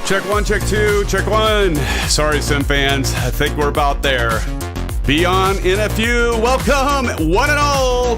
Check one, check two, check one. Sorry, Sim fans. I think we're about there. Be on in a few. Welcome, one and all.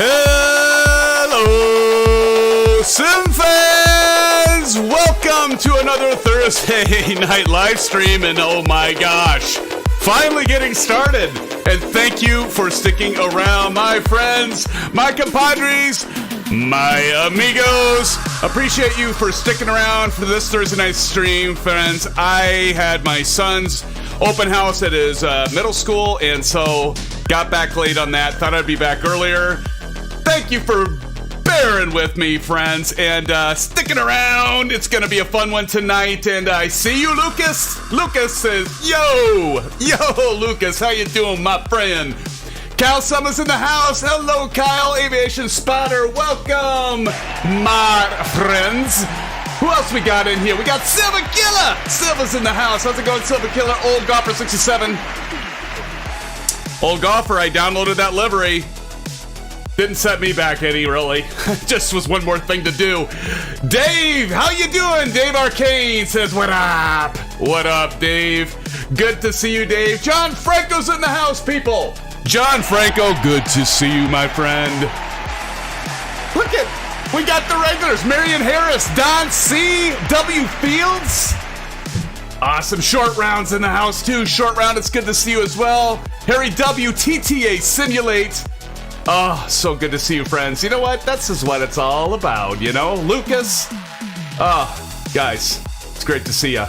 Hello, SimFans! Welcome to another Thursday night live stream, and oh my gosh, finally getting started. And thank you for sticking around, my friends, my compadres, my amigos. Appreciate you for sticking around for this Thursday night stream, friends. I had my son's open house at his middle school, and so got back late on that. Thought I'd be back earlier. Thank you for bearing with me, friends, and sticking around. It's going to be a fun one tonight, and I see you, Lucas. Lucas says, yo, Lucas, how you doing, my friend? Kyle Summers in the house. Hello, Kyle, Aviation Spotter. Welcome, my friends. Who else we got in here? We got Silver Killer. Silver's in the house. How's it going, Silver Killer? Old Golfer 67. Old Golfer, I downloaded that livery. Didn't set me back any, really. Just was one more thing to do. Dave, how you doing? Dave Arcane says, what up? What up, Dave? Good to see you, Dave. John Franco's in the house, people. John Franco, good to see you, my friend. Look at, we got the regulars. Marion Harris, Don C, W Fields. Awesome. Short Round's in the house, too. Short Round, it's good to see you as well. Harry W, TTA Simulate. Oh, so good to see you, friends. You know what? That's just what it's all about, you know? Lucas. Oh, guys, it's great to see ya.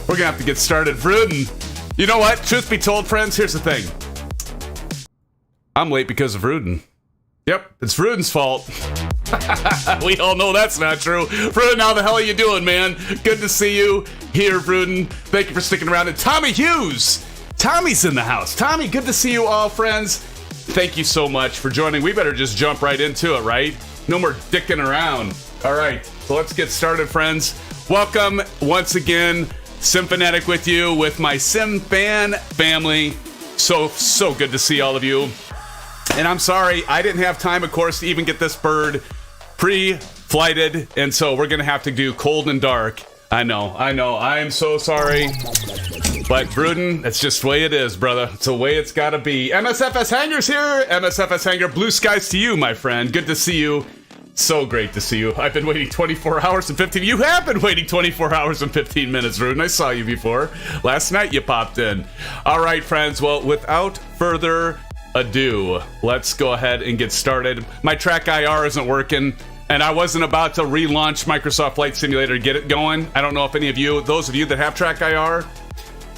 We're gonna have to get started. Vruden. You know what? Truth be told, friends, here's the thing. I'm late because of Vruden. Yep, it's Vruden's fault. We all know that's not true. Vruden, how the hell are you doing, man? Good to see you here, Vruden. Thank you for sticking around. And Tommy Hughes. Tommy's in the house. Tommy, good to see you all, friends. Thank you so much for joining. We better just jump right into it, right? No more dicking around. All right, so let's get started, friends. Welcome once again, SimFanatic with you, with my SimFan family. So good to see all of you. And I'm sorry, I didn't have time, of course, to even get this bird pre-flighted, and so we're gonna have to do cold and dark. I know, I am so sorry. But Vruden, it's just the way it is, brother. It's the way it's gotta be. MSFS Hangar's here. MSFS Hangar, blue skies to you, my friend. Good to see you. So great to see you. I've been waiting 24 hours and 15. You have been waiting 24 hours and 15 minutes, Vruden. I saw you before. Last night you popped in. All right, friends. Well, without further ado, let's go ahead and get started. My track IR isn't working, and I wasn't about to relaunch Microsoft Flight Simulator to get it going. I don't know if any of you, those of you that have track IR,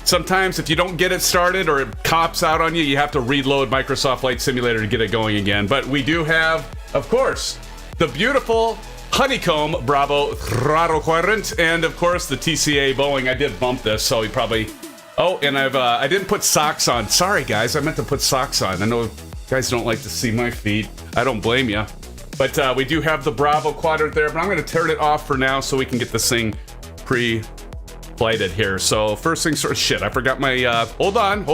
sometimes if you don't get it started or it cops out on you, you have to reload Microsoft Flight Simulator to get it going again. But we do have, of course, the beautiful Honeycomb Bravo Throttle Quadrant, and of course the TCA Boeing. I did bump this, so you probably... Oh, and I didn't put socks on. Sorry, guys, I meant to put socks on. I know you guys don't like to see my feet. I don't blame you. But we do have the Bravo Quadrant there, but I'm going to turn it off for now so we can get this thing pre-flighted here. So first things first, shit, I forgot my, hold on.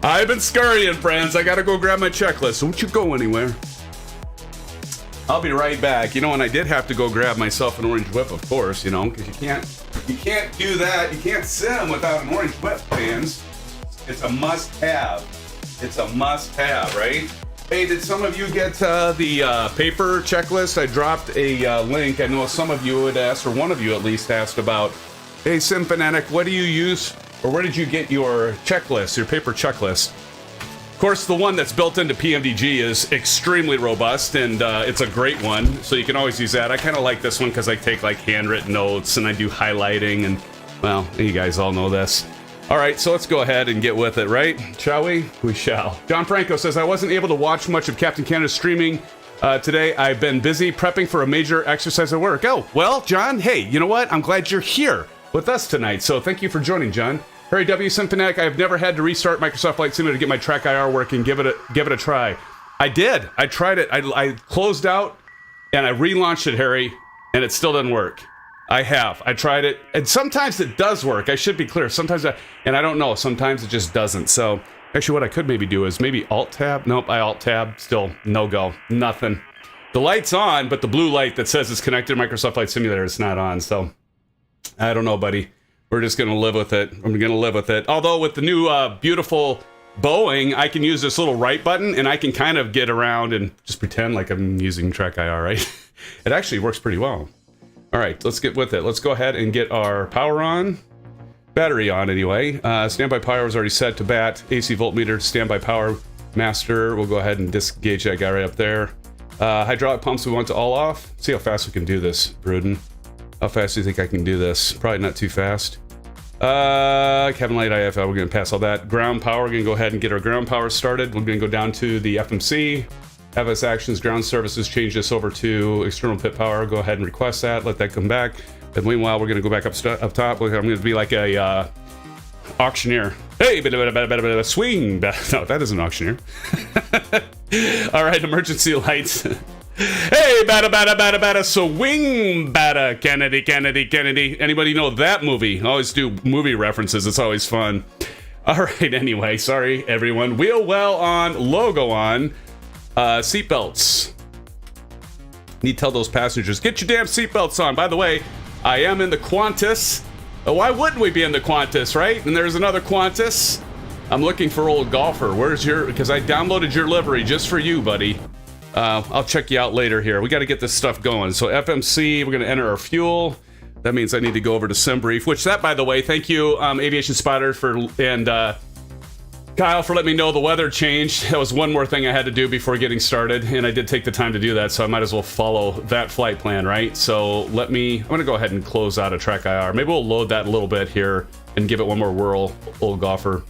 I've been scurrying, friends. I got to go grab my checklist. Don't you go anywhere. I'll be right back. You know, and I did have to go grab myself an orange whip, of course, you know, because you can't do that. You can't sim without an orange whip, fans. It's a must-have. It's a must-have, right? Hey, did some of you get the paper checklist? I dropped a link. I know some of you had asked, or one of you at least asked about, hey, Sim Fanatic, what do you use, or where did you get your checklist, your paper checklist? Of course, the one that's built into PMDG is extremely robust, and it's a great one, so you can always use that. I kind of like this one because I take, like, handwritten notes, and I do highlighting, and, well, you guys all know this. All right, so let's go ahead and get with it, right? Shall we? We shall. John Franco says, I wasn't able to watch much of Captain Canada's streaming today. I've been busy prepping for a major exercise at work. Oh, well, John, hey, you know what? I'm glad you're here with us tonight, so thank you for joining, John. Harry W. Symphonic, I've never had to restart Microsoft Flight Simulator to get my track IR working. Give it a try. I did. I tried it. I closed out, and I relaunched it, Harry, and it still doesn't work. I tried it, and sometimes it does work. I should be clear. Sometimes and I don't know. Sometimes it just doesn't. So, actually, what I could maybe do is maybe Alt-Tab. Nope, I Alt-Tab. Still, no-go. Nothing. The light's on, but the blue light that says it's connected to Microsoft Flight Simulator is not on. So, I don't know, buddy. We're just going to live with it. I'm going to live with it. Although, with the new beautiful Boeing, I can use this little right button, and I can kind of get around and just pretend like I'm using Track IR, right? It actually works pretty well. All right, let's get with it. Let's go ahead and get our power on. Battery on, anyway. Standby power is already set to bat. AC voltmeter, standby power master. We'll go ahead and disengage that guy right up there. Hydraulic pumps, we want to all off. See how fast we can do this, Bruden. How fast do you think I can do this? Probably not too fast. Cabin light IFL, we're going to pass all that. Ground power, we're going to go ahead and get our ground power started. We're going to go down to the FMC. FS Actions, ground services, change this over to external pit power. Go ahead and request that. Let that come back. And meanwhile, we're going to go back up top. I'm going to be like a auctioneer. Hey, bit of a swing. No, that isn't an auctioneer. All right, emergency lights. Hey, bada, swing, bada, Kennedy. Anybody know that movie? I always do movie references. It's always fun. All right, anyway, sorry, everyone. Wheel well on, logo on. Seatbelts. Need to tell those passengers, get your damn seatbelts on. By the way, I am in the Qantas. Why wouldn't we be in the Qantas, right? And there's another Qantas. I'm looking for old golfer. Where's your... Because I downloaded your livery just for you, buddy. I'll check you out later here. We got to get this stuff going. So FMC, we're going to enter our fuel. That means I need to go over to SimBrief, which that, by the way, thank you, Aviation Spotter, and Kyle, for letting me know the weather changed. That was one more thing I had to do before getting started, and I did take the time to do that, so I might as well follow that flight plan, right? So I'm going to go ahead and close out a Track IR. Maybe we'll load that a little bit here and give it one more whirl, old golfer.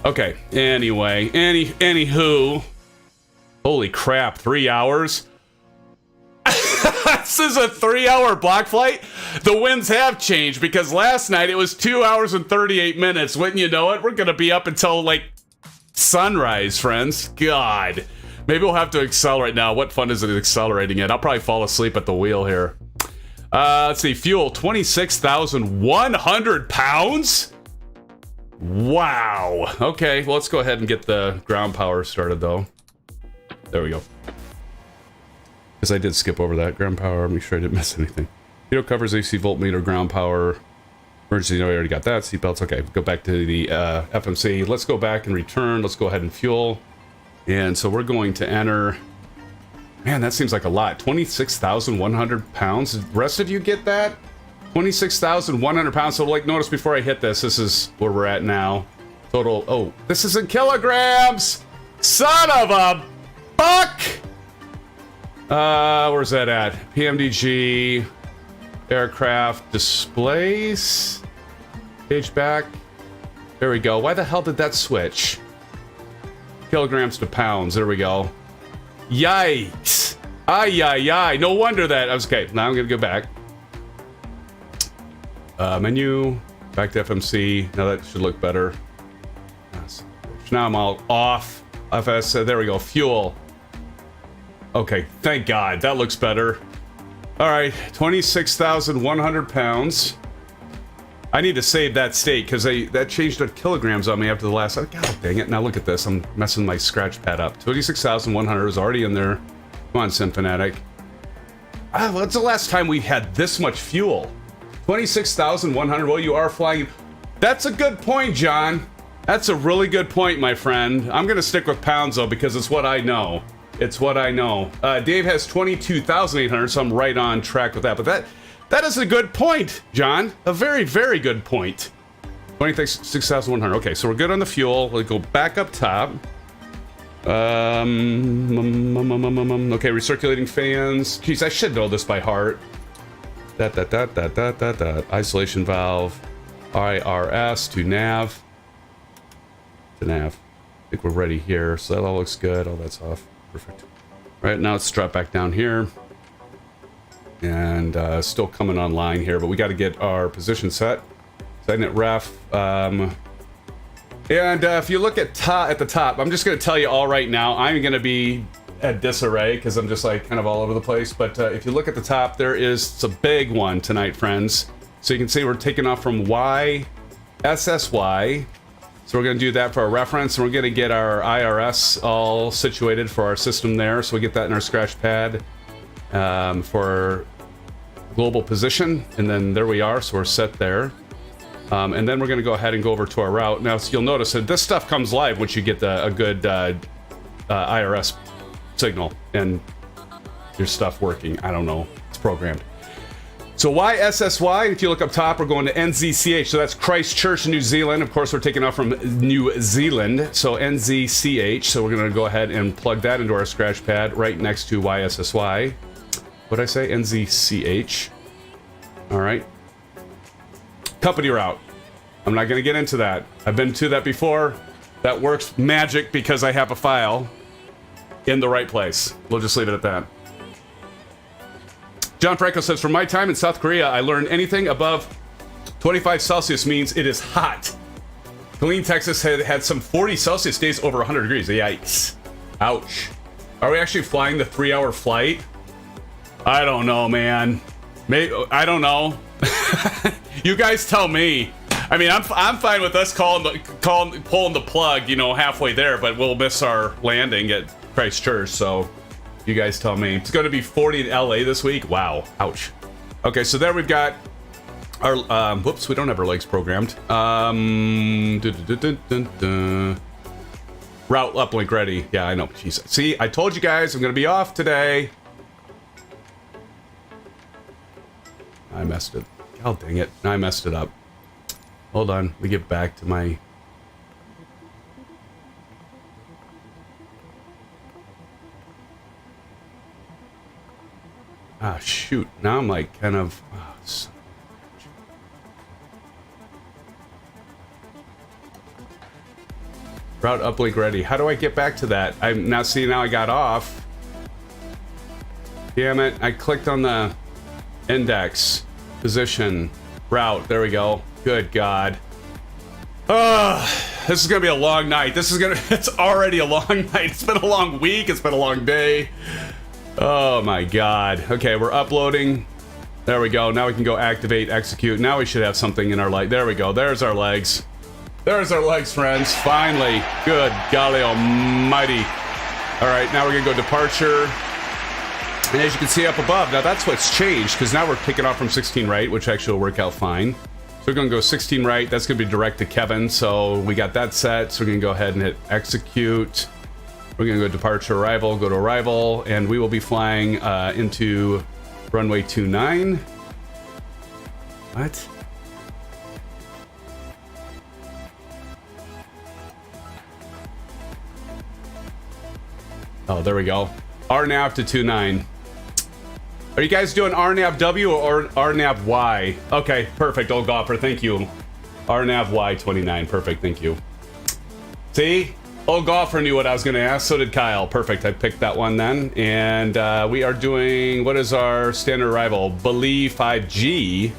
Okay, anyway, anywho. Holy crap, 3 hours? This is a 3-hour block flight? The winds have changed because last night it was 2 hours and 38 minutes. Wouldn't you know it? We're going to be up until like sunrise, friends. God. Maybe we'll have to accelerate now. What fun is it accelerating it? I'll probably fall asleep at the wheel here. Let's see. Fuel, 26,100 pounds? Wow. Okay, well, let's go ahead and get the ground power started, though. There we go. Because I did skip over that. Ground power, make sure I didn't miss anything. Video covers, AC voltmeter, ground power. Emergency, no, I already got that. Seatbelts, okay. Go back to the FMC. Let's go back and return. Let's go ahead and fuel. And so we're going to enter... Man, that seems like a lot. 26,100 pounds. Did the rest of you get that? 26,100 pounds. So, like, notice before I hit this, this is where we're at now. Total... Oh, this is in kilograms! Son of a buck! Where's that at? PMDG, aircraft displays. Gauge back. There we go. Why the hell did that switch? Kilograms to pounds. There we go. Yikes. Ay, ay, ay. No wonder that. I was okay. Now I'm going to go back. Menu. Back to FMC. Now that should look better. Now I'm all off. FS. There we go. Fuel. Okay. Thank God. That looks better. All right. 26,100 pounds. I need to save that state because that changed to kilograms on me after the last. God dang it! Now look at this. I'm messing my scratch pad up. 26,100 is already in there. Come on, SimFanatic. What's the last time we've had this much fuel? 26,100. Well, you are flying. That's a good point, John. That's a really good point, my friend. I'm gonna stick with pounds though because it's what I know. It's what I know. Dave has 22,800, so I'm right on track with that. But that is a good point, John. A very, very good point. 26,100. Okay, so we're good on the fuel. We'll go back up top. Okay, recirculating fans. Jeez, I should know this by heart. Isolation valve. IRS to nav. To nav. I think we're ready here. So that all looks good. Oh, that's off. Perfect. Right, now let's drop back down here. And still coming online here, but we got to get our position set. Setting it ref. And if you look at the top, I'm just going to tell you all right now, I'm going to be at disarray because I'm just like kind of all over the place. But if you look at the top, it's a big one tonight, friends. So you can see we're taking off from YSSY. So we're going to do that for our reference, and we're going to get our IRS all situated for our system there. So we get that in our scratch pad. For global position, and then there we are, so we're set there. And then we're going to go ahead and go over to our route. Now, so you'll notice that this stuff comes live once you get a good IRS signal and your stuff working. I don't know, it's programmed. So YSSY, if you look up top, we're going to NZCH, so that's Christchurch, New Zealand. Of course, we're taking off from New Zealand, so NZCH. So we're going to go ahead and plug that into our scratch pad right next to YSSY. What did I say? NZCH. All right. Company route. I'm not going to get into that. I've been to that before. That works magic because I have a file in the right place. We'll just leave it at that. John Franco says, from my time in South Korea, I learned anything above 25 Celsius means it is hot. Killeen, Texas had some 40 Celsius days over 100 degrees. Yikes. Ouch. Are we actually flying the 3-hour flight? I don't know, man. Maybe, I don't know. You guys tell me. I mean, I'm fine with us pulling the plug, you know, halfway there, but we'll miss our landing at Christchurch. So, you guys tell me. It's going to be 40 in LA this week. Wow. Ouch. Okay, so there we've got our. Whoops, we don't have our legs programmed. Route uplink ready. Yeah, I know. Jeez. See, I told you guys I'm going to be off today. I messed it. Oh, dang it. I messed it up. Hold on. Let me get back to my... Ah, shoot. Now I'm like kind of... Oh, route uplink ready. How do I get back to that? I'm now... See, now I got off. Damn it. I clicked on the... Index, position, route. There we go. Good God. This is gonna be a long night. It's already a long night. It's been a long week. It's been a long day. Oh my God. Okay, we're uploading. There we go. Now we can go activate, execute. Now we should have something in our light. There we go. There's our legs. There's our legs, friends. Finally. Good golly almighty. All right, now we're gonna go departure. And as you can see up above, now that's what's changed, because now we're kicking off from 16 right, which actually will work out fine. So we're going to go 16 right. That's going to be direct to Kevin. So we got that set. So we're going to go ahead and hit execute. We're going to go departure arrival, go to arrival, and we will be flying into runway 29. What? Oh, there we go. RNAV to 29. Are you guys doing RNAV W or RNAV Y? Okay, perfect, old golfer. Thank you. RNAV Y29. Perfect, thank you. See? Old golfer knew what I was going to ask. So did Kyle. Perfect. I picked that one then. And we are doing, what is our standard arrival? Believe 5G.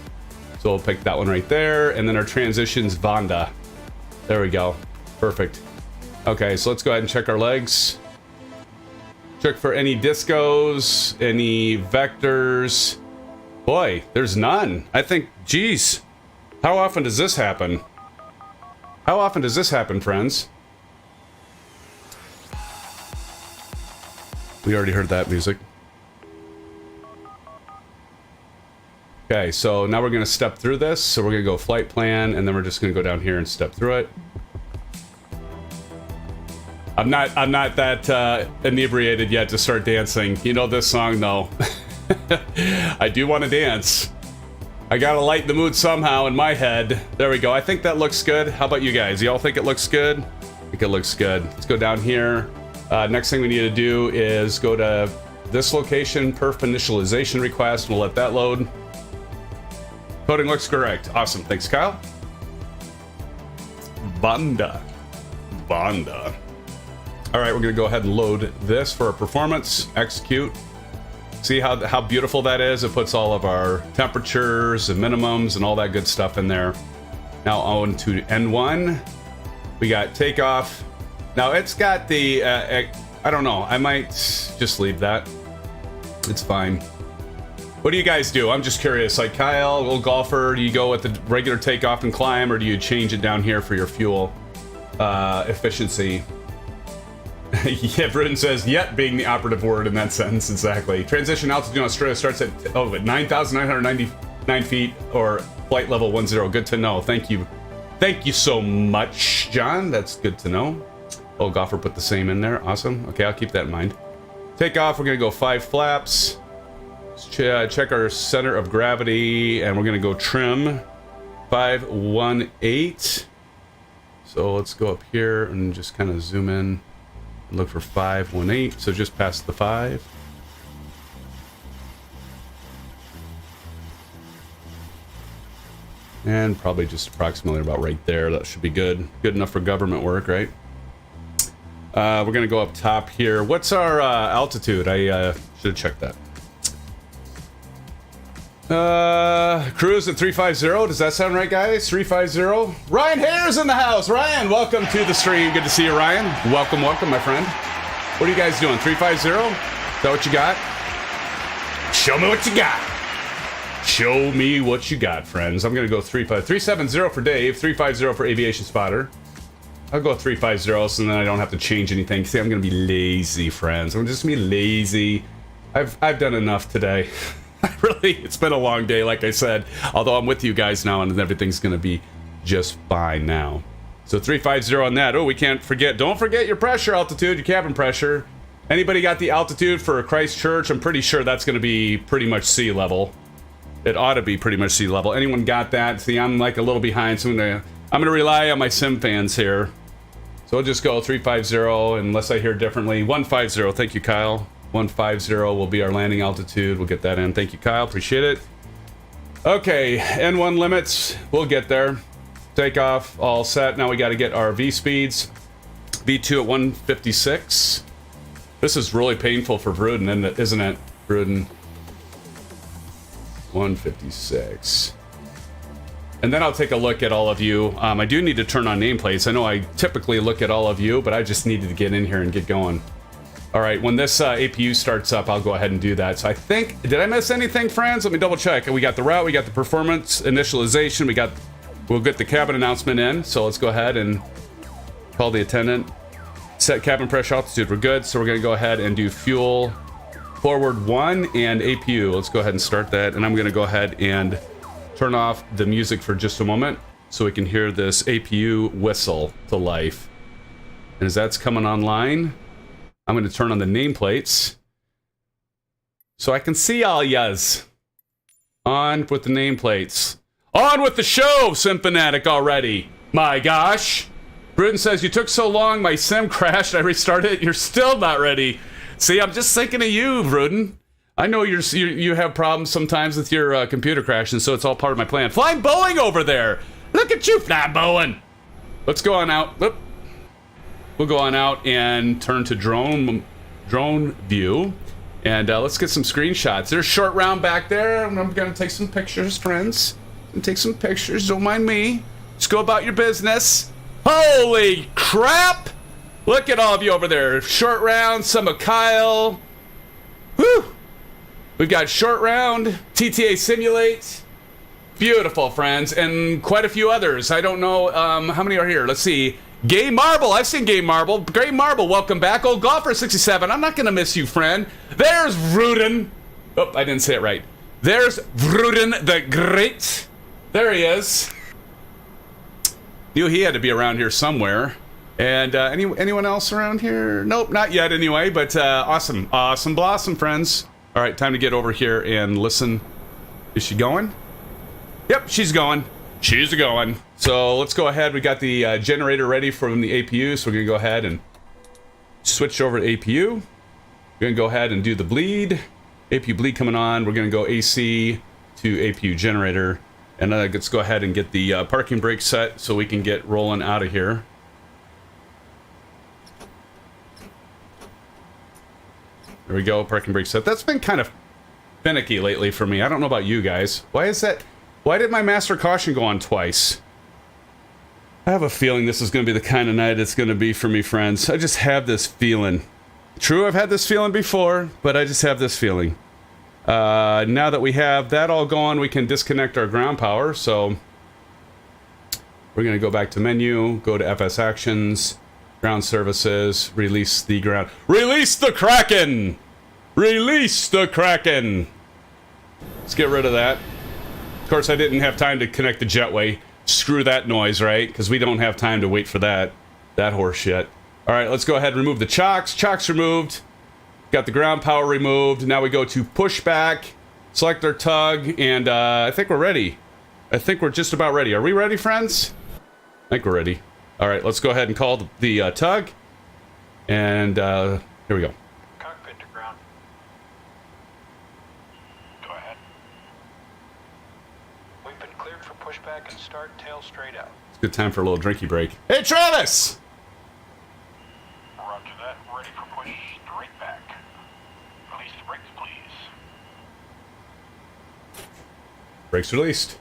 So we'll pick that one right there. And then our transitions VANDA. There we go. Perfect. Okay, so let's go ahead and check our legs. Check for any discos, any vectors. Boy, there's none. I think, geez, how often does this happen? How often does this happen, friends? We already heard that music. Okay, so now we're gonna step through this. So we're gonna go flight plan, and then we're just gonna go down here and step through it. I'm not that inebriated yet to start dancing. You know this song though. I do want to dance. I gotta lighten the mood somehow in my head. There we go. I think that looks good. How about you guys? Y'all think it looks good? I think it looks good. Let's go down here. Next thing we need to do is go to this location, perf initialization request. We'll let that load. Coding looks correct. Awesome. Thanks, Kyle. VANDA. VANDA. All right, we're gonna go ahead and load this for our performance. Execute. See how beautiful that is? It puts all of our temperatures and minimums and all that good stuff in there. Now on to N1. We got takeoff. Now it's got the, I don't know, I might just leave that. It's fine. What do you guys do? I'm just curious. Like Kyle, old golfer, do you go with the regular takeoff and climb, or do you change it down here for your fuel efficiency? Yeah, Bruton says, yet being the operative word in that sentence, exactly. Transition altitude in Australia starts at 9,999 feet or flight level 10. Good to know. Thank you. Thank you so much, John. That's good to know. Old golfer put the same in there. Awesome. Okay, I'll keep that in mind. Takeoff, we're going to go 5 flaps. Check our center of gravity, and we're going to go trim 518. So let's go up here and just kind of zoom in. Look for 518, so just past the 5. And probably just approximately about right there. That should be good. Good enough for government work, right? We're gonna go up top here. What's our altitude? I should have checked that. Cruise at 350. Does that sound right, guys? 350. Ryan Hare's in the house. Ryan, welcome to the stream. Good to see you, Ryan. Welcome, welcome, my friend. What are you guys doing? 350? Is that what you got? Show me what you got. Show me what you got, friends. I'm gonna go 370 for Dave, 350 for Aviation Spotter. I'll go 350 so then I don't have to change anything. See, I'm gonna be lazy, friends. I'm just gonna be lazy. I've done enough today. Really, it's been a long day, like I said. Although I'm with you guys now, and everything's gonna be just fine now. So 350 on that. Oh, we can't forget. Don't forget your pressure altitude, your cabin pressure. Anybody got the altitude for Christchurch? I'm pretty sure that's gonna be pretty much sea level. It ought to be pretty much sea level. Anyone got that? See, I'm like a little behind, so I'm gonna rely on my sim fans here. So we'll just go 350 unless I hear differently. 150. Thank you, Kyle. 150 will be our landing altitude. We'll get that in. Thank you, Kyle. Appreciate it. Okay, N1 limits. We'll get there. Takeoff, all set. Now we got to get our V speeds. V2 at 156. This is really painful for Bruden, isn't it, Bruden? 156. And then I'll take a look at all of you. I do need to turn on nameplates. I know I typically look at all of you, but I just needed to get in here and get going. All right, when this APU starts up, I'll go ahead and do that. So I think, did I miss anything, friends? Let me double check. We got the route, we got the performance initialization, we'll get the cabin announcement in. So let's go ahead and call the attendant. Set cabin pressure altitude, we're good. So we're gonna go ahead and do fuel forward 1 and APU. Let's go ahead and start that. And I'm gonna go ahead and turn off the music for just a moment so we can hear this APU whistle to life. And as that's coming online, I'm going to turn on the nameplates so I can see all yas. On with the nameplates. On with the show, Simfanatic already. My gosh. Bruden says, you took so long, my sim crashed, I restarted it, you're still not ready. See, I'm just thinking of you, Bruden. I know you have problems sometimes with your computer crashing, so it's all part of my plan. Flying Boeing over there. Look at you flyboing. Let's go on out. Whoop. We'll go on out and turn to drone view. And let's get some screenshots. There's short round back there. I'm gonna take some pictures, friends. Take some pictures, don't mind me. Just go about your business. Holy crap! Look at all of you over there. Short round, some of Kyle. Whew! We've got short round, TTA Simulate. Beautiful, friends, and quite a few others. I don't know how many are here. Let's see. Gay Marble, I've seen Gay Marble. Gay Marble, welcome back. Old Golfer 67, I'm not gonna miss you, friend. There's Vruden. Oh, I didn't say it right. There's Vruden the Great. There he is. Knew he had to be around here somewhere. And anyone else around here? Nope, not yet anyway, but awesome. Awesome blossom, friends. All right, time to get over here and listen. Is she going? Yep, she's going. She's going. So let's go ahead. We got the generator ready from the APU, so we're gonna go ahead and switch over to APU. We're gonna go ahead and do the bleed. APU bleed coming on. We're gonna go AC to APU generator. And let's go ahead and get the parking brake set so we can get rolling out of here. There we go, parking brake set. That's been kind of finicky lately for me. I don't know about you guys. Why is that? Why did my master caution go on twice? I have a feeling this is going to be the kind of night it's going to be for me, friends. I just have this feeling. True, I've had this feeling before, but I just have this feeling. Now that we have that all going, we can disconnect our ground power. So we're going to go back to menu, go to FS Actions, ground services, release the ground. Release the Kraken! Release the Kraken! Let's get rid of that. Of course, I didn't have time to connect the jetway. Screw that noise, right? Because we don't have time to wait for that horse shit. All right, let's go ahead and remove the chocks. Chocks removed. Got the ground power removed. Now we go to pushback, select our tug, and I think we're ready. I think we're just about ready. Are we ready, friends? I think we're ready. All right, let's go ahead and call the tug. And here we go. Cockpit to ground. Go ahead. We've been cleared for pushback and start tail straight out. It's a good time for a little drinky break. Hey, Travis! Roger that. Ready for push straight back. Release the brakes, please. Brakes released.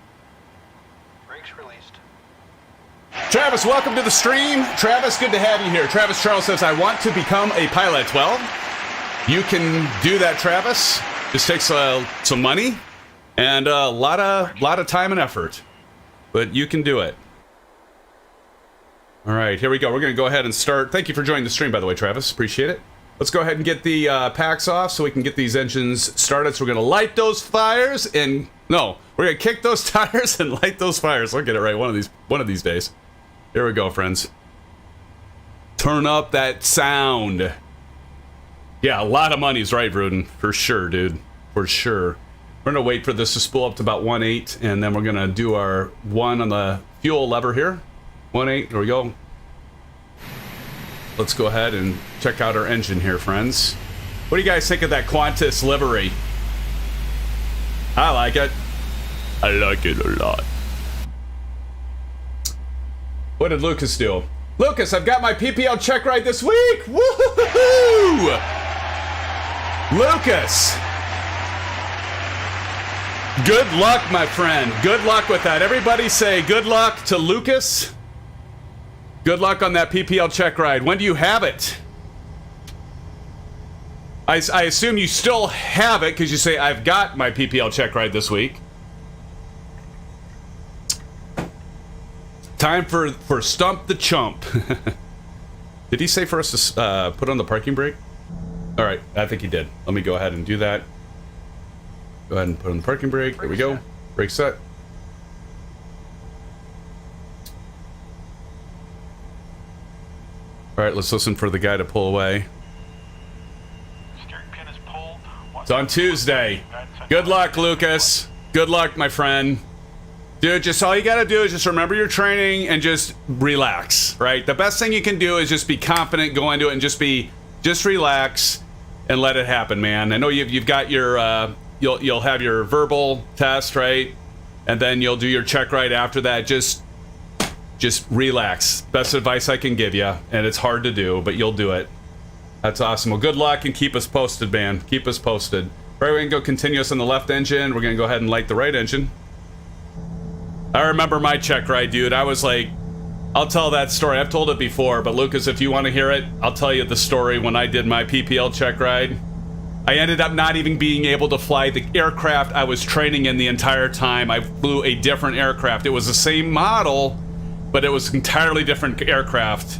Brakes released. Travis, welcome to the stream. Travis, good to have you here. Travis Charles says, I want to become a pilot. Well, you can do that, Travis. This takes some money and a lot of time and effort, but you can do it. All right, here we go. We're going to go ahead and start. Thank you for joining the stream, by the way, Travis. Appreciate it. Let's go ahead and get the packs off so we can get these engines started. So we're going to light those fires and... No, we're going to kick those tires and light those fires. I'll get it right one of these days. Here we go, friends. Turn up that sound. Yeah, a lot of money's right, Vruden. For sure, dude. For sure. We're going to wait for this to spool up to about 1.8, and then we're going to do our 1 on the fuel lever here. 1.8, there we go. Let's go ahead and check out our engine here, friends. What do you guys think of that Qantas livery? I like it. I like it a lot. What did Lucas do? Lucas, I've got my PPL check ride this week! Woohoo! Lucas! Good luck, my friend. Good luck with that. Everybody say good luck to Lucas. Good luck on that PPL check ride. When do you have it? I assume you still have it because you say, I've got my PPL check ride this week. Time for Stump the Chump. Did he say for us to put on the parking brake? All right, I think he did. Let me go ahead and do that. Go ahead and put on the parking brake. There we go. Brake set. All right, let's listen for the guy to pull away. Steering pin is pulled. It's on Tuesday. Good luck, Lucas. Good luck, my friend. Dude, just all you gotta do is just remember your training and just relax, right? The best thing you can do is just be confident, go into it, and just relax and let it happen, man. I know you've got your you'll have your verbal test, right? And then you'll do your check ride after that. Just just relax. Best advice I can give you, and it's hard to do, but you'll do it. That's awesome. Well, good luck, and keep us posted, man. Keep us posted. All right, we're gonna go continuous on the left engine. We're gonna go ahead and light the right engine. I remember my check ride, dude. I was like, I'll tell that story. I've told it before, but Lucas, if you want to hear it, I'll tell you the story when I did my PPL check ride. I ended up not even being able to fly the aircraft I was training in the entire time. I flew a different aircraft. It was the same model, but it was entirely different aircraft.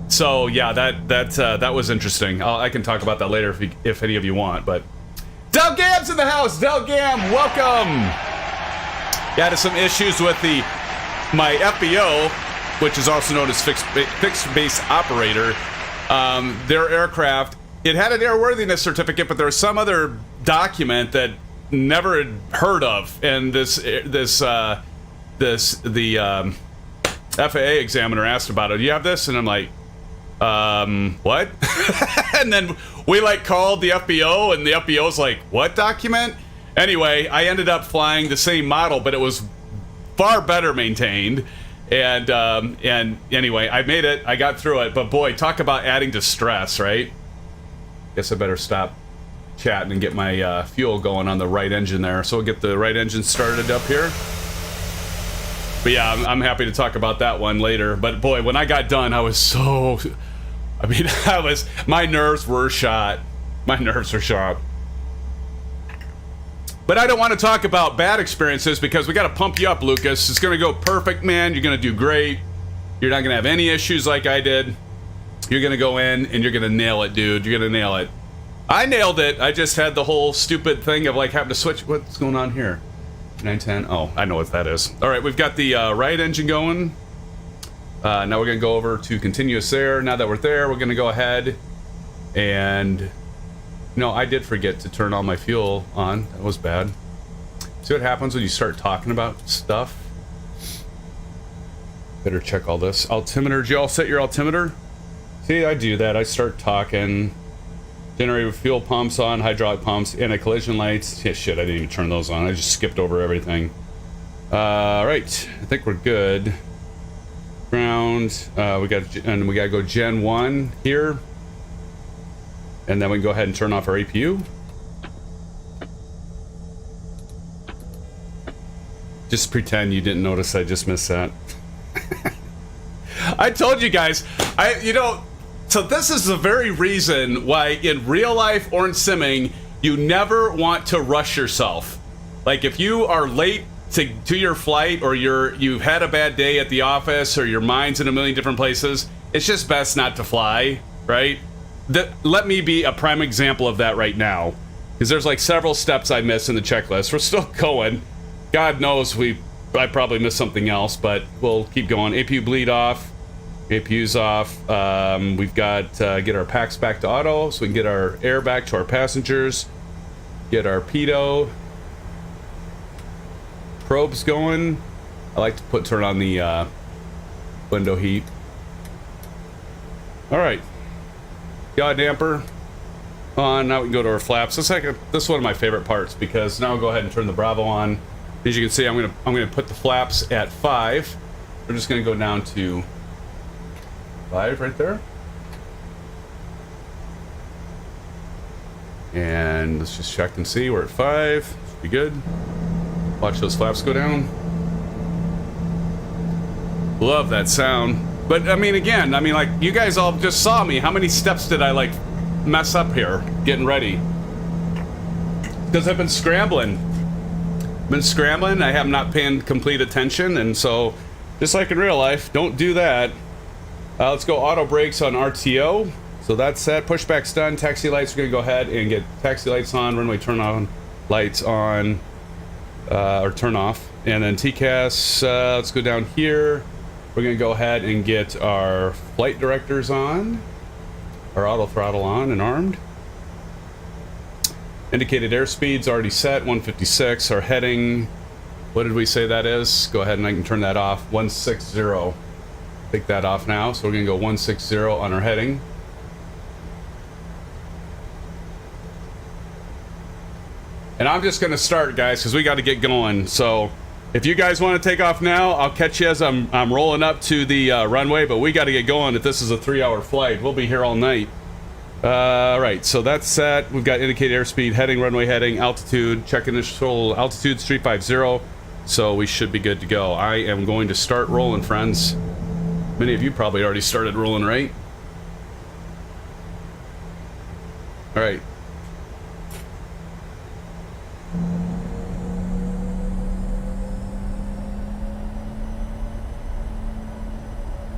So yeah, that was interesting. I can talk about that later if any of you want. But Del Gam's in the house. Del Gam, welcome. Yeah, had some issues with my FBO, which is also known as fixed base operator. Their aircraft, it had an airworthiness certificate, but there was some other document that never had heard of, and the FAA examiner asked about it. Do you have this? And I'm like, what? And then we called the FBO, and the FBO's like, what document? Anyway, I ended up flying the same model, but it was far better maintained. And anyway, I made it. I got through it. But boy, talk about adding to stress, right? Guess I better stop chatting and get my fuel going on the right engine there. So we'll get the right engine started up here. But yeah, I'm happy to talk about that one later. But boy, when I got done, I was so... I mean, my nerves were shot. My nerves were shot. But I don't want to talk about bad experiences because we got to pump you up, Lucas. It's going to go perfect, man. You're going to do great. You're not going to have any issues like I did. You're going to go in and you're going to nail it, dude. You're going to nail it. I nailed it. I just had the whole stupid thing of having to switch. What's going on here? 910. Oh, I know what that is. All right, we've got the right engine going. Now we're going to go over to continuous there. Now that we're there, we're going to go ahead and... No, I did forget to turn all my fuel on. That was bad. See what happens when you start talking about stuff? Better check all this. Altimeter, did you all set your altimeter? See, I do that. I start talking. Generator fuel pumps on, hydraulic pumps, anti-collision lights. Yeah, shit, I didn't even turn those on. I just skipped over everything. Right, I think we're good. Ground. We gotta go Gen 1 here. And then we can go ahead and turn off our APU. Just pretend you didn't notice I just missed that. I told you guys, so this is the very reason why in real life or in simming, you never want to rush yourself. Like if you are late to your flight, or you've had a bad day at the office, or your mind's in a million different places, it's just best not to fly, right? Let me be a prime example of that right now, because there's several steps I missed in the checklist. We're still going. God knows I probably missed something else, but we'll keep going. APU bleed off. APU's off. We've got get our packs back to auto so we can get our air back to our passengers. Get our pitot probes going. I like to turn on the window heat. All right. Yaw damper on. Now we can go to our flaps. This is one of my favorite parts, because now we'll go ahead and turn the Bravo on. As you can see, I'm gonna put the flaps at 5. We're just gonna go down to 5 right there. And let's just check and see. We're at 5. Should be good. Watch those flaps go down. Love that sound. But I mean, again, you guys all just saw me. How many steps did I mess up here getting ready? Because I've been scrambling. I have not paying complete attention, and so just like in real life, don't do that. Let's go auto brakes on RTO. So that's set. Pushback's done. Taxi lights, we're gonna go ahead and get taxi lights on. Runway turn on lights on, or turn off. And then TCAS, let's go down here. We're gonna go ahead and get our flight directors on, our auto throttle on and armed. Indicated airspeed's already set, 156. Our heading, what did we say that is? Go ahead and I can turn that off, 160. Take that off now, so we're gonna go 160 on our heading. And I'm just gonna start, guys, because we got to get going. So If you guys want to take off now, I'll catch you as I'm rolling up to the runway, but we got to get going if this is a 3-hour flight. We'll be here all night. Right, so that's set. We've got indicated airspeed, heading, runway heading, altitude, check initial altitude, 350. So we should be good to go. I am going to start rolling, friends. Many of you probably already started rolling, right? All right.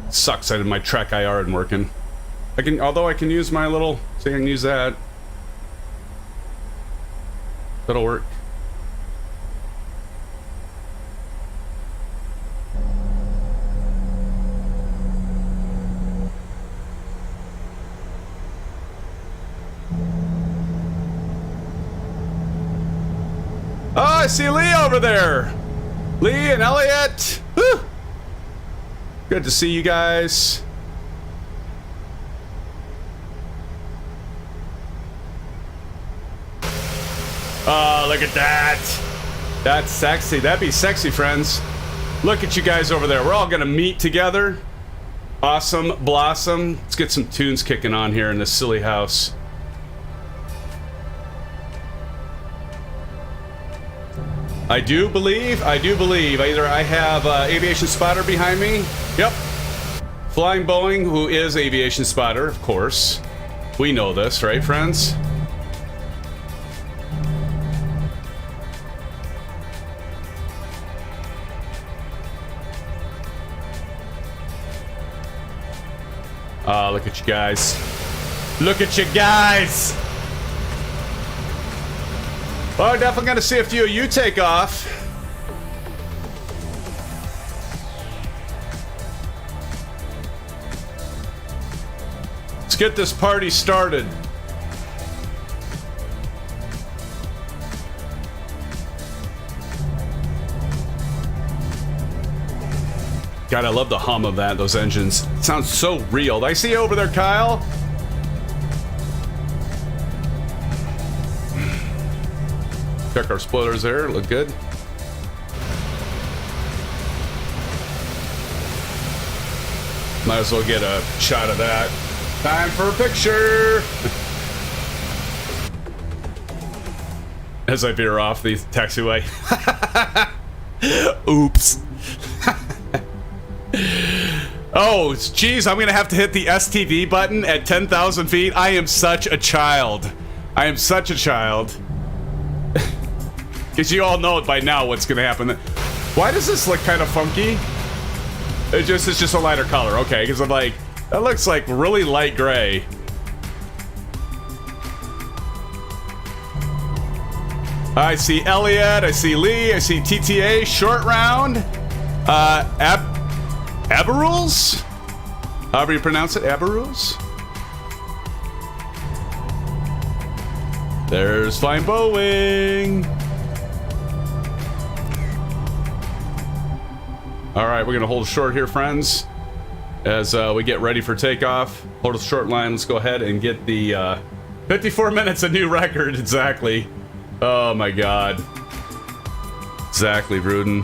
Sucks that my track IR isn't working. Although I can use my little, see, I can use that. That'll work. Oh, I see Lee over there. Lee and Elliot. Woo! Good to see you guys. Oh, look at that. That's sexy. That'd be sexy, friends. Look at you guys over there. We're all gonna meet together. Awesome blossom. Let's get some tunes kicking on here in this silly house. I do believe, either I have Aviation Spotter behind me. Yep. Flying Boeing, who is Aviation Spotter, of course. We know this, right, friends? Oh, look at you guys. Look at you guys! Well, we're definitely gonna see a few of you take off. Let's get this party started. God, I love the hum of that, those engines. It sounds so real. I see you over there, Kyle. Check our spoilers there, look good. Might as well get a shot of that. Time for a picture! As I veer off the taxiway. Oops. Oh, geez, I'm gonna have to hit the STV button at 10,000 feet. I am such a child. I am such a child. Because you all know by now what's gonna happen. Why does this look kind of funky? It's just a lighter color, okay, because I'm like, that looks like really light gray. I see Elliot, I see Lee, I see TTA, short round. Abarules? However you pronounce it, Abarules? There's Flying Boeing. All right, we're gonna hold short here, friends, as we get ready for takeoff. Hold a short line. Let's go ahead and get the 54 minutes, a new record, exactly. Oh my God. Exactly, Rudin.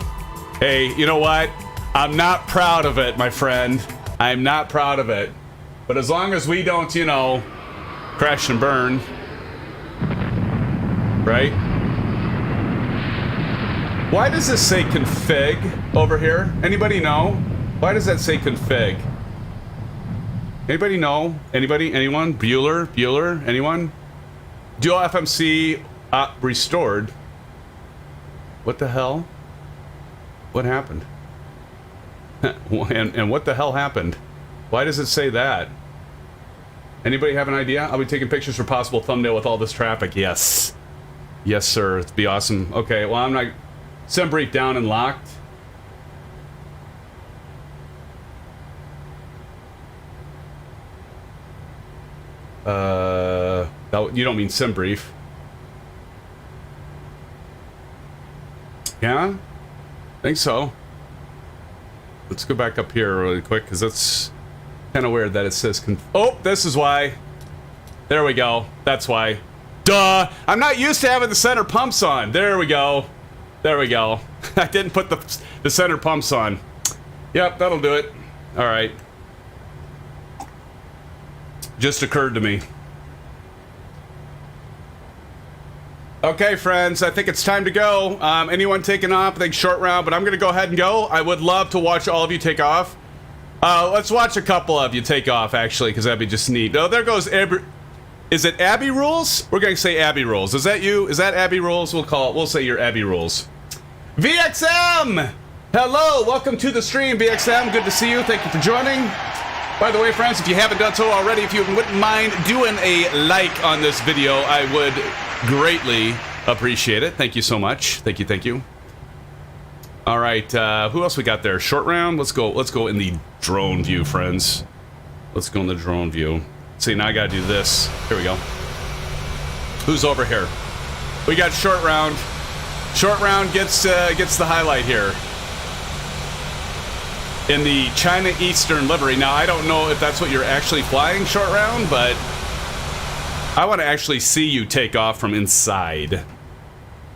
Hey, you know what? I'm not proud of it, my friend. I'm not proud of it. But as long as we don't, you know, crash and burn, right? Why does this say config over here? Anybody know? Why does that say config? Anybody know? Anybody? Anyone? Bueller? Anyone? Dual FMC restored. What the hell? What happened? and what the hell happened? Why does it say that? Anybody have an idea? I'll be taking pictures for possible thumbnail with all this traffic. Yes. Yes, sir. It'd be awesome. Okay, well, I'm not... SimBrief down and locked. You don't mean SimBrief. Yeah? I think so. Let's go back up here really quick, because that's kind of weird that it says oh, this is why. There we go. That's why. Duh! I'm not used to having the center pumps on. There we go. There we go. I didn't put the center pumps on. Yep, that'll do it. All right. Just occurred to me. Okay, friends, I think it's time to go. Anyone taking off? I think short round, but I'm going to go ahead and go. I would love to watch all of you take off. Let's watch a couple of you take off, actually, because that'd be just neat. Oh, there goes Abby. Is it Abby Rules? We're going to say Abby Rules. Is that you? Is that Abby Rules? We'll say you're Abby Rules. VXM! Hello, welcome to the stream, VXM. Good to see you. Thank you for joining. By the way, friends, if you haven't done so already, if you wouldn't mind doing a like on this video, I would greatly appreciate it. Thank you so much. Thank you, thank you. All right, who else we got there? Short round. Let's go in the drone view, friends. Let's go in the drone view. See, now I gotta do this. Here we go. Who's over here? We got short round. Short round gets the highlight here. In the China Eastern livery. Now, I don't know if that's what you're actually flying, short round, but I want to actually see you take off from inside.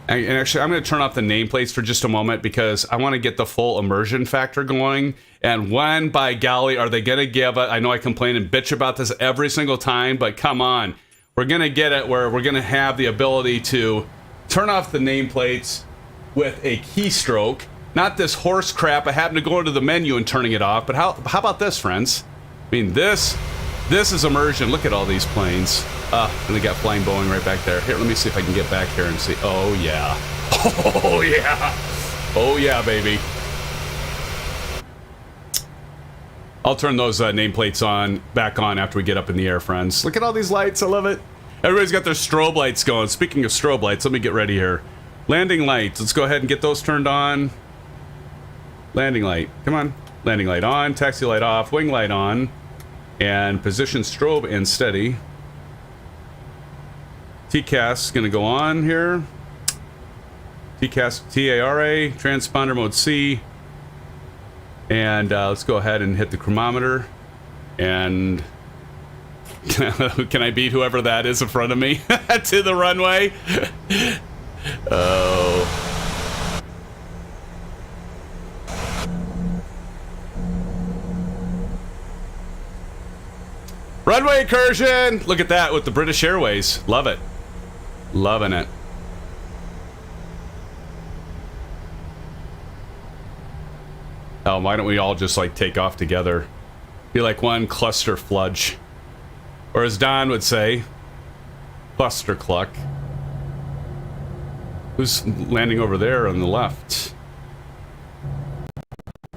And actually, I'm going to turn off the nameplates for just a moment because I want to get the full immersion factor going. And when, by golly, are they going to give it? I know I complain and bitch about this every single time, but come on. We're going to get it where we're going to have the ability to turn off the nameplates with a keystroke. Not this horse crap. I happen to go into the menu and turning it off. But how about this, friends? I mean, this is immersion. Look at all these planes. And they got flying Boeing right back there. Here, let me see if I can get back here and see. Oh, yeah. Oh, yeah. Oh, yeah, baby. I'll turn those nameplates back on after we get up in the air, friends. Look at all these lights. I love it. Everybody's got their strobe lights going. Speaking of strobe lights, let me get ready here. Landing lights. Let's go ahead and get those turned on. Landing light. Come on. Landing light on. Taxi light off. Wing light on. And position strobe and steady. TCAS is going to go on here. TCAS TARA. Transponder mode C. And let's go ahead and hit the chronometer. And can I beat whoever that is in front of me to the runway? Oh. Runway incursion! Look at that with the British Airways. Love it. Loving it. Oh, why don't we all just like take off together? Be like one cluster fludge. Or as Don would say, cluster cluck. Who's landing over there on the left?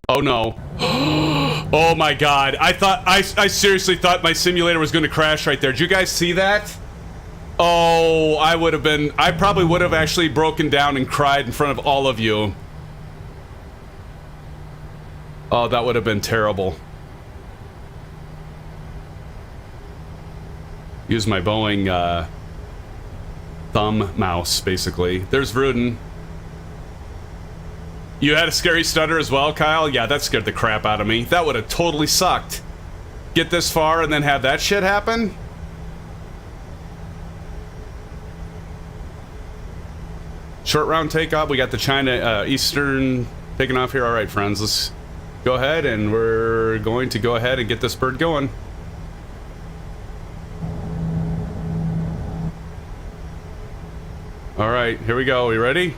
Oh no. Oh my god. I seriously thought my simulator was going to crash right there. Did you guys see that? Oh, I probably would have actually broken down and cried in front of all of you. Oh, that would have been terrible. Use my Boeing thumb mouse, basically. There's Vruden. You had a scary stutter as well, Kyle? Yeah, that scared the crap out of me. That would have totally sucked. Get this far and then have that shit happen? Short round takeoff. We got the China Eastern taking off here. All right, friends, let's go ahead and we're going to go ahead and get this bird going. All right, here we go. Are you ready?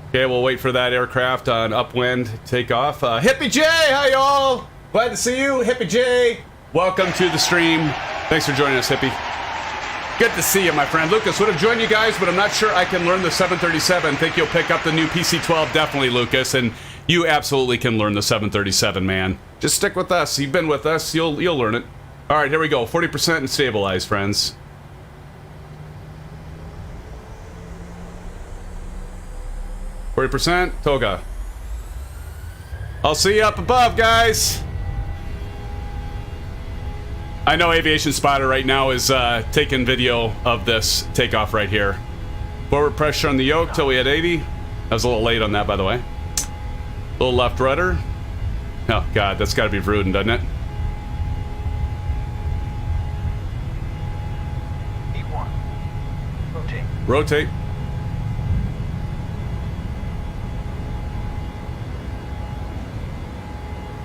Okay, we'll wait for that aircraft on upwind takeoff. Hippie J, hi y'all! Glad to see you, Hippie J. Welcome to the stream. Thanks for joining us, Hippie. Good to see you, my friend. Lucas would have joined you guys, but I'm not sure I can learn the 737. Think you'll pick up the new PC-12, definitely, Lucas, and you absolutely can learn the 737, man. Just stick with us. You've been with us. You'll learn it. All right, here we go. 40% and stabilize, friends. 40%, Toga. I'll see you up above, guys. I know Aviation Spotter right now is taking video of this takeoff right here. Forward pressure on the yoke till we hit 80. I was a little late on that, by the way. Little left rudder. Oh, God, that's got to be Vruden, doesn't it? E1. Rotate. Rotate.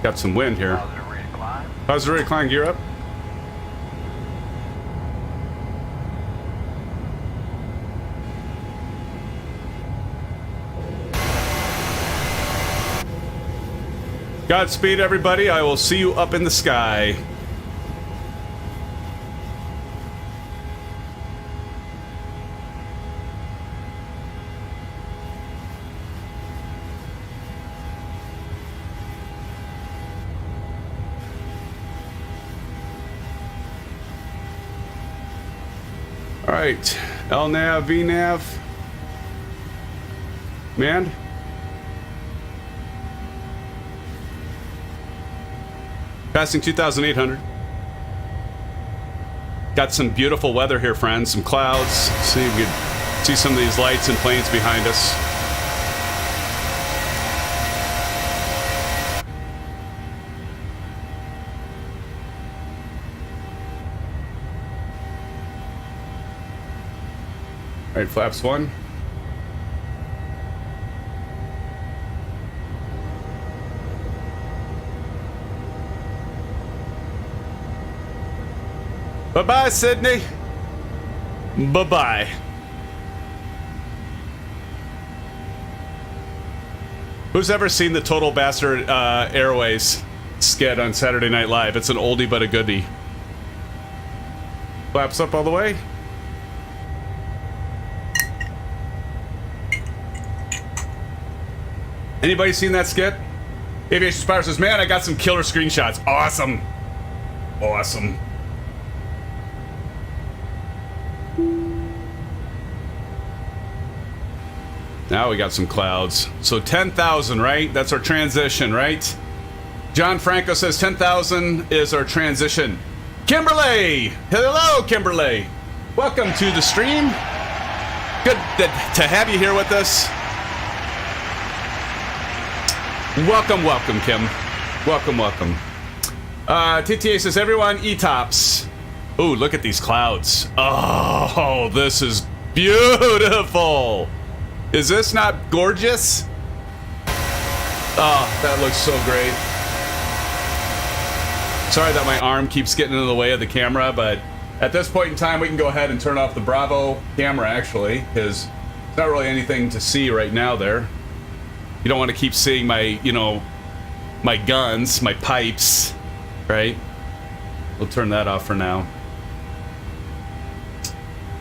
Got some wind here. Positive ready to climb. Positive ready to climb, gear up. Godspeed, everybody. I will see you up in the sky. All right, LNAV, VNAV. Man. Passing 2,800. Got some beautiful weather here, friends. Some clouds. See if we can see some of these lights and planes behind us. All right, flaps 1. Bye-bye, Sydney. Bye-bye. Who's ever seen the Total Bastard Airways skit on Saturday Night Live? It's an oldie but a goodie. Flaps up all the way. Anybody seen that skit? Aviation Spire says, man, I got some killer screenshots. Awesome. Awesome. Now we got some clouds. So 10,000, right? That's our transition, right? John Franco says 10,000 is our transition. Kimberly! Hello, Kimberly! Welcome to the stream. Good to have you here with us. Welcome, welcome, Kim. Welcome, welcome. TTA says, everyone, E-tops. Ooh, look at these clouds. Oh, this is beautiful. Is this not gorgeous? Oh, that looks so great. Sorry that my arm keeps getting in the way of the camera, but at this point in time, we can go ahead and turn off the Bravo camera, actually, because there's not really anything to see right now there. You don't want to keep seeing my, you know, my guns, my pipes, right? We'll turn that off for now.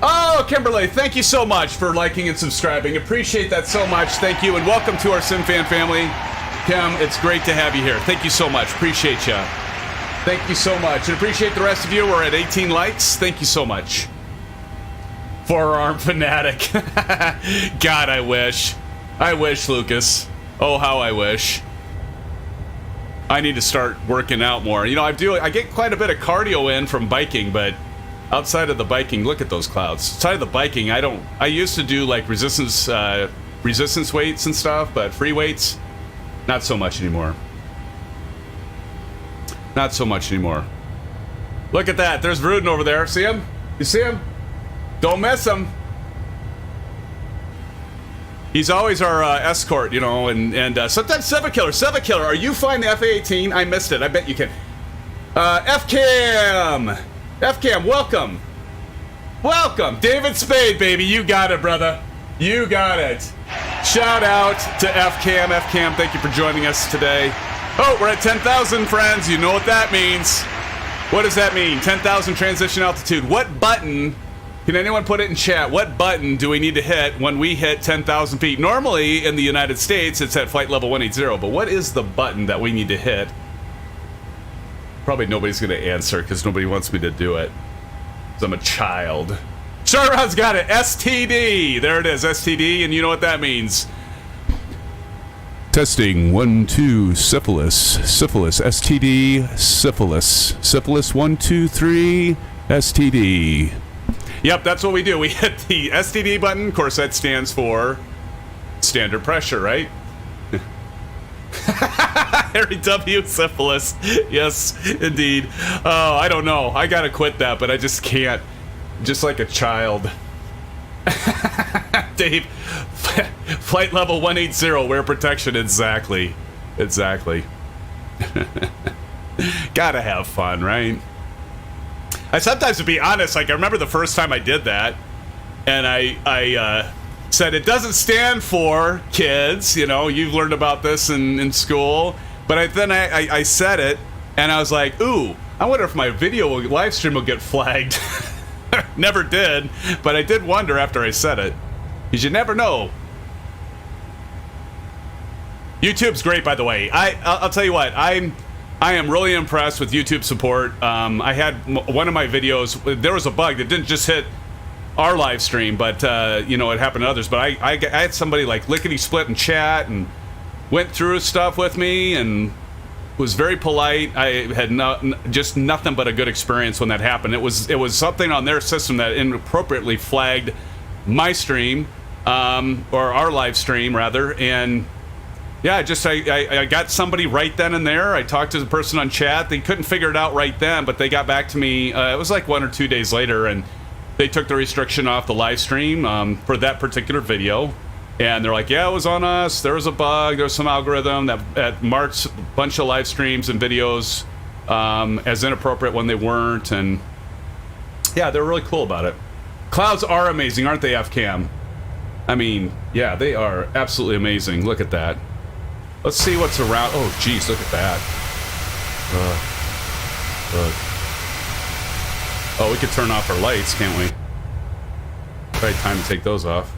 Oh, Kimberly, thank you so much for liking and subscribing. Appreciate that so much. Thank you, and welcome to our SimFan family. Kim, it's great to have you here. Thank you so much. Appreciate you. Thank you so much. And appreciate the rest of you. We're at 18 likes. Thank you so much. Forearm fanatic. God, I wish. I wish, Lucas. Oh, how I wish. I need to start working out more. You know, I get quite a bit of cardio in from biking, but outside of the biking, look at those clouds. Outside of the biking, I used to do like resistance weights and stuff, but free weights, not so much anymore. Not so much anymore. Look at that. There's Vruden over there. See him? You see him? Don't miss him. He's always our escort, you know, and sometimes Sevakiller, are you flying the F-A-18? I missed it. I bet you can. FCAM, welcome. Welcome. David Spade, baby. You got it, brother. You got it. Shout out to FCAM. FCAM, thank you for joining us today. Oh, we're at 10,000, friends. You know what that means. What does that mean? 10,000 transition altitude. What button... Can anyone put it in chat? What button do we need to hit when we hit 10,000 feet? Normally, in the United States, it's at flight level 180, but what is the button that we need to hit? Probably nobody's going to answer because nobody wants me to do it. Because I'm a child. Sharon's got it. STD. There it is, STD, and you know what that means. Testing 1 2 syphilis, STD, syphilis 1 2 3 STD. Yep, that's what we do. We hit the STD button. Of course, that stands for standard pressure, right? Harry W. Syphilis. Yes, indeed. Oh, I don't know. I gotta quit that, but I just can't. Just like a child. Dave, flight level 180, wear protection. Exactly. Gotta have fun, right? I sometimes, to be honest, like I remember the first time I did that, and I said it doesn't stand for kids. You know, you've learned about this in school. But then I said it, and I was like, ooh, I wonder if my video live stream will get flagged. Never did, but I did wonder after I said it. Because you never know. YouTube's great, by the way. I'll tell you what, I am really impressed with YouTube support. I had one of my videos, there was a bug that didn't just hit our live stream, but you know, it happened to others. But I had somebody like lickety split in chat and went through stuff with me and was very polite. I had just nothing but a good experience when that happened. It was something on their system that inappropriately flagged my stream, or our live stream rather, and yeah, I got somebody right then and there. I talked to the person on chat. They couldn't figure it out right then, but they got back to me. It was like 1 or 2 days later, and they took the restriction off the live stream for that particular video. And they're like, yeah, it was on us. There was a bug. There was some algorithm that marks a bunch of live streams and videos as inappropriate when they weren't. And yeah, they're really cool about it. Clouds are amazing, aren't they, FCam? I mean, yeah, they are absolutely amazing. Look at that. Let's see what's around. Oh, geez, look at that. Oh, we could turn off our lights, can't we? Right, time to take those off.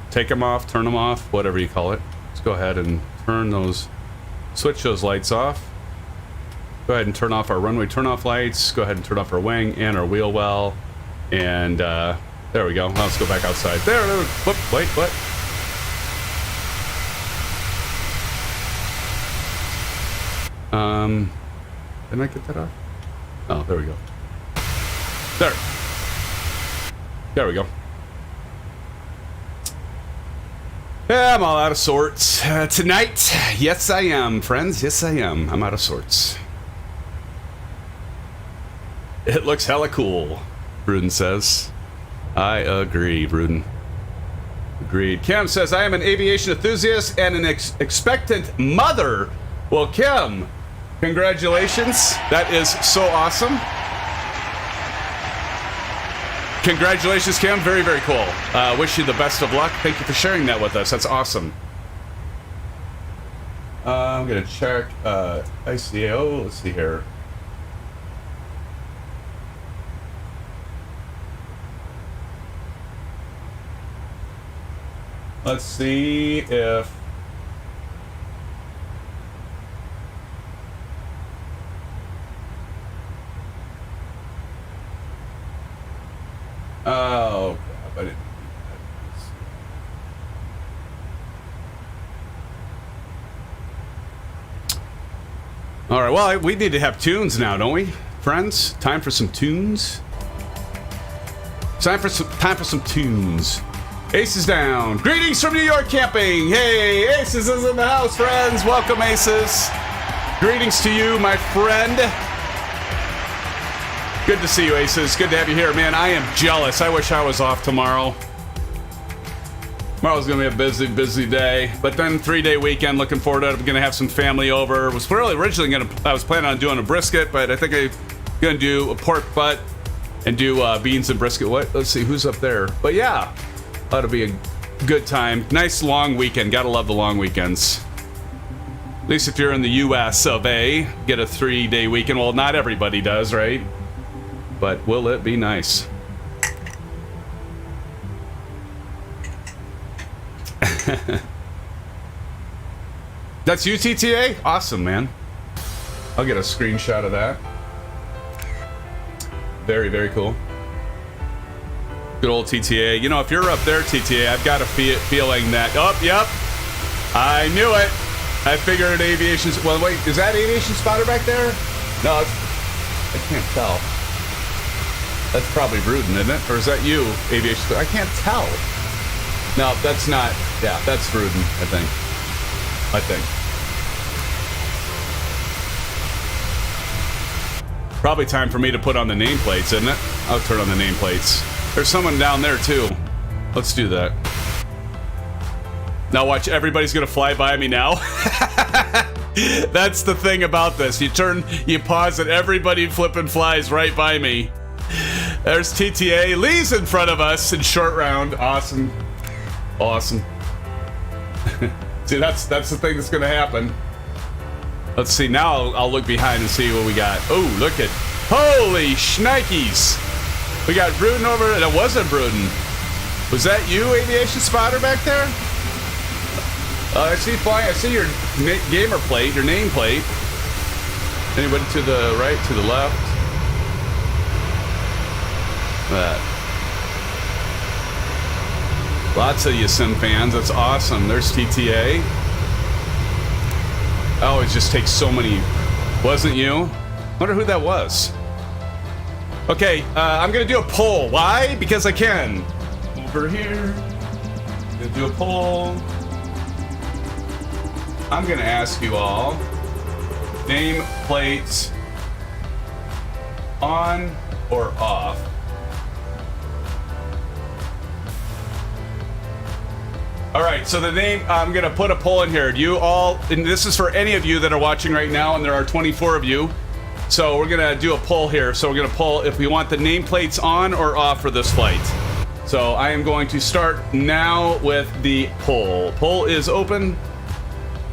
Take them off, turn them off, whatever you call it. Let's go ahead and switch those lights off. Go ahead and turn off our runway turn-off lights. Go ahead and turn off our wing and our wheel well. And there we go. Now let's go back outside. There. Whoop, wait, what? Didn't I get that off? Oh, there we go. There we go. Yeah, I'm all out of sorts. Tonight, yes I am, friends. Yes I am. I'm out of sorts. It looks hella cool, Bruden says. I agree, Bruden. Agreed. Kim says, I am an aviation enthusiast and an expectant mother. Well, Kim, congratulations. That is so awesome. Congratulations, Kim. Very, very cool. Wish you the best of luck. Thank you for sharing that with us. That's awesome. I'm going to check ICAO. Let's see here. Let's see if... Oh, crap, I didn't... All right, well, we need to have tunes now, don't we, friends? Time for some tunes. Time for some tunes. Ace is down. Greetings from New York camping. Hey, Aces is in the house, friends. Welcome, Aces. Greetings to you, my friend. Good to see you, Aces. Good to have you here, man. I am jealous. I wish I was off tomorrow. Tomorrow's gonna be a busy, busy day. But then 3-day weekend. Looking forward to it. I'm gonna have some family over. Was really originally I was planning on doing a brisket, but I think I'm gonna do a pork butt and do beans and brisket. What? Let's see who's up there. But yeah. Ought to be a good time. Nice long weekend. Gotta love the long weekends. At least if you're in the US of A, get a 3-day weekend. Well, not everybody does, right? But will it be nice? That's you, TTA? Awesome, man. I'll get a screenshot of that. Very, very cool. Good old TTA. You know, if you're up there, TTA, I've got a feeling that... Oh, yep. I knew it. I figured aviation... Well, wait, is that aviation spotter back there? No, I can't tell. That's probably Bruden, isn't it? Or is that you, aviation spotter? I can't tell. No, that's not... Yeah, that's Bruden, I think. Probably time for me to put on the nameplates, isn't it? I'll turn on the nameplates. There's someone down there too. Let's do that. Now watch, everybody's gonna fly by me now. That's the thing about this. You pause it, everybody flipping flies right by me. There's TTA. Lee's in front of us in short round. Awesome. Awesome. See, that's the thing that's going to happen. Let's see. Now I'll look behind and see what we got. Oh, look at... Holy shnikes. We got Bruden over... And it wasn't Bruden. Was that you, Aviation Spotter, back there? I see flying. I see your gamer plate, your name plate. Anybody to the right, to the left? That. Lots of you Sim fans. That's awesome. There's TTA. I always just take so many. Wasn't you? Wonder who that was. Okay, I'm gonna do a poll. Why? Because I can. Over here. Gonna do a poll. I'm gonna ask you all, name plates on or off? All right, so the name, I'm gonna put a poll in here. You all, and this is for any of you that are watching right now, and there are 24 of you. So we're gonna do a poll here. So we're gonna poll if we want the nameplates on or off for this flight. So I am going to start now with the poll. Poll is open.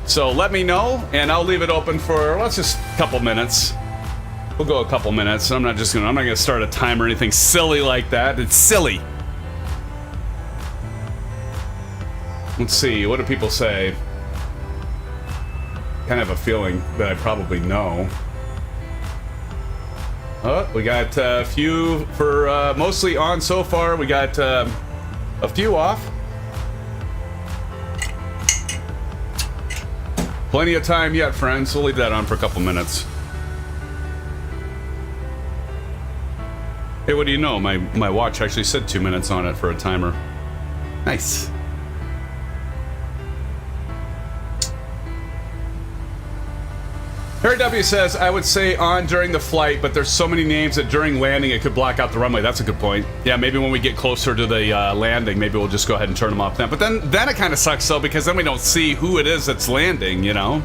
So let me know, and I'll leave it open for, let's just a couple minutes. We'll go a couple minutes. I'm not gonna start a timer or anything silly like that. It's silly. Let's see, what do people say? Kind of have a feeling that I probably know. Oh, we got a few for mostly on so far. We got a few off. Plenty of time yet, friends. We'll leave that on for a couple minutes. Hey, what do you know? My watch actually said 2 minutes on it for a timer. Nice. Harry W says, I would say on during the flight, but there's so many names that during landing it could block out the runway. That's a good point. Yeah, maybe when we get closer to the landing, maybe we'll just go ahead and turn them off then. But then it kind of sucks though, because then we don't see who it is that's landing, you know?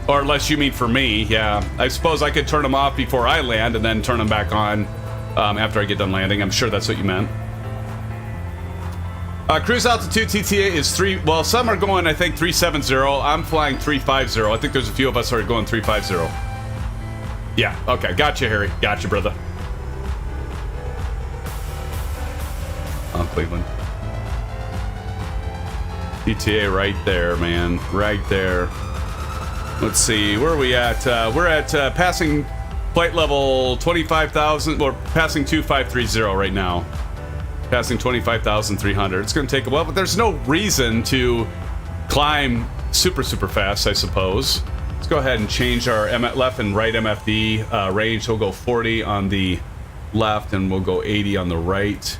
Or unless you mean for me, yeah. I suppose I could turn them off before I land and then turn them back on after I get done landing. I'm sure that's what you meant. Cruise altitude TTA is 3. Well, some are going, I think, 370. I'm flying 350. I think there's a few of us who are going 350. Yeah, okay. Gotcha, Harry. Gotcha, brother. On Cleveland. TTA right there, man. Right there. Let's see. Where are we at? We're at passing flight level 25,000. We're passing 2530 right now. Passing 25,300. It's going to take a while, but there's no reason to climb super fast, I suppose. Let's go ahead and change our left and right MFD range. We'll go 40 on the left and we'll go 80 on the right.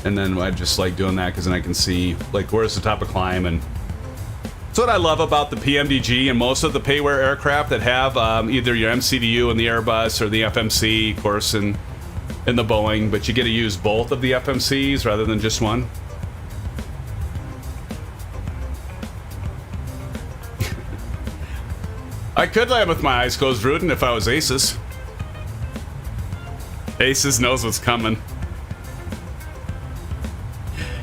And then I just like doing that because then I can see like where's the top of climb. And that's what I love about the PMDG and most of the payware aircraft that have either your MCDU in the Airbus or the FMC, of course, and in the Boeing, but you get to use both of the FMCs rather than just one. I could land with my eyes closed, Rudin, if I was ASUS. ASUS knows what's coming.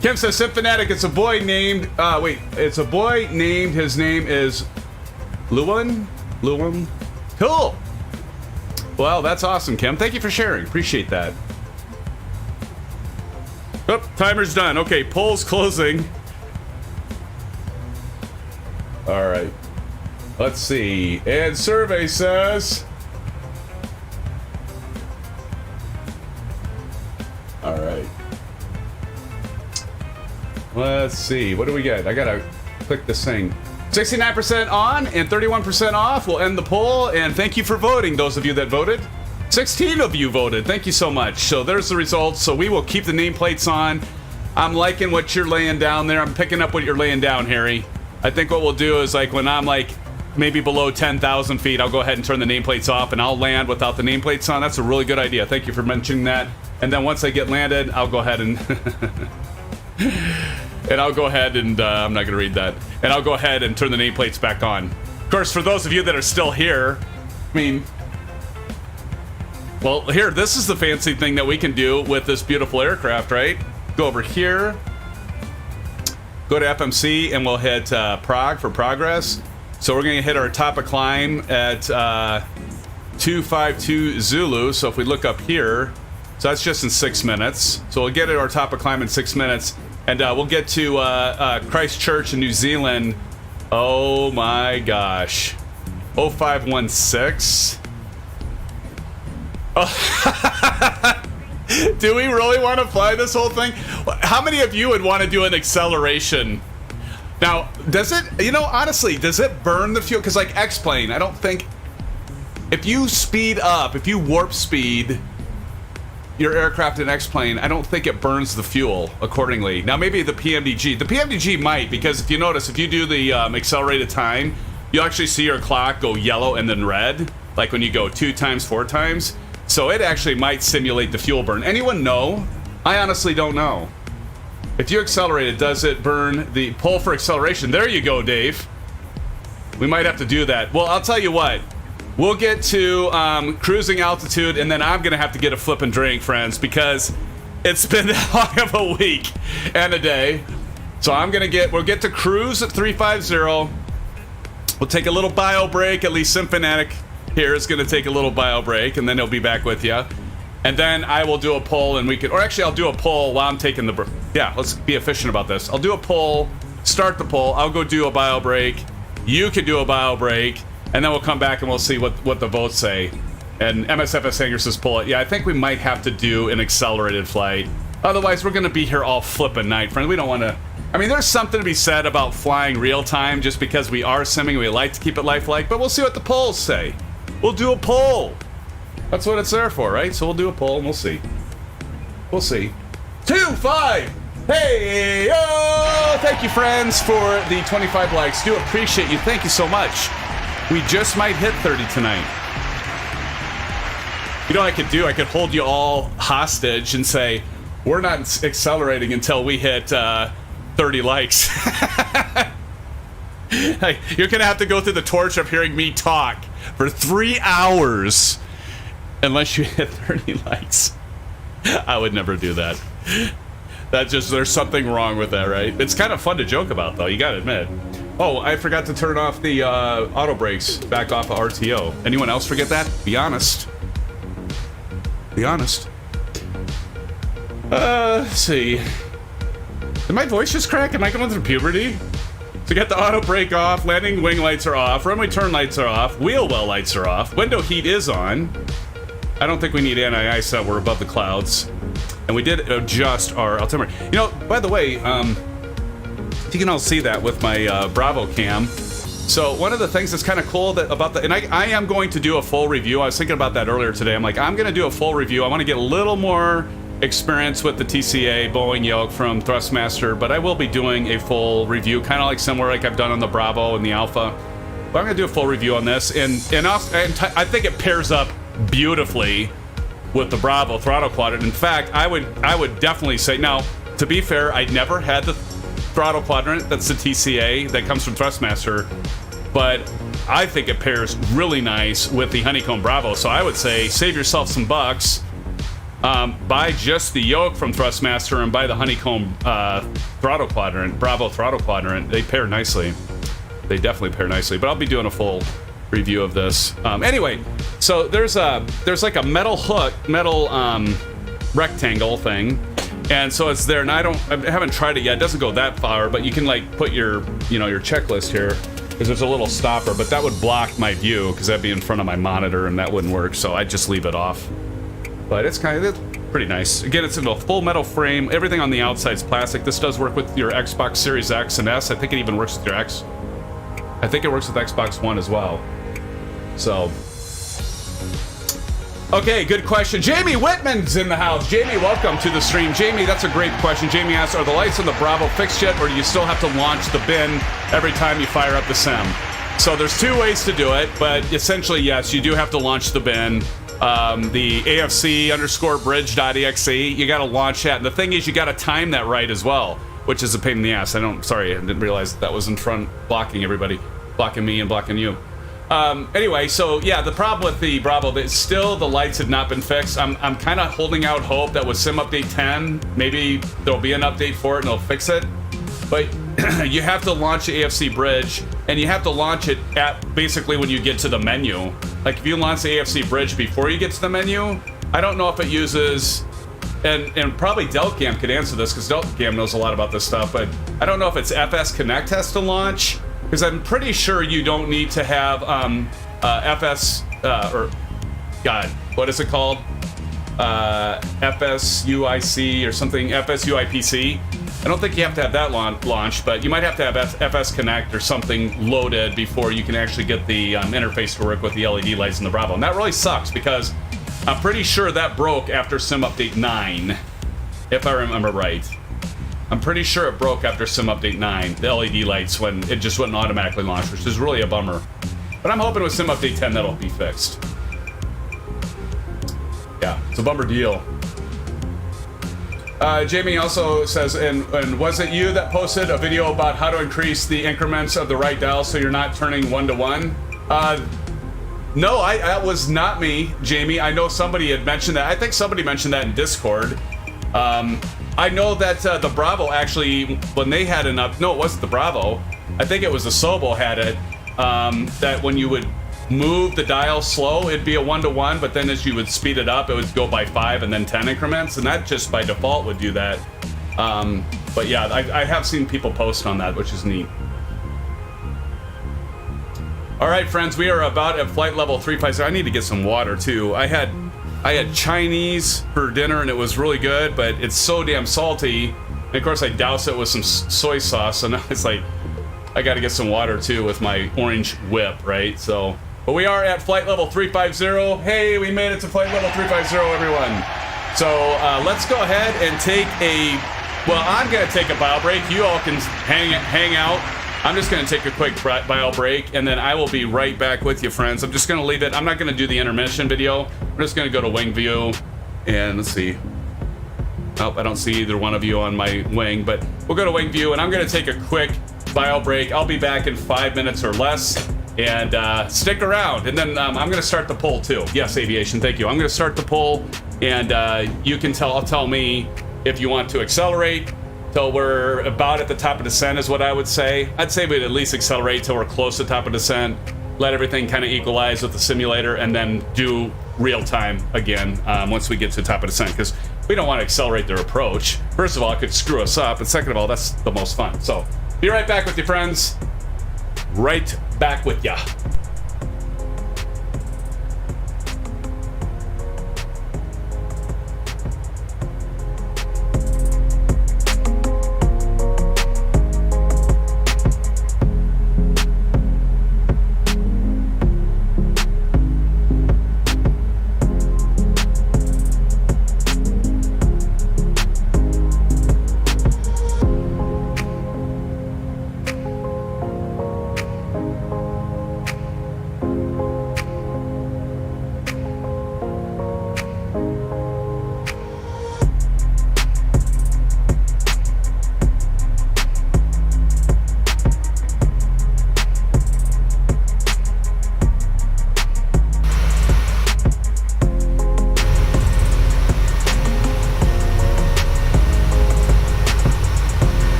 Kim says, Sim Fanatic, it's a boy named, it's a boy named, his name is Luan? Cool! Well, that's awesome, Kim. Thank you for sharing. Appreciate that. Oh, timer's done. Okay, poll's closing. All right. Let's see. And survey says... All right. Let's see. What do we get? I gotta click this thing. 69% on and 31% off. We'll end the poll, and thank you for voting, those of you that voted. 16 of you voted. Thank you so much. So there's the results. So we will keep the nameplates on. I'm liking what you're laying down there. I'm picking up what you're laying down, Harry. I think what we'll do is, like, when I'm, like, maybe below 10,000 feet, I'll go ahead and turn the nameplates off, and I'll land without the nameplates on. That's a really good idea. Thank you for mentioning that. And then once I get landed, I'll go ahead and... And I'll go ahead and, I'm not gonna read that. And I'll go ahead and turn the nameplates back on. Of course, for those of you that are still here, I mean, well, here, this is the fancy thing that we can do with this beautiful aircraft, right? Go over here, go to FMC, and we'll hit prog for progress. So we're gonna hit our top of climb at 252 Zulu. So if we look up here, so that's just in 6 minutes. So we'll get at our top of climb in 6 minutes. And we'll get to Christchurch in New Zealand. Oh my gosh. 0516. Oh. Do we really want to fly this whole thing? How many of you would want to do an acceleration? Now, does it, you know, honestly, does it burn the fuel? Because like X-Plane, I don't think, if you speed up, if you warp speed your aircraft in X-Plane, I don't think it burns the fuel accordingly. Now, maybe the PMDG. The PMDG might, because if you notice, if you do the accelerated time, you actually see your clock go yellow and then red, like when you go 2 times, 4 times. So it actually might simulate the fuel burn. Anyone know? I honestly don't know. If you accelerate it, does it burn the pull for acceleration? There you go, Dave. We might have to do that. Well, I'll tell you what. We'll get to cruising altitude, and then I'm gonna have to get a flippin' drink, friends, because it's been that long of a week and a day. So we'll get to cruise at 350. We'll take a little bio break. At least Symphonic here is gonna take a little bio break, and then he'll be back with you. And then I will do a poll, and or actually I'll do a poll while I'm taking the yeah, let's be efficient about this. I'll do a poll, start the poll, I'll go do a bio break, you can do a bio break, and then we'll come back and we'll see what the votes say. And MSFS Hanger says pull it. Yeah, I think we might have to do an accelerated flight. Otherwise, we're gonna be here all flippin' night, friends. We don't wanna, I mean, there's something to be said about flying real time just because we are simming, we like to keep it lifelike, but we'll see what the polls say. We'll do a poll. That's what it's there for, right? So we'll do a poll and we'll see. We'll see. 2-5. Hey, oh, thank you, friends, for the 25 likes. Do appreciate you. Thank you so much. We just might hit 30 tonight. You know what I could do? I could hold you all hostage and say, we're not accelerating until we hit 30 likes. Like, you're going to have to go through the torture of hearing me talk for 3 hours unless you hit 30 likes. I would never do that. That just, there's something wrong with that, right? It's kind of fun to joke about, though, you gotta admit. Oh, I forgot to turn off the auto brakes back off of RTO. Anyone else forget that? Be honest. Be honest. Let's see. Did my voice just crack? Am I going through puberty? So get the auto brake off, landing wing lights are off, runway turn lights are off, wheel well lights are off, window heat is on. I don't think we need anti-ice, so we're above the clouds. And we did adjust our altimeter. You know, by the way, you can all see that with my Bravo cam. So one of the things that's kind of cool that about the, and I am going to do a full review. I was thinking about that earlier today. I'm like, I'm going to do a full review. I want to get a little more experience with the TCA Boeing Yoke from Thrustmaster, but I will be doing a full review, kind of like similar like I've done on the Bravo and the Alpha. But I'm going to do a full review on this, and I think it pairs up beautifully with the Bravo Throttle Quadrant. In fact, I would definitely say, now, to be fair, I never had the Throttle Quadrant, that's the TCA that comes from Thrustmaster, but I think it pairs really nice with the Honeycomb Bravo. So I would say save yourself some bucks, buy just the Yoke from Thrustmaster and buy the Honeycomb Throttle Quadrant, Bravo Throttle Quadrant. They pair nicely. They definitely pair nicely, but I'll be doing a full review of this. Anyway, so there's like a metal hook, rectangle thing, and so it's there, and I haven't tried it yet. It doesn't go that far, but you can like put your, your checklist here, because there's a little stopper, but that would block my view because that'd be in front of my monitor and that wouldn't work, so I'd just leave it off. But it's pretty nice. Again, it's in a full metal frame. Everything on the outside is plastic. This does work with your Xbox Series X and S. I think it even works with your X. I think it works with Xbox One as well. So, okay, good question. Jamie Whitman's in the house. Jamie, welcome to the stream. Jamie, that's a great question. Jamie asks, are the lights on the Bravo fixed yet, or do you still have to launch the bin every time you fire up the sim? So there's two ways to do it, but essentially, yes, you do have to launch the bin. The AFC _bridge.exe, you got to launch that. And the thing is, you got to time that right as well. which is a pain in the ass. Sorry, I didn't realize that was in front, blocking everybody, blocking me and blocking you. Anyway, so yeah, the problem with the Bravo, that still the lights had not been fixed. I'm kind of holding out hope that with Sim Update 10, maybe there'll be an update for it and they'll fix it. But you have to launch the AFC bridge, and you have to launch it at basically when you get to the menu. Like if you launch the AFC bridge before you get to the menu, I don't know if it uses, and probably Delcam could answer this because Delcam knows a lot about this stuff, but I don't know if it's FS Connect has to launch, because I'm pretty sure you don't need to have FS, or God, what is it called? FSUIC or something, FSUIPC. I don't think you have to have that launched, but you might have to have FS Connect or something loaded before you can actually get the interface to work with the LED lights in the Bravo. And that really sucks because I'm pretty sure that broke after Sim Update 9, if I remember right. I'm pretty sure it broke after Sim Update 9, the LED lights, when it just wouldn't automatically launch, which is really a bummer. But I'm hoping with Sim Update 10 that'll be fixed. Yeah, it's a bummer deal. Jamie also says, and was it you that posted a video about how to increase the increments of the right dial so you're not turning 1 to 1? No, that was not me, Jamie. I know somebody had mentioned that. I think somebody mentioned that in Discord. I know that the Bravo actually, when they had no, it wasn't the Bravo. I think it was the Sobo had it, that when you would move the dial slow, it'd be a 1 to 1, but then as you would speed it up, it would go by 5 and then 10 increments, and that just by default would do that. But yeah, I have seen people post on that, which is neat. All right, friends, we are about at flight level 350. I need to get some water too. I had Chinese for dinner and it was really good, but it's so damn salty. And of course, I douse it with some soy sauce, so now it's like I got to get some water too with my orange whip, right? So. But we are at flight level 350. Hey, we made it to flight level 350, everyone. So let's go ahead and take well, I'm going to take a bio break. You all can hang out. I'm just going to take a quick bio break, and then I will be right back with you, friends. I'm just going to leave it. I'm not going to do the intermission video. I'm just going to go to wing view, and let's see. Oh, I don't see either one of you on my wing, but we'll go to wing view, and I'm going to take a quick bio break. I'll be back in 5 minutes or less. And stick around, and then I'm going to start the poll too. Yes, aviation, thank you. I'm going to start the poll, and you can tell me if you want to accelerate till we're about at the top of descent is what I would say. I'd say we'd at least accelerate till we're close to the top of descent, let everything kind of equalize with the simulator, and then do real time again once we get to the top of descent, because we don't want to accelerate their approach. First of all, it could screw us up, and second of all, that's the most fun. So be right back with you, friends. Right back with ya.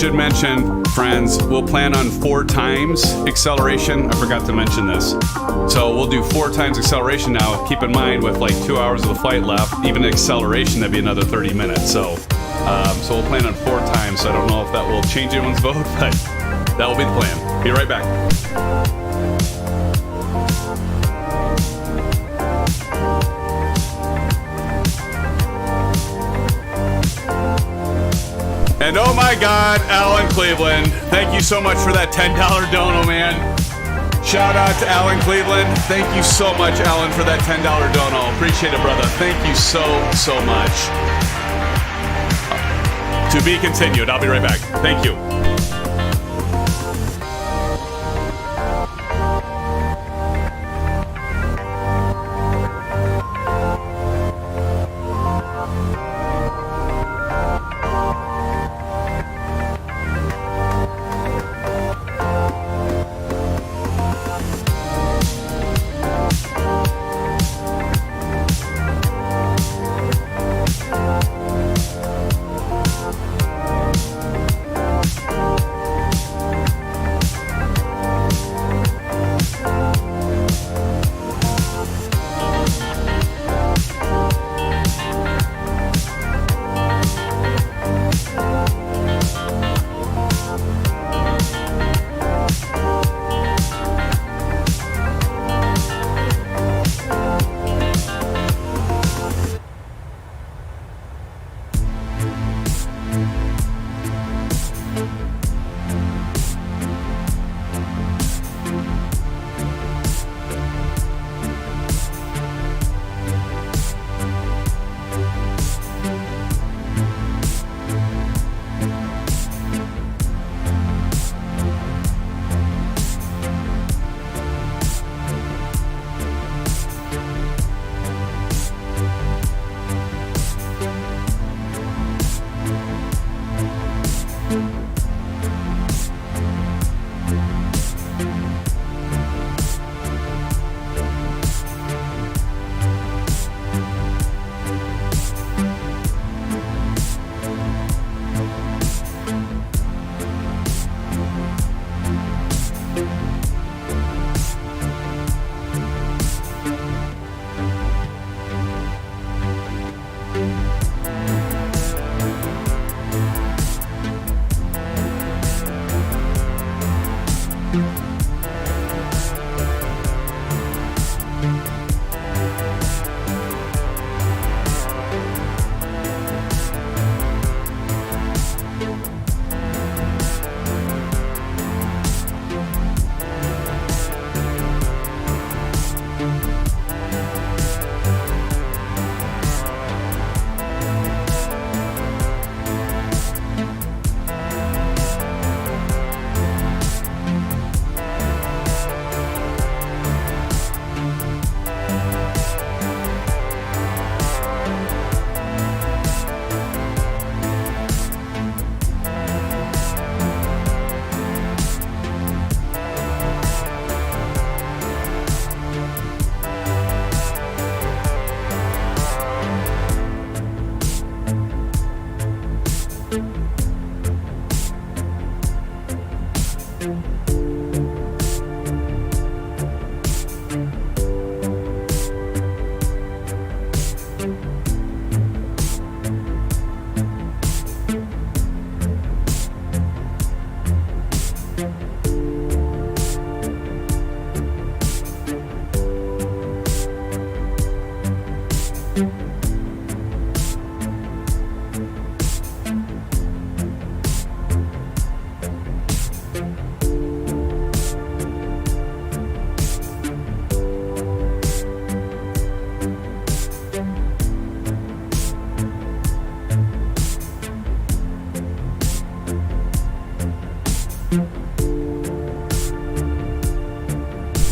should mention, friends, we'll plan on 4 times acceleration. I forgot to mention this. So we'll do 4 times acceleration now. Keep in mind, with like 2 hours of the flight left, even acceleration, that'd be another 30 minutes. So we'll plan on 4 times. So I don't know if that will change anyone's vote, but that will be the plan. Be right back. And oh my God, Alan Cleveland, thank you so much for that $10 dono, man. Shout out to Alan Cleveland. Thank you so much, Alan, for that $10 dono. Appreciate it, brother. Thank you so much. To be continued. I'll be right back. Thank you.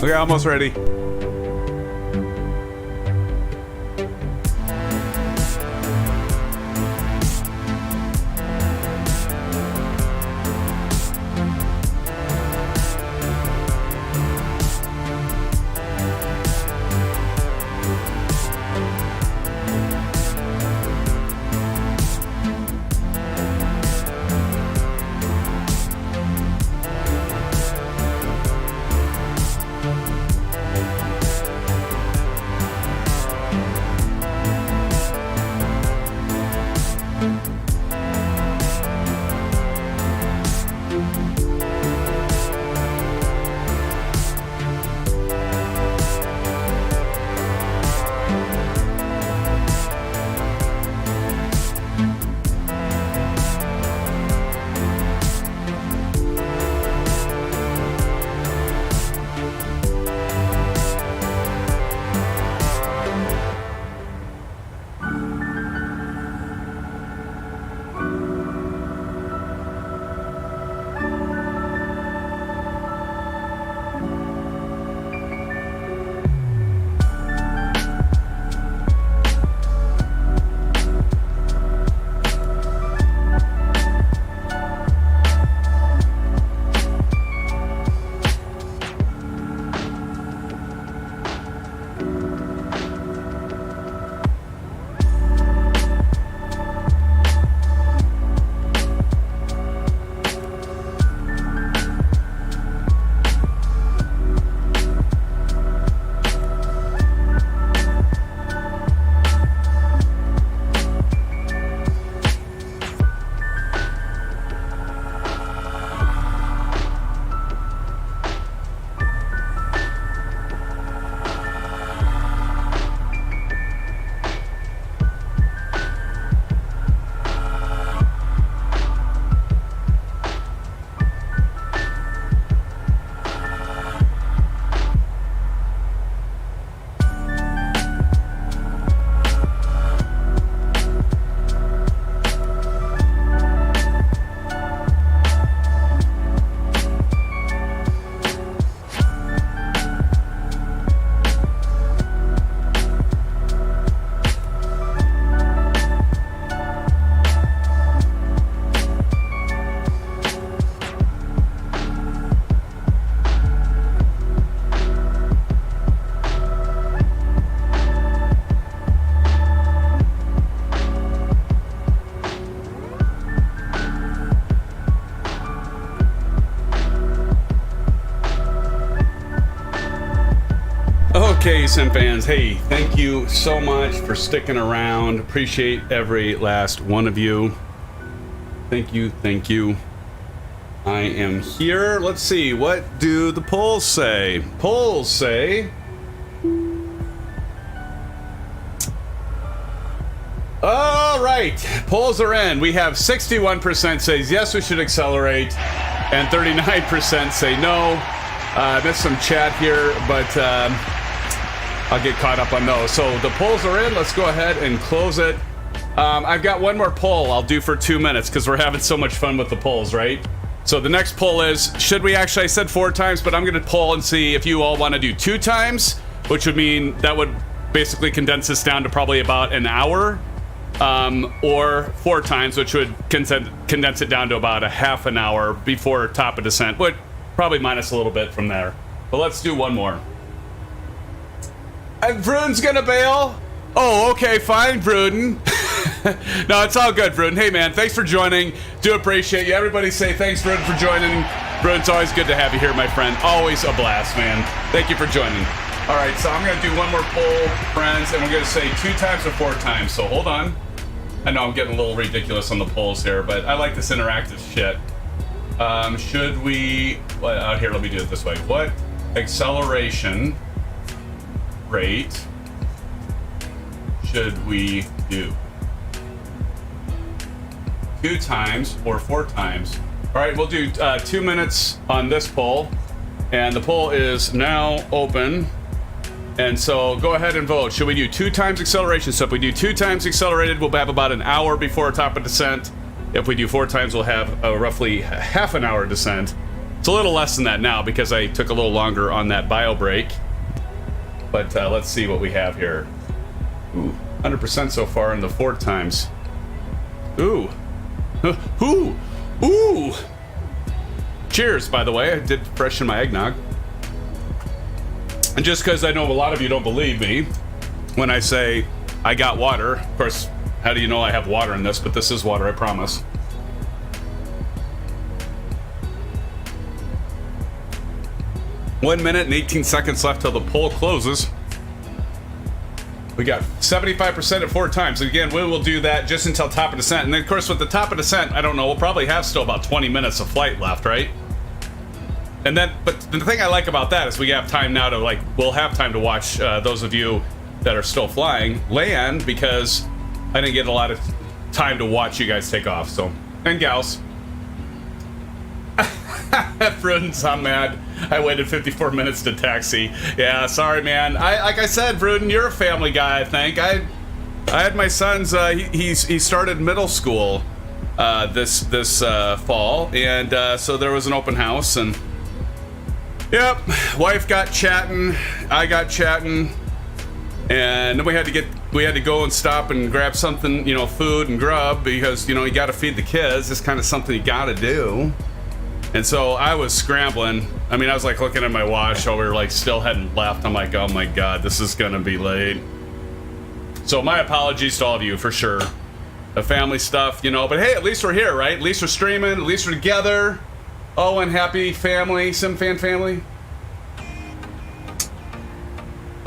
Okay, almost ready. Okay, SimFans, hey, thank you so much for sticking around. Appreciate every last one of you. Thank you, thank you. I am here. Let's see, what do the polls say? Polls say... All right, polls are in. We have 61% says yes, we should accelerate, and 39% say no. Missed some chat here, but I'll get caught up on those. So the polls are in. Let's go ahead and close it. I've got one more poll I'll do for 2 minutes because we're having so much fun with the polls, right? So the next poll is, should we actually, I said 4 times, but I'm going to poll and see if you all want to do 2 times, which would mean that would basically condense this down to probably about an hour, or 4 times, which would condense it down to about a half an hour before top of descent, but probably minus a little bit from there. But let's do one more. And Bruden's gonna bail? Oh, okay, fine, Bruden. No, it's all good, Bruden. Hey, man, thanks for joining. Do appreciate you. Everybody say thanks, Bruden, for joining. Bruden, it's always good to have you here, my friend. Always a blast, man. Thank you for joining. All right, so I'm gonna do one more poll, friends, and we're gonna say 2 times or 4 times, so hold on. I know I'm getting a little ridiculous on the polls here, but I like this interactive shit. Should we, here, let me do it this way. What acceleration rate should we do? 2 times or 4 times? All right, we'll do 2 minutes on this poll, and the poll is now open. And so go ahead and vote. Should we do 2 times acceleration? So if we do 2 times accelerated, we'll have about an hour before top of descent. If we do 4 times, we'll have a roughly half an hour descent. It's a little less than that now because I took a little longer on that bio break. But let's see what we have here. Ooh, 100% so far in the 4 times. Ooh. Ooh. Ooh. Cheers, by the way. I did freshen my eggnog. And just because I know a lot of you don't believe me when I say I got water, of course, how do you know I have water in this? But this is water, I promise. One minute and 18 seconds left till the poll closes. We got 75% at 4 times. Again, we will do that just until top of descent. And then, of course, with the top of descent, I don't know, we'll probably have still about 20 minutes of flight left, right? And then, but the thing I like about that is we have time now to, like, we'll have time to watch those of you that are still flying land, because I didn't get a lot of time to watch you guys take off, so. And gals. Bruden's, I'm mad. I waited 54 minutes to taxi. Yeah, sorry, man. Like I said, Bruden, you're a family guy, I think. I had my son's, he started middle school this fall, and so there was an open house, and yep, wife got chatting, I got chatting, and then we had to go and stop and grab something, you know, food and grub, because, you know, you got to feed the kids. It's kind of something you got to do. And so I was scrambling. I mean, I was like looking at my watch while we were like still heading left. I'm like, oh my God, this is gonna be late. So my apologies to all of you, for sure. The family stuff, you know, but hey, at least we're here, right? At least we're streaming, at least we're together. Oh, and happy family, SimFan family.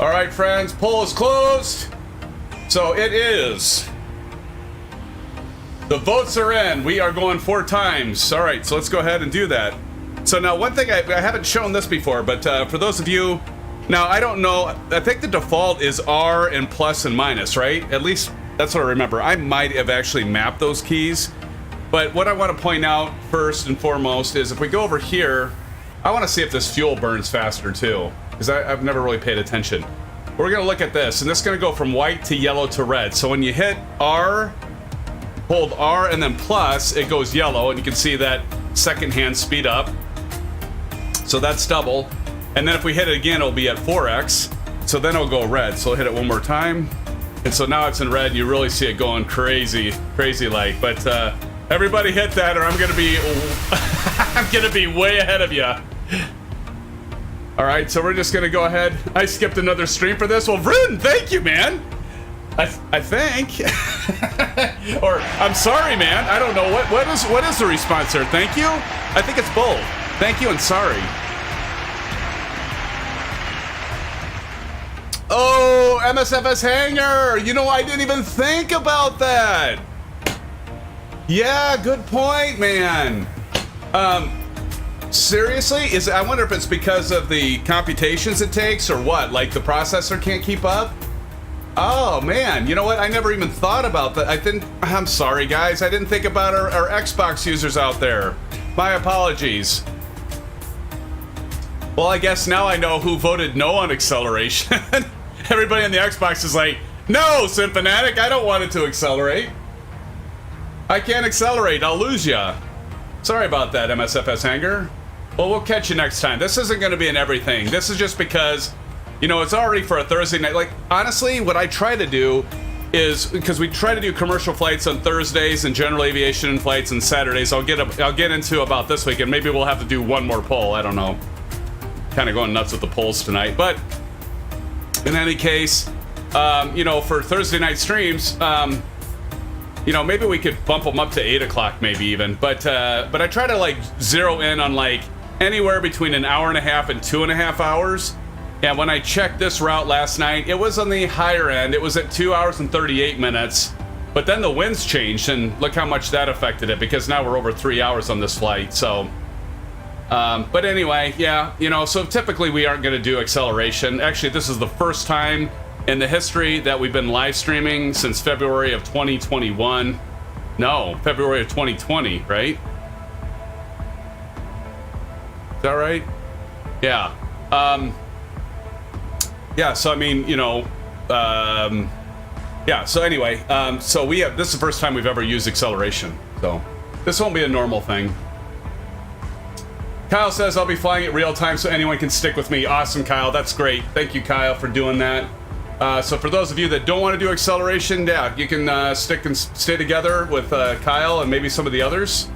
All right, friends, poll is closed. So it is. The votes are in. We are going 4 times. All right, so let's go ahead and do that. So now, one thing, I haven't shown this before, but for those of you, now I don't know, I think the default is R and plus and minus, right? At least that's what I remember. I might have actually mapped those keys. But what I want to point out first and foremost is if we go over here, I want to see if this fuel burns faster too, because I've never really paid attention. We're going to look at this, and this is going to go from white to yellow to red. So when you hit R, hold R and then plus, it goes yellow, and you can see that second hand speed up. So that's double. And then if we hit it again, it'll be at 4x. So then it'll go red. So I'll hit it one more time. And so now it's in red. You really see it going crazy, crazy like. But everybody hit that, or I'm gonna be I'm gonna be way ahead of you. All right, so we're just gonna go ahead. I skipped another stream for this. Well, Vruden, thank you, man. I think. Or I'm sorry, man. I don't know what is the response here. Thank you. I think it's both. Thank you and sorry. Oh, MSFS hangar. You know, I didn't even think about that. Yeah, good point, man. Seriously? I wonder if it's because of the computations it takes or what? Like the processor can't keep up? Oh, man. You know what? I never even thought about that. I'm sorry, guys. I didn't think about our Xbox users out there. My apologies. Well, I guess now I know who voted no on acceleration. Everybody on the Xbox is like, no, Symphanatic, I don't want it to accelerate. I can't accelerate. I'll lose ya. Sorry about that, MSFS hangar. Well, we'll catch you next time. This isn't going to be in everything. This is just because, you know, it's already for a Thursday night. Like, honestly, what I try to do is, because we try to do commercial flights on Thursdays and general aviation flights on Saturdays. I'll get into about this week, and maybe we'll have to do one more poll. I don't know. Kind of going nuts with the polls tonight. But in any case, you know, for Thursday night streams, you know, maybe we could bump them up to 8 o'clock, maybe even. But I try to like zero in on like anywhere between an hour and a half and 2.5 hours. And when I checked this route last night, it was on the higher end. It was at 2 hours and 38 minutes. But then the winds changed, and look how much that affected it, because now we're over 3 hours on this flight. So, but anyway, yeah, you know, so typically we aren't going to do acceleration. Actually, this is the first time in the history that we've been live streaming since February of 2021. No, February of 2020, right? Is that right? Yeah. Yeah, so I mean, you know, yeah, so anyway, so this is the first time we've ever used acceleration. So this won't be a normal thing. Kyle says I'll be flying it real time so anyone can stick with me. Awesome, Kyle. That's great. Thank you, Kyle, for doing that. So for those of you that don't want to do acceleration, yeah, you can stick and stay together with Kyle and maybe some of the others.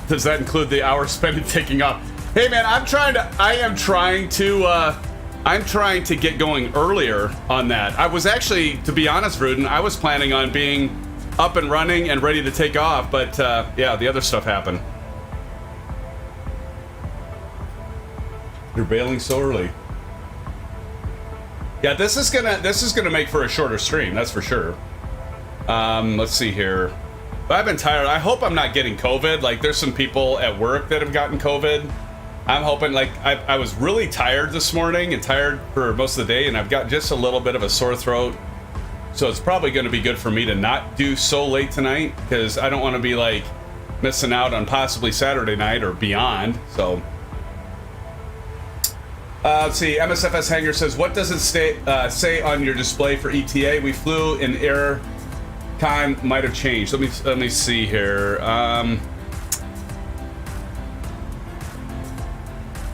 Does that include the hour spent taking off? Hey man, I'm trying to get going earlier on that. I was actually, to be honest, Rudin, I was planning on being up and running and ready to take off, but yeah, the other stuff happened. You're bailing so early. Yeah, this is gonna make for a shorter stream, that's for sure. Let's see here. I've been tired. I hope I'm not getting COVID. Like, there's some people at work that have gotten COVID. I'm hoping, like, I was really tired this morning and tired for most of the day, and I've got just a little bit of a sore throat. So it's probably going to be good for me to not do so late tonight, because I don't want to be, like, missing out on possibly Saturday night or beyond. So, let's see. MSFS Hanger says, what does it say on your display for ETA? We flew in air time, might have changed. Let me see here.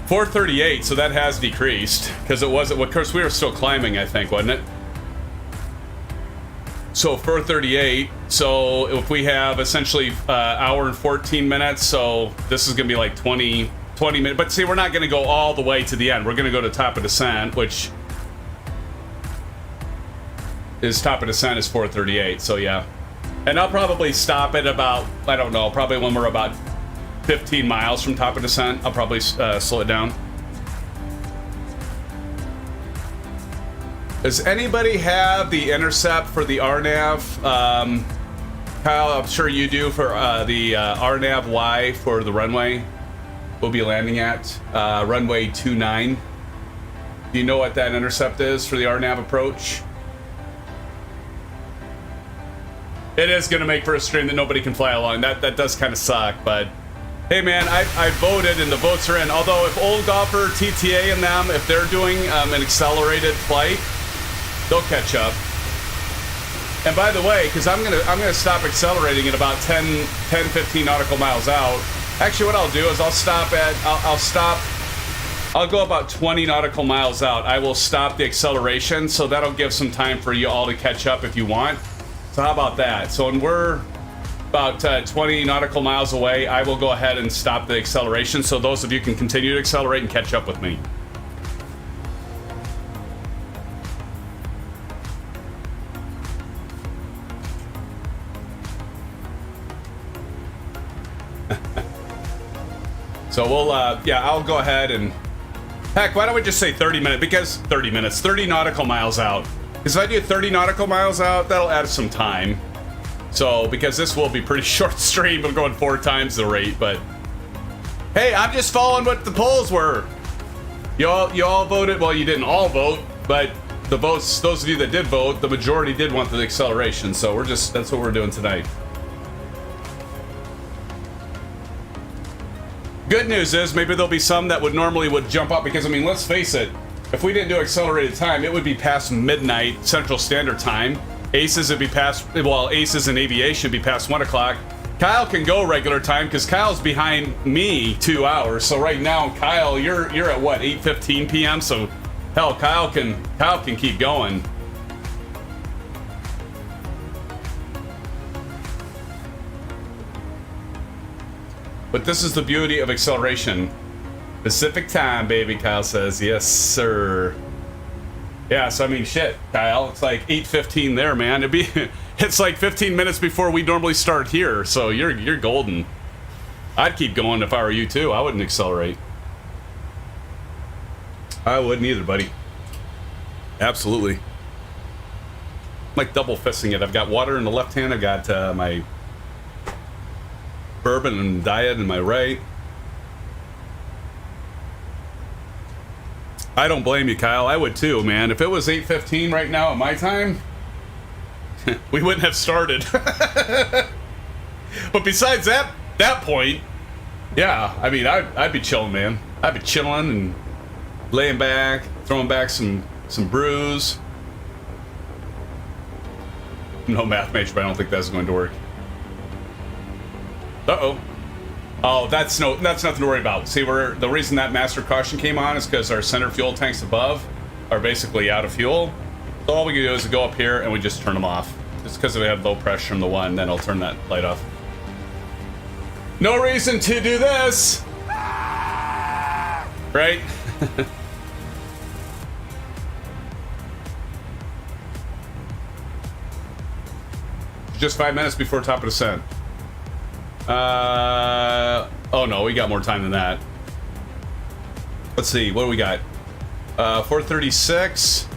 438, so that has decreased, because it wasn't, of course we were still climbing, I think, wasn't it? So 438, so if we have essentially hour and 14 minutes, so this is gonna be like 20 minutes, but see, we're not gonna go all the way to the end. We're gonna go to top of descent, which is top of descent is 438, so yeah. And I'll probably stop at about, I don't know, probably when we're about 15 miles from top of descent, I'll probably slow it down. Does anybody have the intercept for the RNAV? Kyle, I'm sure you do, for the RNAV Y for the runway we'll be landing at, runway 29. Do you know what that intercept is for the RNAV approach? It is going to make for a stream that nobody can fly along. That does kind of suck, but hey man, I voted and the votes are in. Although if Old Golfer, TTA and them, if they're doing an accelerated flight, they'll catch up. And by the way, because I'm gonna stop accelerating at about 10-15 nautical miles out. Actually, what I'll do is I'll go about 20 nautical miles out. I will stop the acceleration, so that'll give some time for you all to catch up if you want. So how about that? So when we're about 20 nautical miles away, I will go ahead and stop the acceleration, so those of you can continue to accelerate and catch up with me. So we'll, yeah, I'll go ahead and Heck, why don't we just say 30 minutes? Because 30 minutes, 30 nautical miles out. Because if I do 30 nautical miles out, that'll add some time. So, because this will be pretty short stream, I'm going 4 times the rate, but... Hey, I'm just following what the polls were. You all voted, well, you didn't all vote, but the votes, those of you that did vote, the majority did want the acceleration, so that's what we're doing tonight. Good news is, maybe there'll be some that normally would jump up, because, I mean, let's face it, if we didn't do accelerated time, it would be past midnight Central Standard Time. Aces would be past, well, Aces and Aviation would be past 1 o'clock. Kyle can go regular time because Kyle's behind me 2 hours. So right now, Kyle, you're at what, 8:15 p.m. So hell, Kyle can keep going. But this is the beauty of acceleration. Pacific time, baby. Kyle says, yes, sir. Yeah, so I mean, shit, Kyle, it's like 8:15 there, man. It's like 15 minutes before we normally start here, so you're golden. I'd keep going if I were you too. I wouldn't accelerate. I wouldn't either, buddy. Absolutely. I'm like double fisting it. I've got water in the left hand. I've got my bourbon and diet in my right. I don't blame you, Kyle. I would too, man. If it was 8:15 right now at my time, we wouldn't have started. But besides that point, yeah, I mean, I'd be chilling, man. I'd be chilling and laying back, throwing back some brews. No math major, but I don't think that's going to work. Uh-oh. Oh, that's nothing to worry about. See, the reason that master caution came on is because our center fuel tanks above are basically out of fuel. So all we can do is go up here and we just turn them off. Just because we have low pressure in the one, then I'll turn that light off. No reason to do this! Right? Just 5 minutes before top of descent. Oh no, we got more time than that. Let's see, what do we got? 4:36.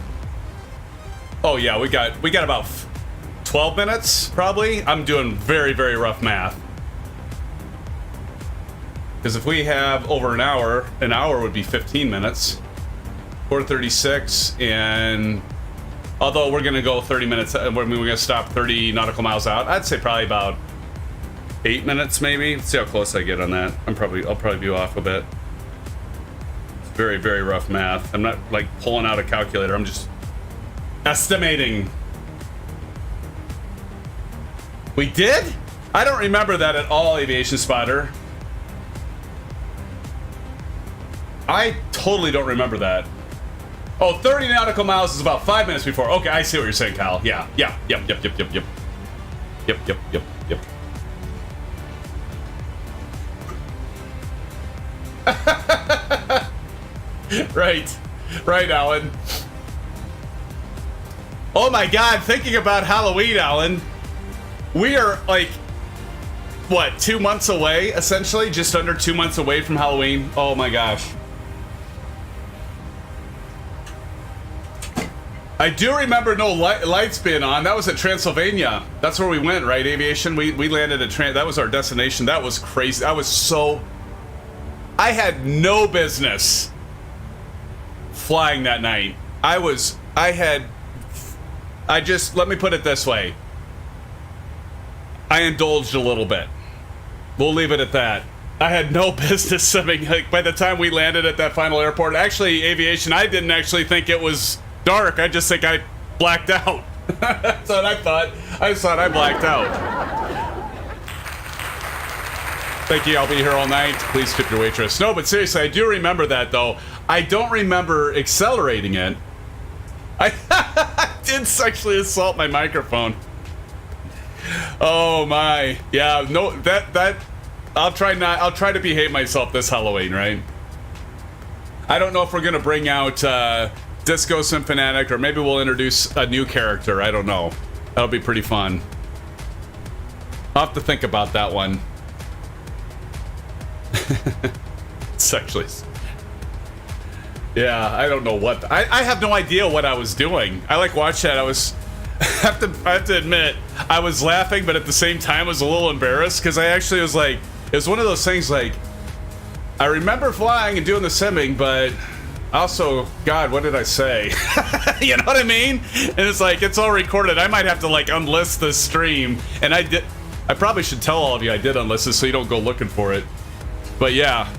Oh yeah, we got about 12 minutes, probably. I'm doing very, very rough math. Because if we have over an hour would be 15 minutes. 4:36, and although we're gonna go 30 minutes, we're gonna stop 30 nautical miles out. I'd say probably about 8 minutes, maybe. Let's see how close I get on that. I'll probably be off a bit. It's very, very rough math. I'm not like pulling out a calculator. I'm just estimating. We did? I don't remember that at all, Aviation Spotter. I totally don't remember that. Oh, 30 nautical miles is about 5 minutes before. Okay, I see what you're saying, Kyle. Yeah. Yep. Right, Alan. Oh my God, thinking about Halloween, Alan. We are like, what, 2 months away, essentially? Just under 2 months away from Halloween. Oh my gosh. I do remember no lights being on. That was at Transylvania. That's where we went, right, Aviation? We landed at that was our destination. That was crazy. I had no business flying that night. Let me put it this way. I indulged a little bit. We'll leave it at that. I had no business swimming. Like, by the time we landed at that final airport, actually, Aviation, I didn't actually think it was dark. I just think I blacked out. That's what I thought. I just thought I blacked out. Thank you. I'll be here all night. Please tip your waitress. No, but seriously, I do remember that, though. I don't remember accelerating it. I did sexually assault my microphone. Oh my. Yeah, no, that I'll try to behave myself this Halloween, right? I don't know if we're gonna bring out Disco Symphonic, or maybe we'll introduce a new character. I don't know. That'll be pretty fun. I'll have to think about that one. Sexually. Yeah, I don't know what I have no idea what I was doing. I like watched that. I was I have to admit I was laughing, but at the same time I was a little embarrassed because I actually was like, it was one of those things like I remember flying and doing the simming, but also, God, what did I say? You know what I mean? And it's like, it's all recorded. I might have to like unlist this stream. And I probably should tell all of you I did unlist it so you don't go looking for it. But yeah,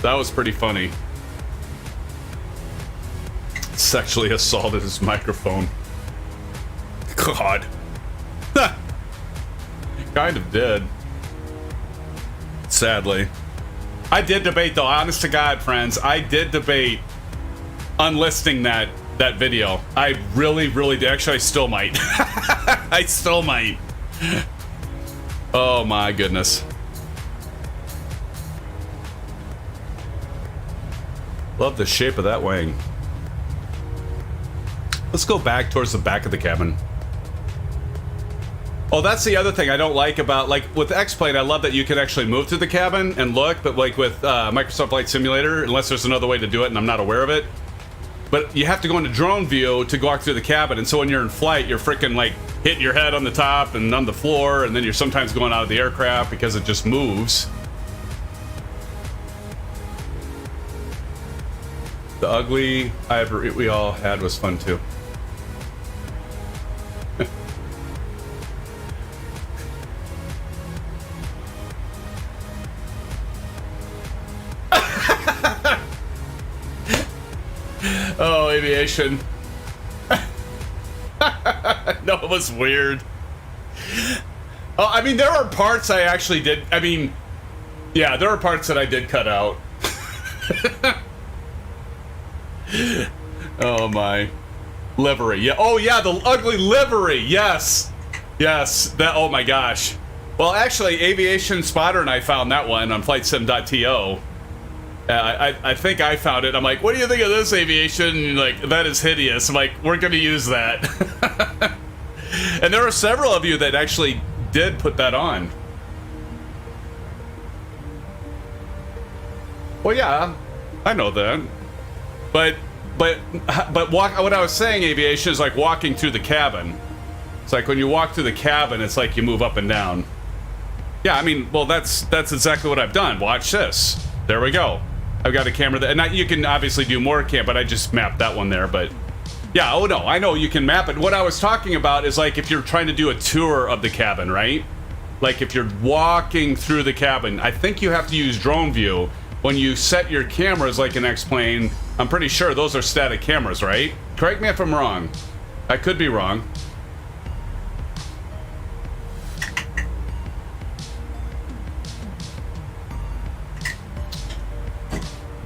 that was pretty funny. Sexually assaulted his microphone. God. Kind of did. Sadly. I did debate though, honest to God, friends. I did debate unlisting that video. I really did. Actually, I still might. I still might. Oh my goodness. Love the shape of that wing. Let's go back towards the back of the cabin. Oh, that's the other thing I don't like about, like, with X-Plane, I love that you can actually move through the cabin and look, but like with Microsoft Flight Simulator, unless there's another way to do it and I'm not aware of it, but you have to go into drone view to walk through the cabin, and so when you're in flight, you're freaking like hitting your head on the top and on the floor, and then you're sometimes going out of the aircraft because it just moves. The ugly we all had was fun too. Oh, aviation. No, it was weird. Oh, I mean, there are parts I actually did. I mean, yeah, there are parts that I did cut out. Oh, my. Livery. Yeah. Oh, yeah, the ugly livery. Yes. Yes. That. Oh, my gosh. Well, actually, Aviation Spotter and I found that one on flightsim.to. I think I found it. I'm like, what do you think of this, Aviation? And like, that is hideous. I'm like, we're going to use that. And there are several of you that actually did put that on. Well, yeah, I know that. But what I was saying, Aviation, is like walking through the cabin. It's like when you walk through the cabin, it's like you move up and down. Yeah, I mean, well, that's exactly what I've done. Watch this. There we go. I've got a camera that, and you can obviously do more cam, but I just mapped that one there. But yeah, oh no, I know you can map it. What I was talking about is like if you're trying to do a tour of the cabin, right? Like if you're walking through the cabin, I think you have to use drone view. When you set your cameras like an X-Plane, I'm pretty sure those are static cameras, right? Correct me if I'm wrong. I could be wrong.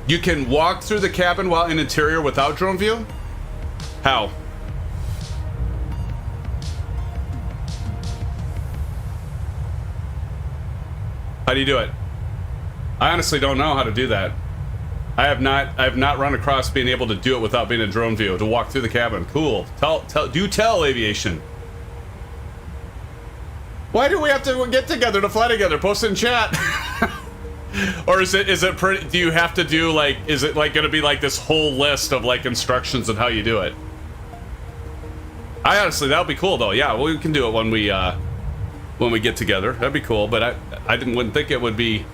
You can walk through the cabin while in interior without drone view? How? How do you do it? I honestly don't know how to do that. I have not run across being able to do it without being in drone view, to walk through the cabin. Cool. Do tell, Aviation. Why do we have to get together to fly together? Post in chat. Or is it pretty, do you have to do like, is it like gonna be like this whole list of like instructions on how you do it? I honestly, that would be cool though. Yeah, well, we can do it when we get together. That'd be cool, but I wouldn't think it would be.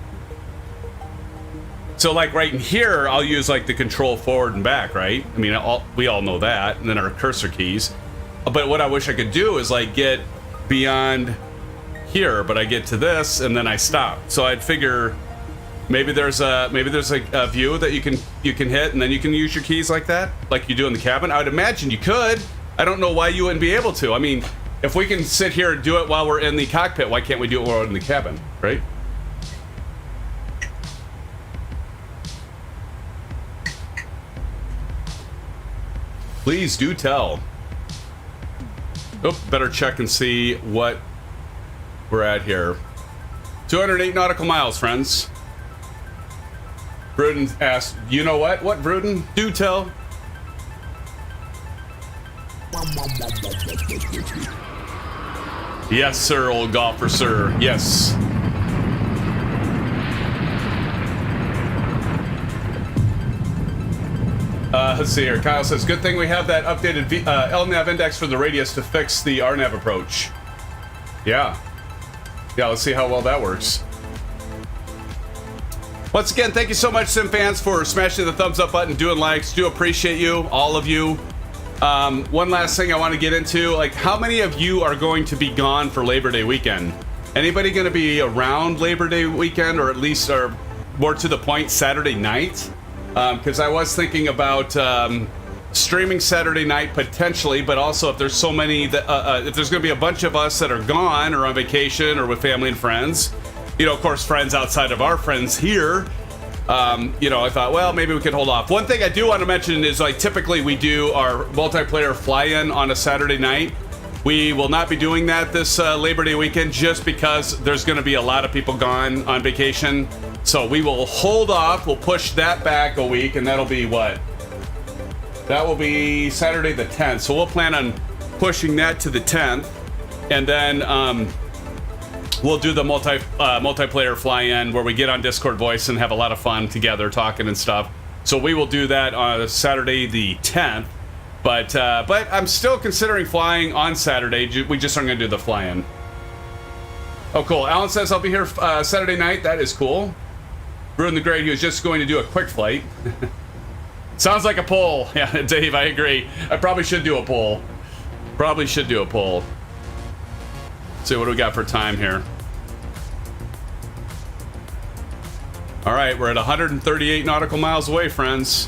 So like right in here, I'll use like the control forward and back, right? I mean, we all know that, and then our cursor keys. But what I wish I could do is like get beyond here, but I get to this and then I stop. So I'd figure maybe there's a view that you can hit, and then you can use your keys like that, like you do in the cabin. I would imagine you could. I don't know why you wouldn't be able to. I mean, if we can sit here and do it while we're in the cockpit, why can't we do it while we're in the cabin, right? Please do tell. Oh, better check and see what we're at here. 208 nautical miles, friends. Bruden asked, you know what? What, Bruden? Do tell. Yes, sir, old golfer, sir. Yes. Let's see here. Kyle says, good thing we have that updated LNAV index for the radius to fix the RNAV approach. Yeah. Yeah, let's see how well that works. Once again, thank you so much, SimFans, for smashing the thumbs up button, doing likes. Do appreciate you, all of you. One last thing I want to get into, like, how many of you are going to be gone for Labor Day weekend? Anybody going to be around Labor Day weekend, or at least, or more to the point, Saturday night? Because I was thinking about streaming Saturday night potentially, but also if there's so many that if there's going to be a bunch of us that are gone or on vacation or with family and friends, you know, of course, friends outside of our friends here. You know, I thought, well, maybe we could hold off. One thing I do want to mention is, like, typically we do our multiplayer fly-in on a Saturday night. We will not be doing that this Labor Day weekend just because there's going to be a lot of people gone on vacation. So we will hold off. We'll push that back a week, and that'll be what? That will be Saturday the 10th. So we'll plan on pushing that to the 10th, and then we'll do the multiplayer fly-in where we get on Discord voice and have a lot of fun together talking and stuff. So we will do that on Saturday the 10th. But I'm still considering flying on Saturday. We just aren't going to do the fly-in. Oh, cool. Alan says I'll be here Saturday night. That is cool. Ruin the Great, he was just going to do a quick flight. Sounds like a poll. Yeah, Dave, I agree. I probably should do a poll. Probably should do a poll. Let's see, what do we got for time here? All right, we're at 138 nautical miles away, friends.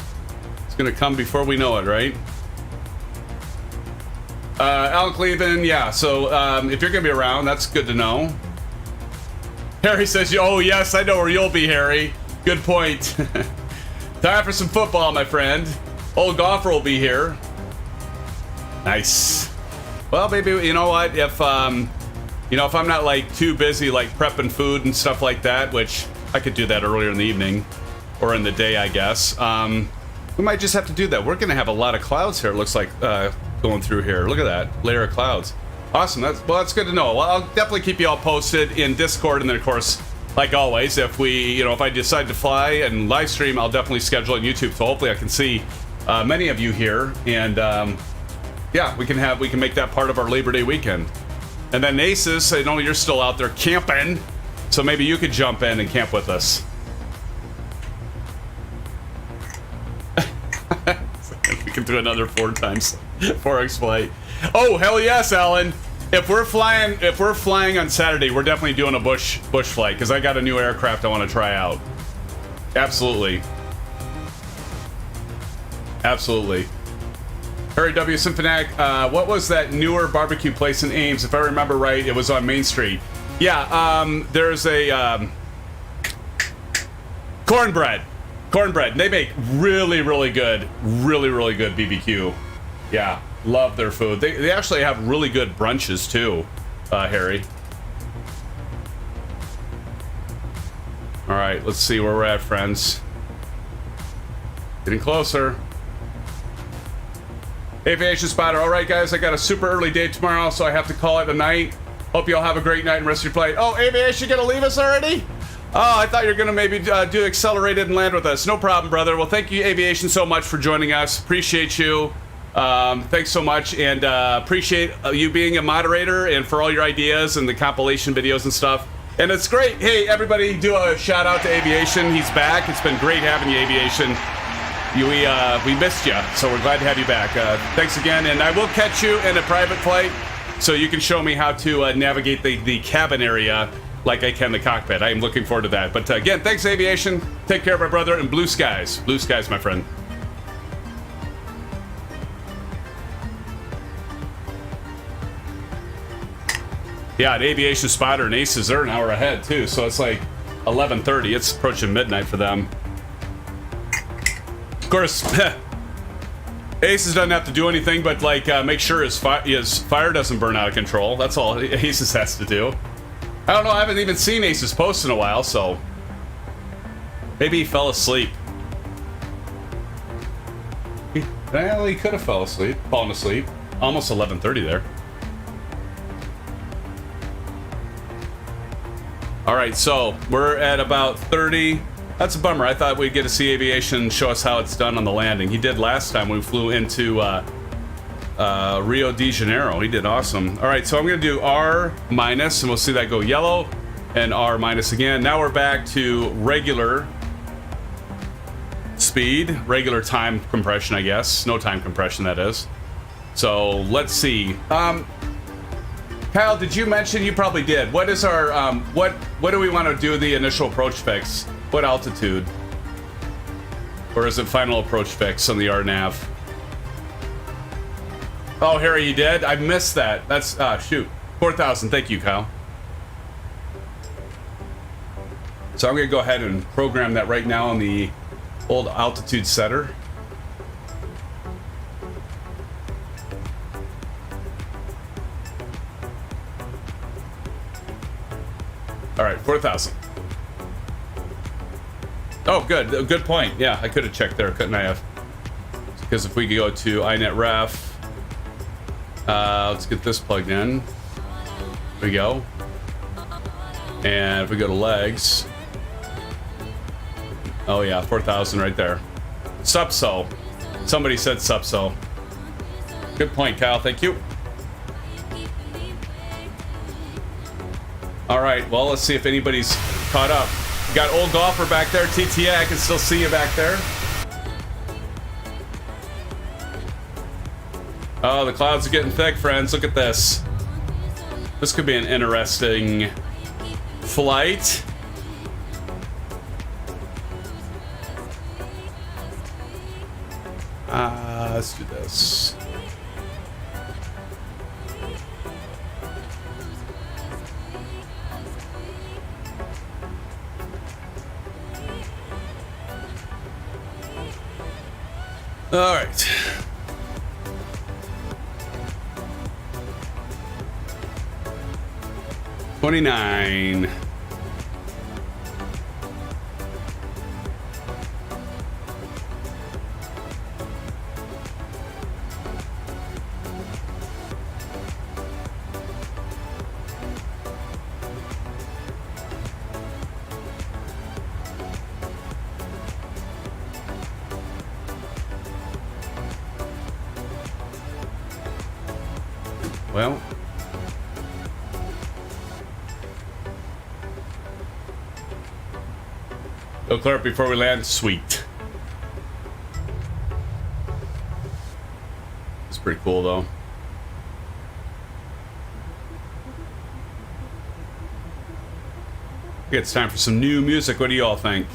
It's going to come before we know it, right? Alan Cleveland, yeah, so if you're going to be around, that's good to know. Harry says, oh, yes, I know where you'll be, Harry. Good point. Time for some football, my friend. Old Golfer will be here. Nice. Well, maybe, you know what, if I'm not, like, too busy, like, prepping food and stuff like that, which I could do that earlier in the evening, or in the day, I guess, we might just have to do that. We're going to have a lot of clouds here, it looks like, going through here. Look at that layer of clouds. Awesome. That's good to know. Well, I'll definitely keep you all posted in Discord, and then of course, like always, if if I decide to fly and live stream, I'll definitely schedule on YouTube. So hopefully I can see many of you here, and yeah, we can make that part of our Labor Day weekend. And then ASUS, I know you're still out there camping, so maybe you could jump in and camp with us. We can do another 4x flight. Oh, hell yes, Alan. If we're flying on Saturday, we're definitely doing a bush flight, because I got a new aircraft I want to try out. Absolutely. Absolutely. Harry W. Symphonic, what was that newer barbecue place in Ames? If I remember right, it was on Main Street. Yeah, there's a cornbread. They make really good BBQ. Yeah, love their food. They actually have really good brunches too, Harry. All right, let's see where we're at, friends. Getting closer. Aviation Spotter. All right, guys, I got a super early day tomorrow, so I have to call it a night. Hope you all have a great night and rest of your flight. Oh, Aviation, gonna leave us already? Oh, I thought you were gonna maybe do accelerated and land with us. No problem, brother. Well, thank you, Aviation, so much for joining us. Appreciate you. Thanks so much, and appreciate you being a moderator and for all your ideas and the compilation videos and stuff. And it's great. Hey, everybody, do a shout out to Aviation. He's back. It's been great having you, Aviation. We missed you, so we're glad to have you back. Thanks again, and I will catch you in a private flight so you can show me how to navigate the cabin area like I can the cockpit. I am looking forward to that. But again, thanks, Aviation. Take care, my brother, and blue skies. Blue skies, my friend. Yeah, at Aviation Spotter and ASUS, they're an hour ahead, too. So it's like 11:30. It's approaching midnight for them. Of course, ASUS doesn't have to do anything but, like, make sure his fire doesn't burn out of control. That's all ASUS has to do. I don't know, I haven't even seen ASUS post in a while, so maybe he fell asleep. Well, he could have fallen asleep. Almost 11:30 there. All right, so we're at about 30. That's a bummer. I thought we'd get to see Aviation show us how it's done on the landing. He did last time we flew into Rio de Janeiro. He did awesome. All right, so I'm going to do R minus, and we'll see that go yellow, and R minus again. Now we're back to regular speed, regular time compression, I guess. No time compression, that is. So let's see. Kyle, did you mention? You probably did. What is our what do we want to do the initial approach fix? What altitude? Or is it final approach fix on the RNAV? Oh, Harry, you did? I missed that. That's shoot. 4,000. Thank you, Kyle. So I'm gonna go ahead and program that right now on the old altitude setter. All right, 4,000. Oh, good. Good point. Yeah, I could have checked there, couldn't I have? Because if we go to iNetRef, let's get this plugged in. There we go. And if we go to legs, oh yeah, 4,000 right there. SUPSO. Somebody said SUPSO. Good point, Kyle. Thank you. All right, well, let's see if anybody's caught up. We got old golfer back there, TTA. I can still see you back there. Oh, the clouds are getting thick, friends. Look at this. This could be an interesting flight. Let's do this. All right. $29. Well, go clear up before we land. Sweet. It's pretty cool, though. I think it's time for some new music. What do you all think?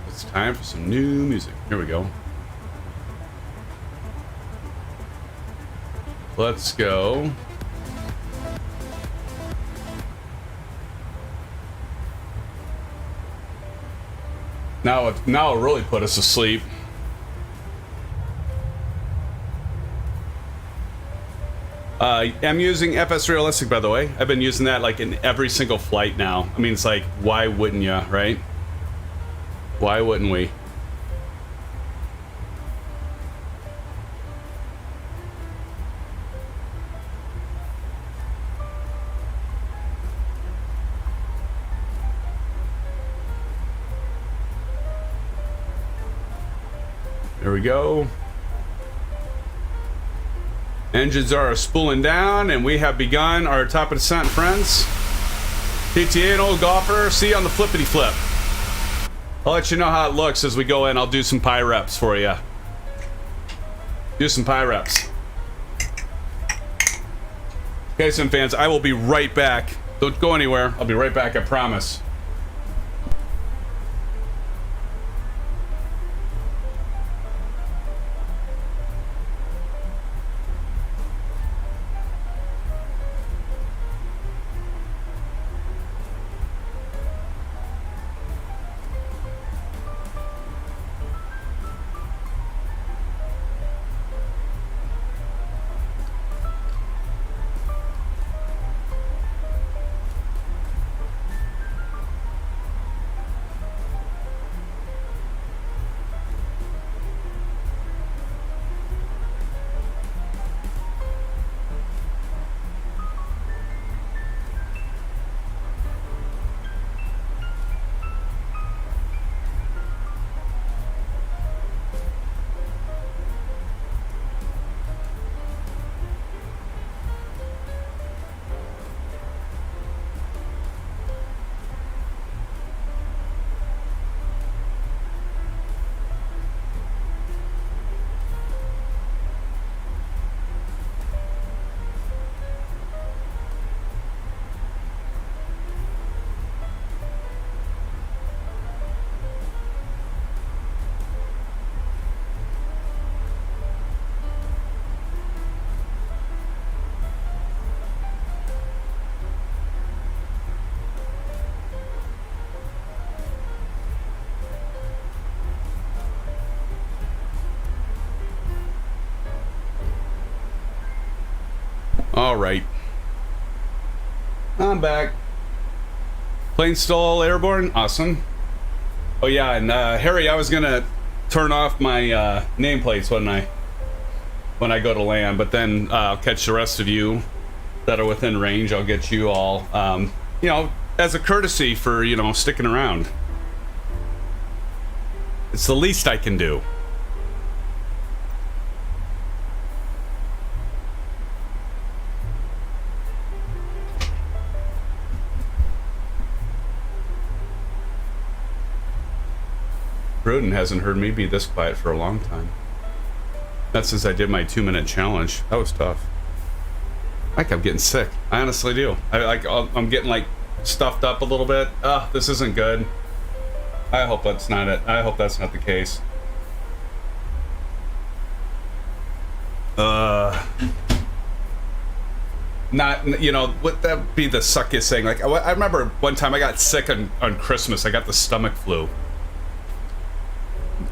It's time for some new music. Here we go. Let's go. Now it really put us asleep. I'm using FS Realistic, by the way. I've been using that like in every single flight now. I mean, it's like, why wouldn't you, right? Why wouldn't we? There we go. Engines are spooling down, and we have begun our top of descent, friends. PTA and old golfer, see you on the flippity flip. I'll let you know how it looks as we go in. I'll do some pie reps for you. Do some pie reps. Okay, SimFans, I will be right back. Don't go anywhere. I'll be right back, I promise. All right. I'm back. Plane still airborne? Awesome. Oh yeah, and Harry, I was gonna turn off my nameplates when I go to land, but then I'll catch the rest of you that are within range. I'll get you all, you know, as a courtesy for, you know, sticking around. It's the least I can do. Bruden hasn't heard me be this quiet for a long time. That's since I did my 2-minute challenge. That was tough. Like I'm getting sick. I honestly do. I'm getting like stuffed up a little bit. This isn't good. I hope that's not it. I hope that's not the case. Not, you know, would that be the suckiest thing? Like, I remember one time I got sick on Christmas. I got the stomach flu.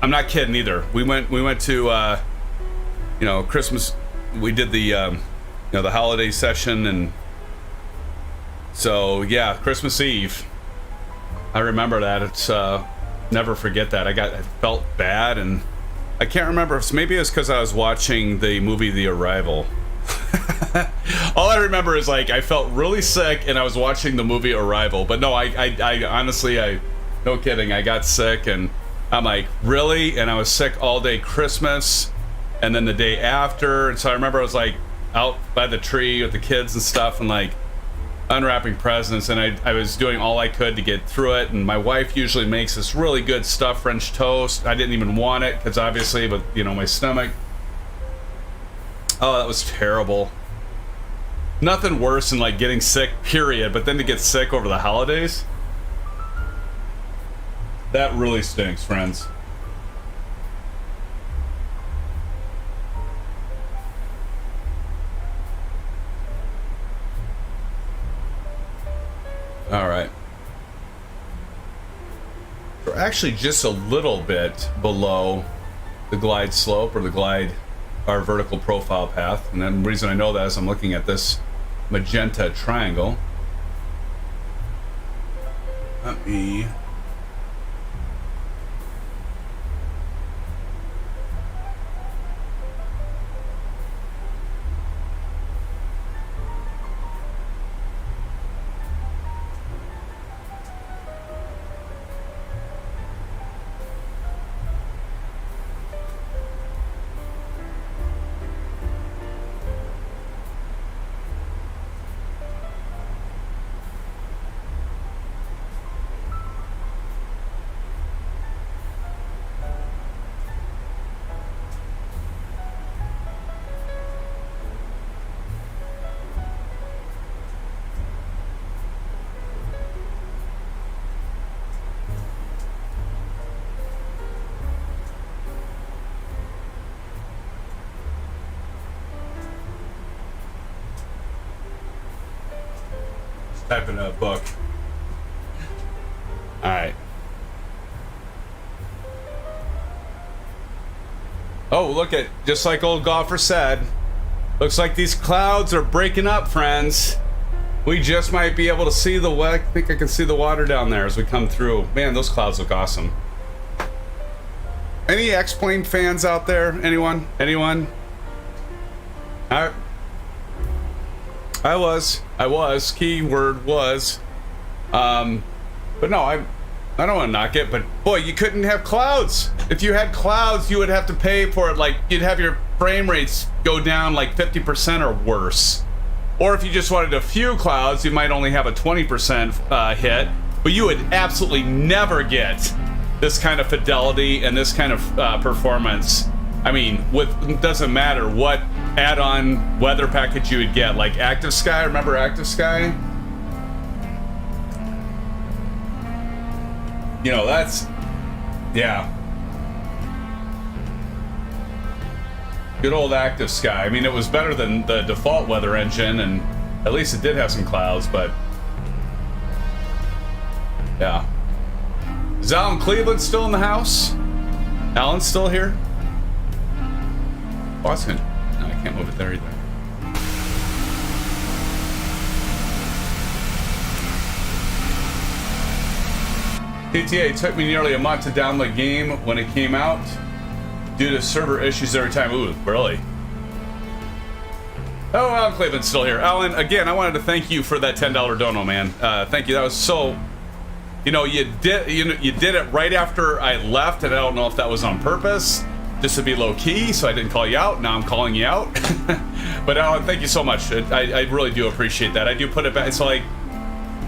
I'm not kidding either. We went to, you know, Christmas. We did the, you know, the holiday session, and so yeah, Christmas Eve. I remember that. It's never forget that. I felt bad, and I can't remember if maybe it's because I was watching the movie The Arrival. All I remember is like I felt really sick, and I was watching the movie Arrival. But no, I honestly, no kidding, I got sick, and I'm like, really? And I was sick all day Christmas, and then the day after. And so I remember I was like out by the tree with the kids and stuff, and like unwrapping presents, and I was doing all I could to get through it. And my wife usually makes this really good stuffed French toast. I didn't even want it because obviously, but you know, my stomach. Oh, that was terrible. Nothing worse than like getting sick, period. But then to get sick over the holidays, that really stinks, friends. All right. We're actually just a little bit below the glide slope, or the glide, our vertical profile path. And then the reason I know that is I'm looking at this magenta triangle. Let me... Type in a book. Alright. Oh, look at, just like old golfer said, looks like these clouds are breaking up, friends. We just might be able to see the I think I can see the water down there as we come through. Man, those clouds look awesome. Any X-Plane fans out there? Anyone? Anyone? I was, keyword was, but no, I don't want to knock it, but boy, you couldn't have clouds. If you had clouds, you would have to pay for it, like, you'd have your frame rates go down like 50% or worse. Or if you just wanted a few clouds, you might only have a 20% hit, but you would absolutely never get this kind of fidelity and this kind of performance. I mean, it doesn't matter what add-on weather package you would get, like Active Sky. Remember Active Sky? You know, that's, yeah. Good old Active Sky. I mean, it was better than the default weather engine, and at least it did have some clouds, but yeah. Is Alan Cleveland still in the house? Alan's still here? Oh, that's good. No, I can't move it there either. TTA, it took me nearly a month to download the game when it came out due to server issues every time. Ooh, really? Oh, Alan Cleveland's still here. Alan, again, I wanted to thank you for that $10 dono, man. Thank you. That was so... You know, you did it right after I left, and I don't know if that was on purpose, just to be low-key, so I didn't call you out. Now I'm calling you out. But Alan, thank you so much. I really do appreciate that. I do put it back. It's like,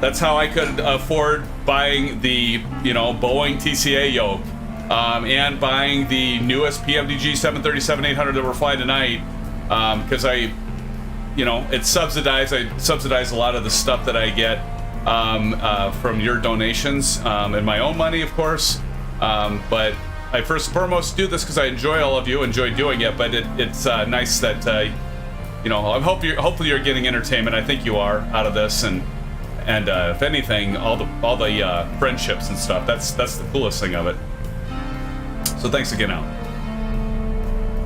that's how I could afford buying the, you know, Boeing TCA Yoke, and buying the newest PMDG 737-800 that we're flying tonight, because you know, it's subsidized. I subsidize a lot of the stuff that I get from your donations, and my own money, of course. But I first and foremost do this because I enjoy all of you, enjoy doing it. But it's nice that you know, hopefully you're getting entertainment. I think you are out of this, and if anything, all the friendships and stuff. That's the coolest thing of it. So thanks again, Al.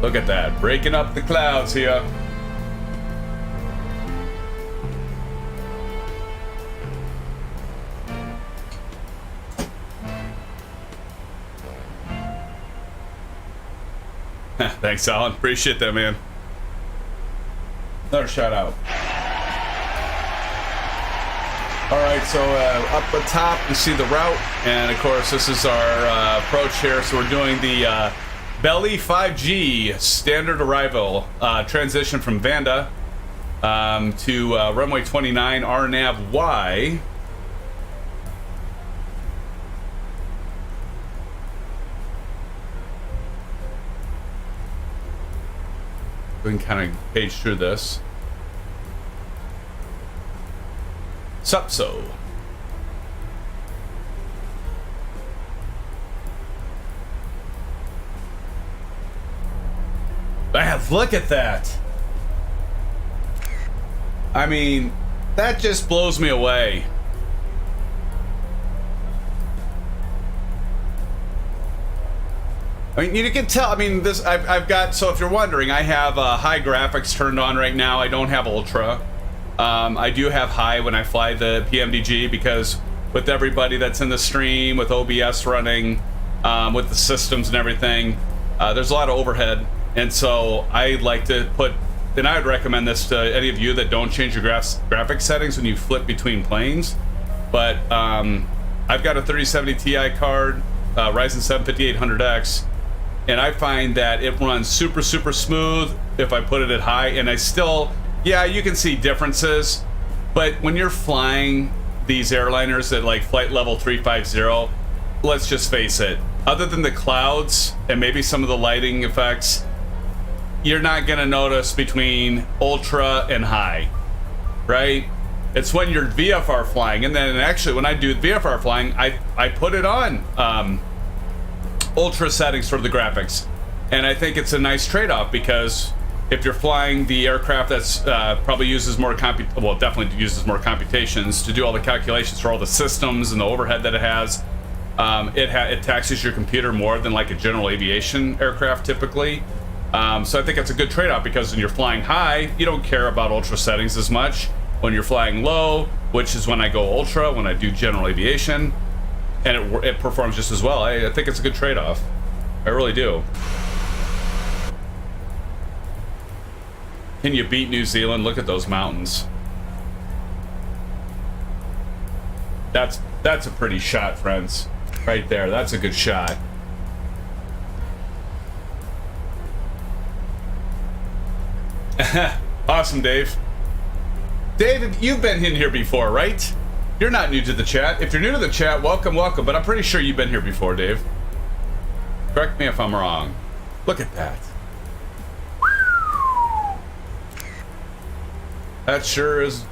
Look at that, breaking up the clouds here. Thanks, Alan. Appreciate that, man. Another shout out. All right, so up the top you see the route, and of course this is our approach here. So we're doing the Belly 5G standard arrival transition from VANDA to runway 29 RNAV Y. We can kind of page through this. Supso. Look at that. I mean, that just blows me away. I mean, you can tell. I mean, this I've got. So if you're wondering, I have high graphics turned on right now. I don't have ultra. I do have high when I fly the PMDG, because with everybody that's in the stream, with OBS running, with the systems and everything, there's a lot of overhead, and so I like to put. And I would recommend this to any of you that don't change your graphics settings when you flip between planes. But I've got a 3070 Ti card, Ryzen 7 5800X. And I find that it runs super smooth if I put it at high, and I still, yeah, you can see differences, but when you're flying these airliners at like flight level 350, let's just face it, other than the clouds and maybe some of the lighting effects, you're not gonna notice between ultra and high, right? It's when you're VFR flying, and then actually when I do VFR flying, I put it on ultra settings for the graphics, and I think it's a nice trade-off, because if you're flying the aircraft that's probably uses more definitely uses more computations to do all the calculations for all the systems and the overhead that it has, it taxes your computer more than like a general aviation aircraft typically. So I think it's a good trade-off, because when you're flying high, you don't care about ultra settings as much. When you're flying low, which is when I go ultra, when I do general aviation, and it performs just as well. I think it's a good trade-off. I really do. Can you beat New Zealand? Look at those mountains. That's a pretty shot, friends. Right there. That's a good shot. Awesome, Dave. Dave, you've been in here before, right? You're not new to the chat. If you're new to the chat, welcome, but I'm pretty sure you've been here before, Dave. Correct me if I'm wrong. Look at that. That sure is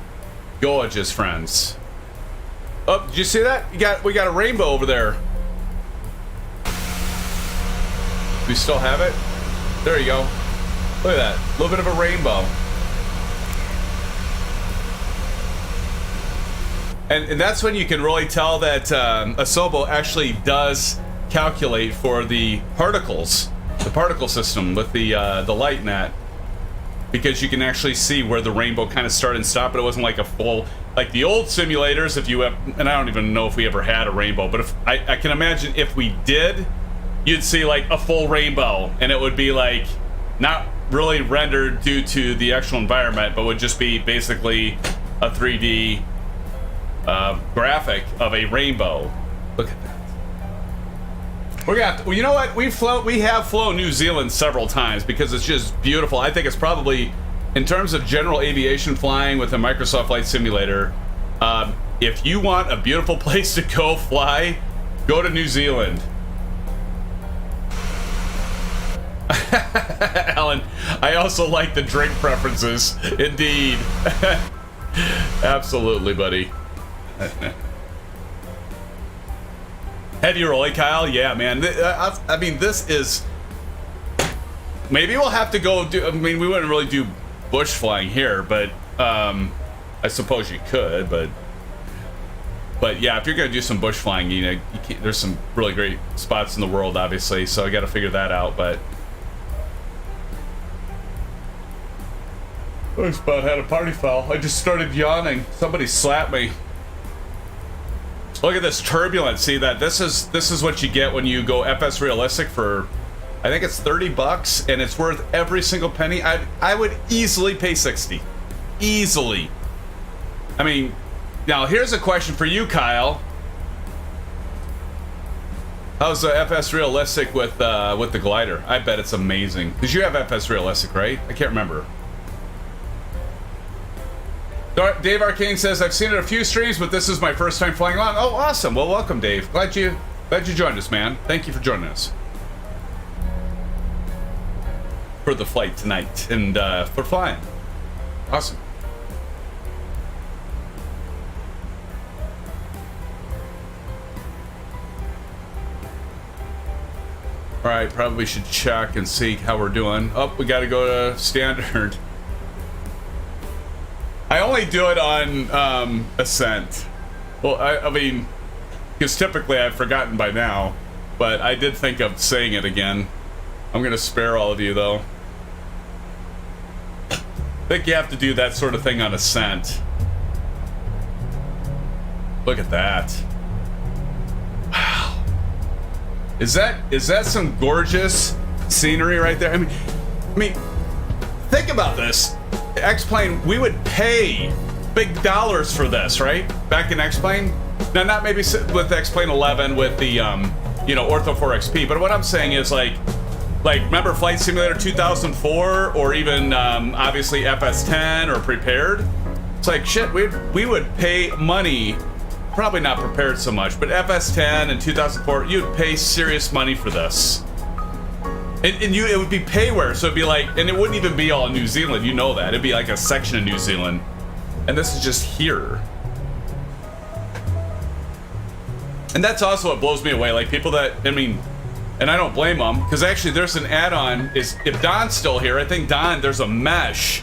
gorgeous, friends. Oh, did you see that? We got a rainbow over there. We still have it? There you go. Look at that. A little bit of a rainbow. And that's when you can really tell that Asobo actually does calculate for the particles, the particle system with the light in that, because you can actually see where the rainbow kind of started and stopped, but it wasn't like a full like the old simulators, if you have, and I don't even know if we ever had a rainbow, but if I can imagine if we did, you'd see like a full rainbow, and it would be like not really rendered due to the actual environment, but would just be basically a 3D graphic of a rainbow. Look at that. We're gonna have to, well, you know what? We have flown New Zealand several times because it's just beautiful. I think it's probably, in terms of general aviation flying with a Microsoft Flight Simulator, if you want a beautiful place to go fly, go to New Zealand. Alan, I also like the drink preferences. Indeed. Absolutely, buddy. Heavy rolly, Kyle. Yeah, man. I mean, this is... Maybe we'll have to go do... I mean, we wouldn't really do bush flying here, but I suppose you could, but yeah, if you're gonna do some bush flying, you know, you can't, there's some really great spots in the world, obviously, so I got to figure that out. But I just about had a party foul. I just started yawning. Somebody slapped me. Look at this turbulence. See that? This is what you get when you go FS realistic for, I think it's $30, and it's worth every single penny. I would easily pay 60, easily. I mean, now here's a question for you, Kyle. How's FS realistic with the glider? I bet it's amazing because you have FS realistic, right? I can't remember. Dave Arcane says, I've seen it a few streams, but this is my first time flying along. Oh, awesome. Well, welcome, Dave. Glad you joined us, man. Thank you for joining us for the flight tonight and for flying. Awesome. All right, probably should check and see how we're doing. Oh, we got to go to standard. I only do it on Ascent. Well, I mean, because typically I've forgotten by now, but I did think of saying it again. I'm gonna spare all of you though. I think you have to do that sort of thing on Ascent. Look at that. Wow. Is that some gorgeous scenery right there? I mean, think about this. X-Plane, we would pay big dollars for this, right? Back in X-Plane. Now, not maybe with X-Plane 11 with the, you know, Ortho 4 XP, but what I'm saying is like remember Flight Simulator 2004 or even obviously FS10 or Prepared? It's like shit. We would pay money, probably not Prepared so much, but FS10 and 2004, you'd pay serious money for this. And it would be payware, so it'd be like, and it wouldn't even be all in New Zealand, you know that. It'd be like a section of New Zealand. And this is just here. And that's also what blows me away. Like people that, I mean, and I don't blame them, because actually there's an add-on, is if Don's still here, I think Don, there's a mesh,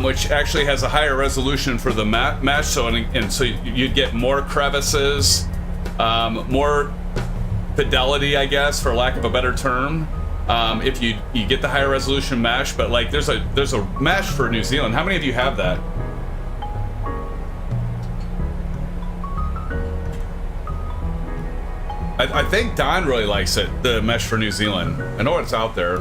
which actually has a higher resolution for the mesh, so and so you'd get more crevices, more fidelity, I guess, for lack of a better term. If you get the higher resolution mesh, but like there's a mesh for New Zealand. How many of you have that? I think Don really likes it, the mesh for New Zealand. I know it's out there.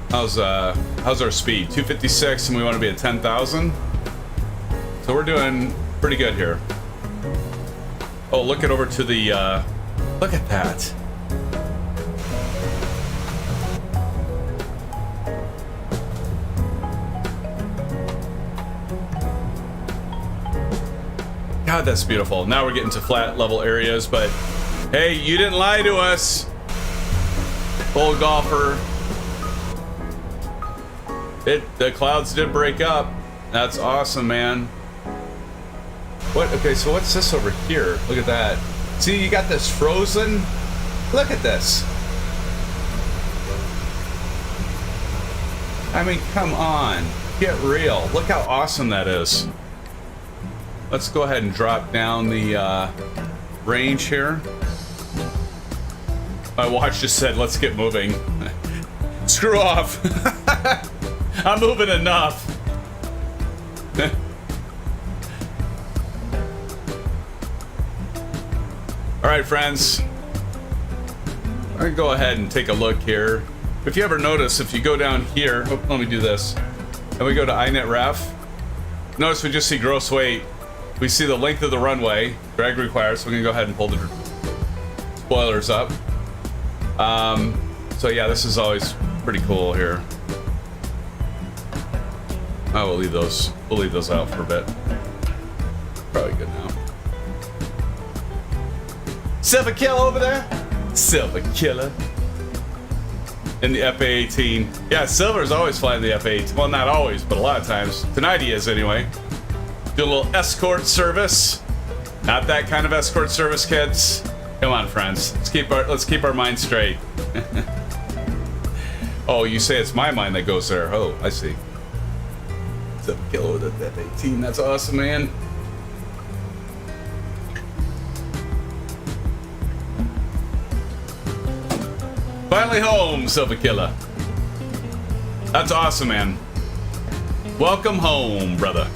How's our speed? 256, and we want to be at 10,000. So we're doing pretty good here. Oh, look it over to the. Look at that. God, that's beautiful. Now we're getting to flat level areas, but hey, you didn't lie to us, old golfer. The clouds did break up. That's awesome, man. What? Okay, so what's this over here? Look at that. See, you got this frozen. Look at this. I mean, come on. Get real. Look how awesome that is. Let's go ahead and drop down the range here. My watch just said, let's get moving. Screw off. I'm moving enough. All right, friends. I'm gonna go ahead and take a look here. If you ever notice, if you go down here, oh, let me do this, and we go to iNet Ref, notice we just see gross weight. We see the length of the runway, drag required, so we're gonna go ahead and pull the spoilers up. So yeah, this is always pretty cool here. Oh, we'll leave those out for a bit. Probably good now. Silver kill over there. Silver killer. In the FA-18. Yeah, Silver's always flying the FA-18. Well, not always, but a lot of times. Tonight he is anyway. Do a little escort service. Not that kind of escort service, kids. Come on, friends. Let's keep our minds straight. Oh, you say it's my mind that goes there. Oh, I see. Silver killer with the F-18. That's awesome, man. Finally home, Silver Killer. That's awesome, man. Welcome home, brother.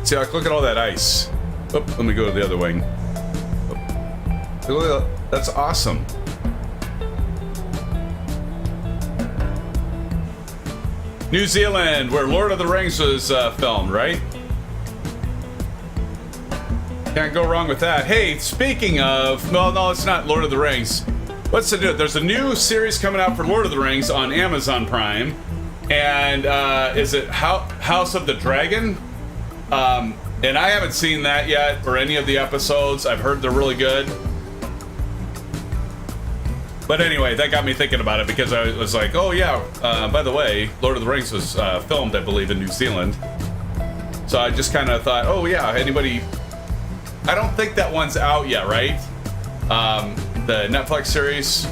See, look at all that ice. Oh, let me go to the other wing. Oh, that's awesome. New Zealand, where Lord of the Rings was filmed, right? Can't go wrong with that. Hey, speaking of, well, no, it's not Lord of the Rings. What's the new? There's a new series coming out for Lord of the Rings on Amazon Prime, and is it House of the Dragon? And I haven't seen that yet, or any of the episodes. I've heard they're really good. But anyway, that got me thinking about it because I was like, oh yeah, by the way, Lord of the Rings was filmed, I believe, in New Zealand. So I just kind of thought, oh yeah, anybody... I don't think that one's out yet, right? The Netflix series.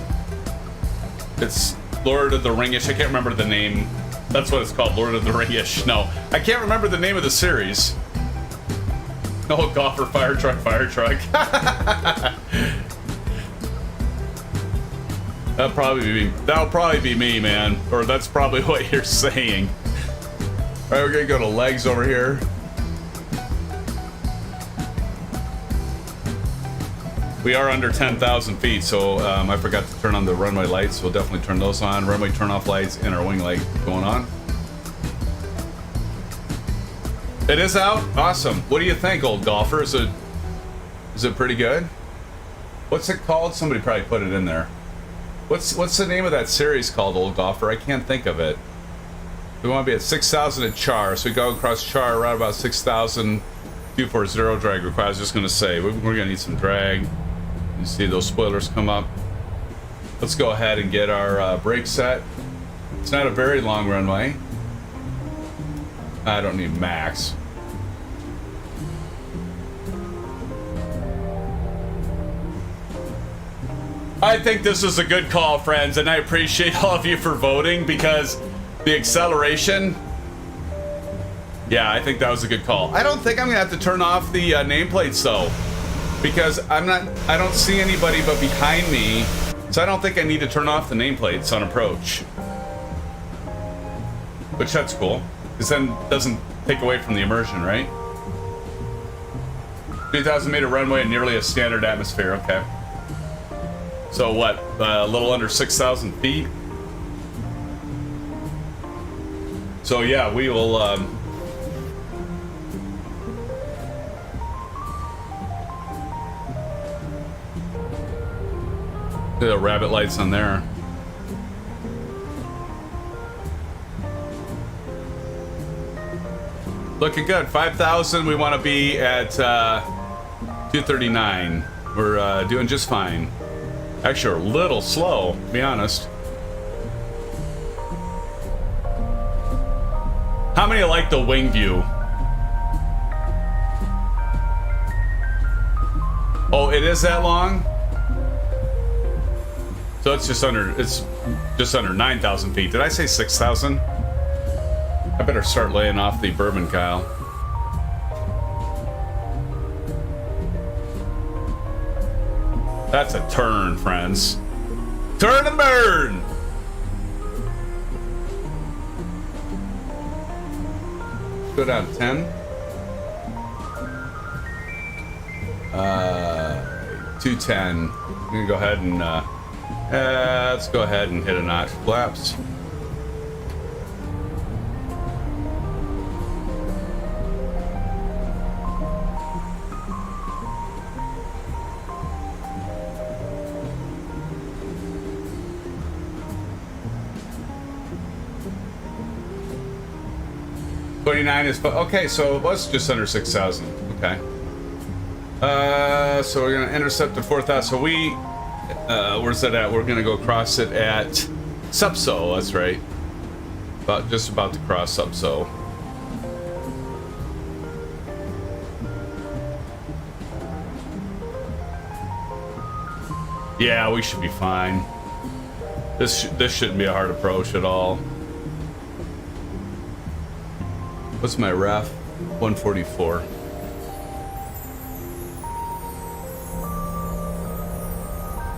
It's Lord of the Ringish. I can't remember the name. That's what it's called, Lord of the Ringish. No, I can't remember the name of the series. No, golfer, fire truck, fire truck. That'll probably be me, man. Or that's probably what you're saying. All right, we're gonna go to legs over here. We are under 10,000 feet, so I forgot to turn on the runway lights. We'll definitely turn those on. Runway turn-off lights and our wing light going on. It is out? Awesome. What do you think, old golfer? Is it pretty good? What's it called? Somebody probably put it in there. What's the name of that series called, old golfer? I can't think of it. We want to be at 6,000 at char, so we go across char around about 6,000. 240 drag required. I was just going to say, we're going to need some drag. You see those spoilers come up. Let's go ahead and get our brake set. It's not a very long runway. I don't need max. I think this is a good call, friends, and I appreciate all of you for voting because the acceleration... Yeah, I think that was a good call. I don't think I'm gonna have to turn off the nameplates though, because I don't see anybody but behind me, so I don't think I need to turn off the nameplates on approach. Which that's cool, because then it doesn't take away from the immersion, right? 3,000 meter runway and nearly a standard atmosphere, okay. So what, a little under 6,000 feet? So yeah, we will, the rabbit lights on there. Looking good. 5,000. We want to be at 239. We're doing just fine. Actually, we're a little slow, to be honest. How many like the wing view? Oh, it is that long? So it's just under 9,000 feet. Did I say 6,000? I better start laying off the bourbon, Kyle. That's a turn, friends. Turn and burn! Go down 10. 210. I'm gonna go ahead and let's go ahead and hit a notch flaps. $29 is okay, so it was just under 6,000. Okay. So we're gonna intercept at 4,000. So we, where's that at? We're gonna go cross it at Subso. That's right. Just about to cross Subso. Yeah, we should be fine. This shouldn't be a hard approach at all. What's my ref? 144.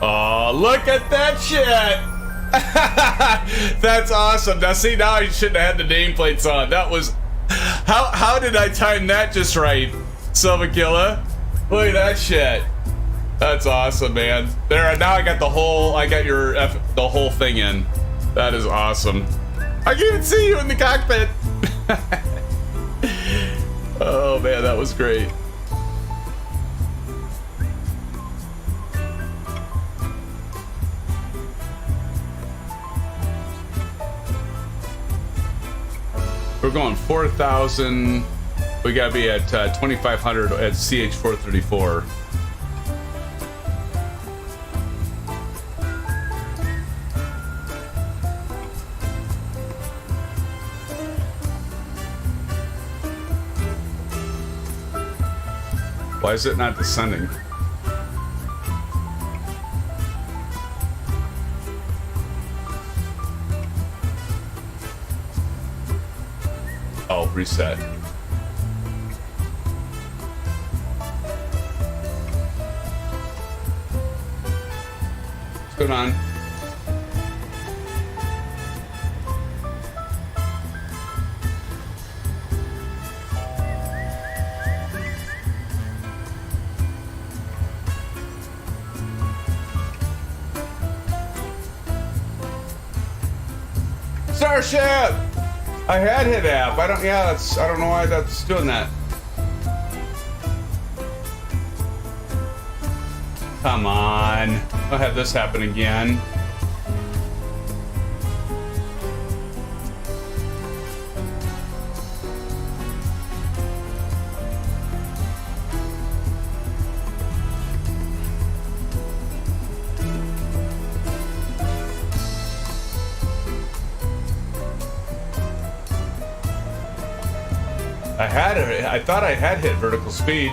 Oh, look at that shit! That's awesome. Now see, now I shouldn't have had the nameplates on. That was... How did I time that just right? Silvakilla? Look at that shit. That's awesome, man. There, now I got the whole... the whole thing in. That is awesome. I can even see you in the cockpit. Oh man, that was great. We're going 4,000. We gotta be at 2,500 at CH434. Why is it not descending? Oh, reset. What's going on? Starship! I had hit app. I don't know why that's doing that. Come on. I'll have this happen again. I thought I had hit vertical speed.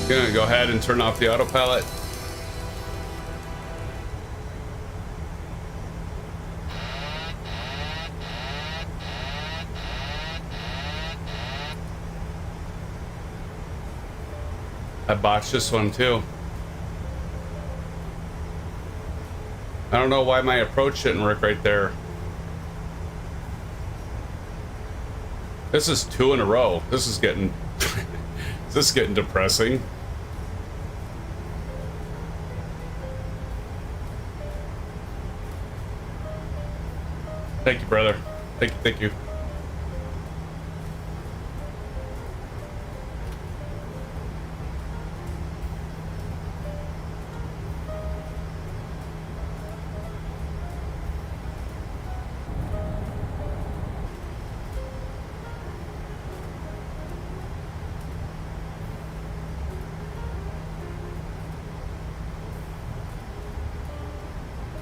Gonna go ahead and turn off the autopilot. I botched this one too. I don't know why my approach didn't work right there. This is 2 in a row. This is getting this is getting depressing. Thank you, brother. Thank you.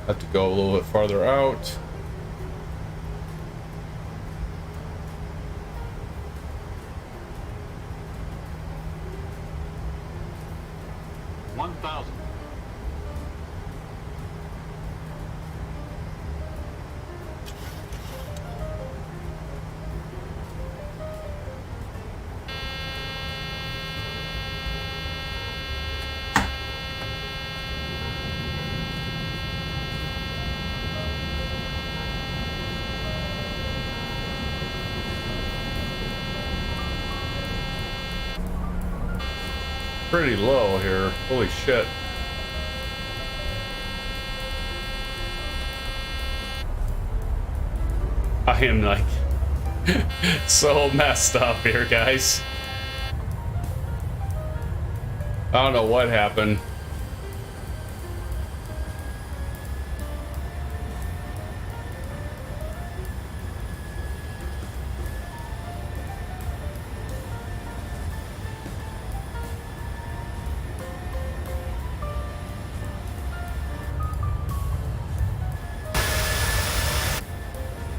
Have to go a little bit farther out. pretty low here. Holy shit. I am like so messed up here, guys. I don't know what happened.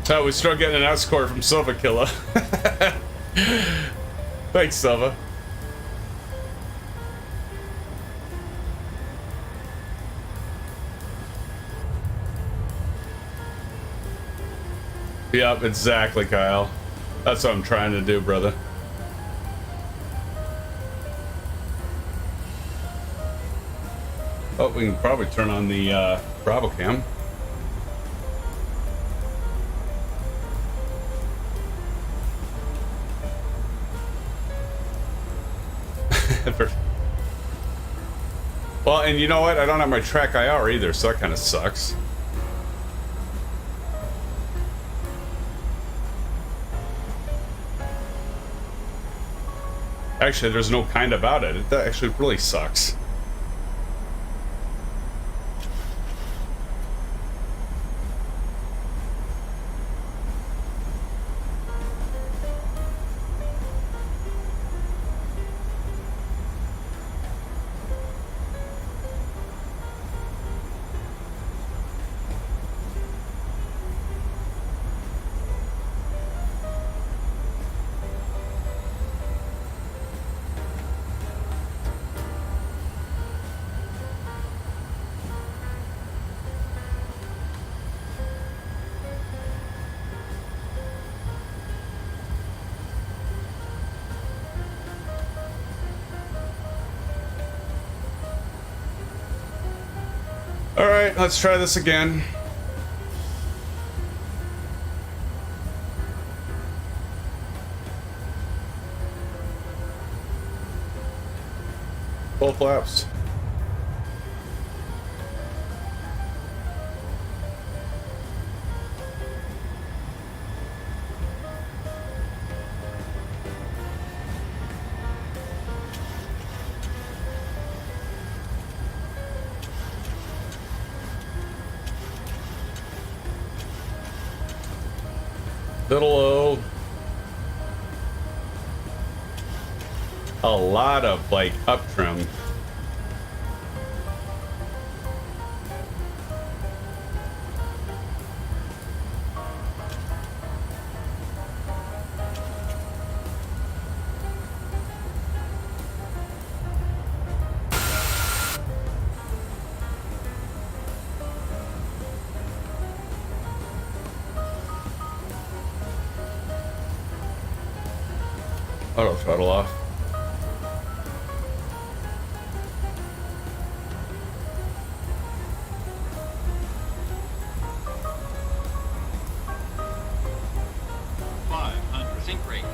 So we start getting an escort from Silva Killa. Thanks, Silva. Yep, exactly, Kyle. That's what I'm trying to do, brother. Oh, we can probably turn on the Bravo cam. Well, and you know what? I don't have my track IR either, so that kind of sucks. Actually, there's no kind about it. That actually really sucks. All right, let's try this again. Both laps. Little low. A lot of like up trim. Auto throttle off. Sync rate.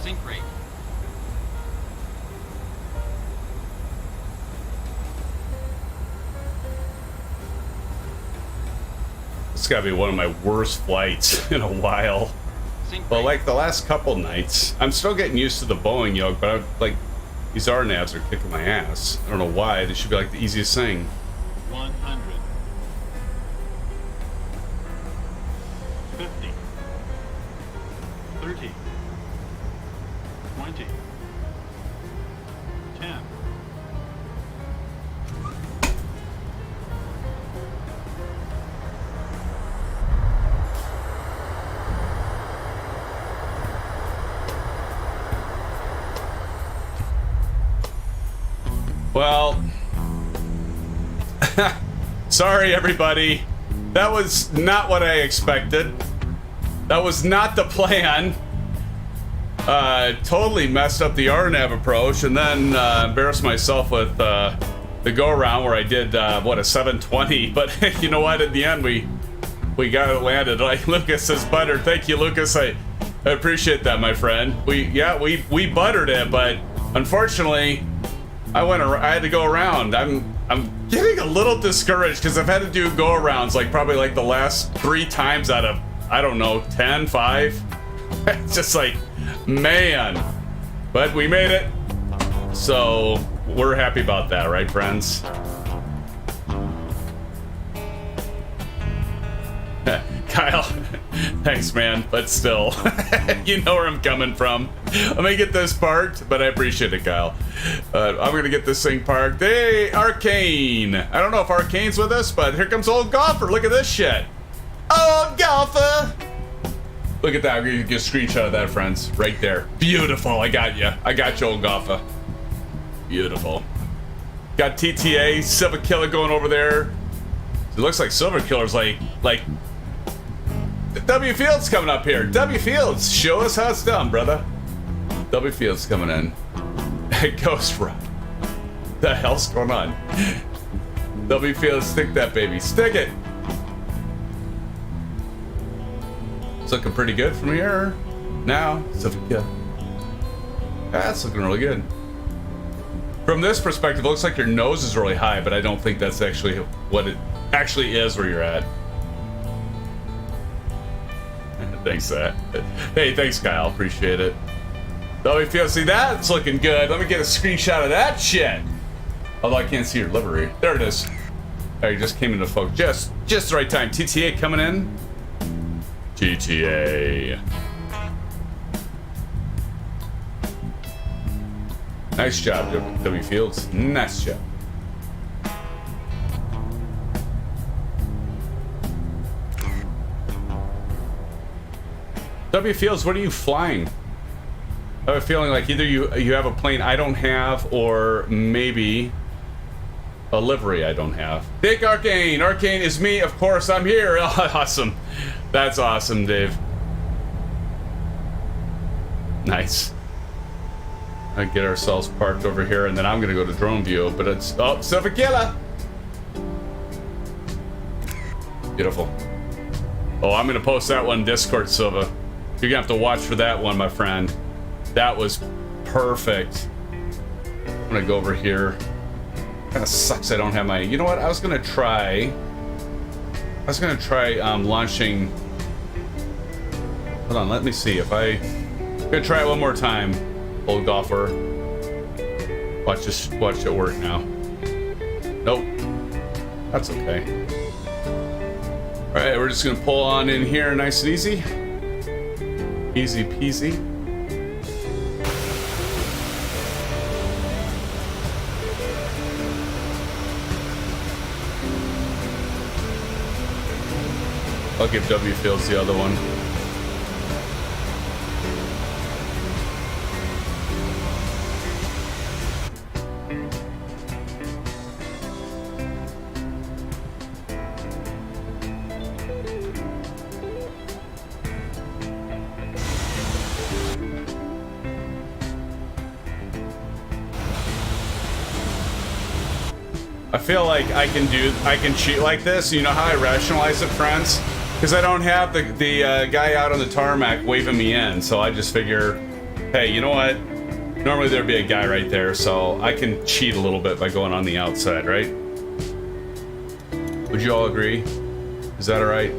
Sync rate. It's gotta be one of my worst flights in a while. But like the last couple nights, I'm still getting used to the Boeing Yoke, but I'm like, these RNAVs are kicking my ass. I don't know why. They should be like the easiest thing. 100. 50. 30. 20. 10. Well, sorry everybody. That was not what I expected. That was not the plan. Totally messed up the RNAV approach, and then embarrassed myself with the go-around where I did, what, a 720. But you know what? In the end, we got it landed. Like Lucas says, buttered. Thank you, Lucas. I appreciate that, my friend. We buttered it, but Unfortunately, I had to go around. I'm getting a little discouraged because I've had to do go-arounds like probably like the last 3 times out of, I don't know, 10, 5. It's just like, man. But we made it. So we're happy about that, right, friends? Kyle, thanks, man, but still, you know where I'm coming from. Let me get this parked, but I appreciate it, Kyle. I'm gonna get this thing parked. Hey, Arcane. I don't know if Arcane's with us, but here comes old golfer. Look at this shit. Old golfer. Look at that. I'm gonna get a screenshot of that, friends. Right there. Beautiful. I got you. I got you, old golfer. Beautiful. Got TTA, Silver Killer going over there. It looks like Silver Killer's like W Fields coming up here. W Fields, show us how it's done, brother. W Fields coming in. Ghost Run. The hell's going on? W Fields, stick that baby. Stick it. It's looking pretty good from here. Now, Silver Killer. That's looking really good. From this perspective, it looks like your nose is really high, but I don't think that's actually what it actually is where you're at. Thanks, hey, thanks, Kyle. Appreciate it. W Field, see that's looking good. Let me get a screenshot of that shit. Although I can't see your livery. There it is. Oh, you just came into focus. Just the right time. TTA coming in. TTA. Nice job, W Fields. Nice job. W Fields, what are you flying? I have a feeling like either you have a plane I don't have, or maybe a livery I don't have. Dick Arcane. Arcane is me, of course. I'm here. Oh, awesome. That's awesome, Dave. Nice. I get ourselves parked over here, and then I'm gonna go to drone view. But it's Silver Killer. Beautiful. Oh, I'm gonna post that one in Discord, Silva. You're gonna have to watch for that one, my friend. That was perfect. I'm gonna go over here. Kinda sucks I don't have my, you know what? I was gonna try launching. Hold on, let me see if I'm gonna try it one more time, old golfer. Watch it work now. Nope. That's okay. Alright, we're just gonna pull on in here nice and easy. Easy peasy. I'll give W Fields the other one. I feel like I can cheat like this. You know how I rationalize it, friends? Because I don't have the guy out on the tarmac waving me in, so I just figure, hey, you know what? Normally there'd be a guy right there, so I can cheat a little bit by going on the outside, right? Would you all agree? Is that all right?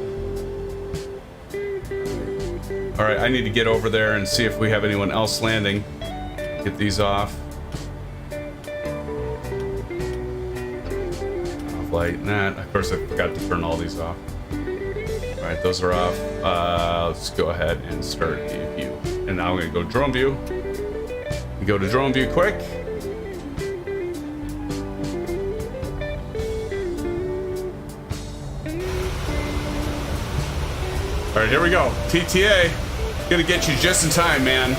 All right, I need to get over there and see if we have anyone else landing. Get these off. Off light and that. Of course, I forgot to turn all these off. All right, those are off. Let's go ahead and start the view. And now I'm gonna go drone view. Go to drone view quick. All right, here we go. TTA, gonna get you just in time, man.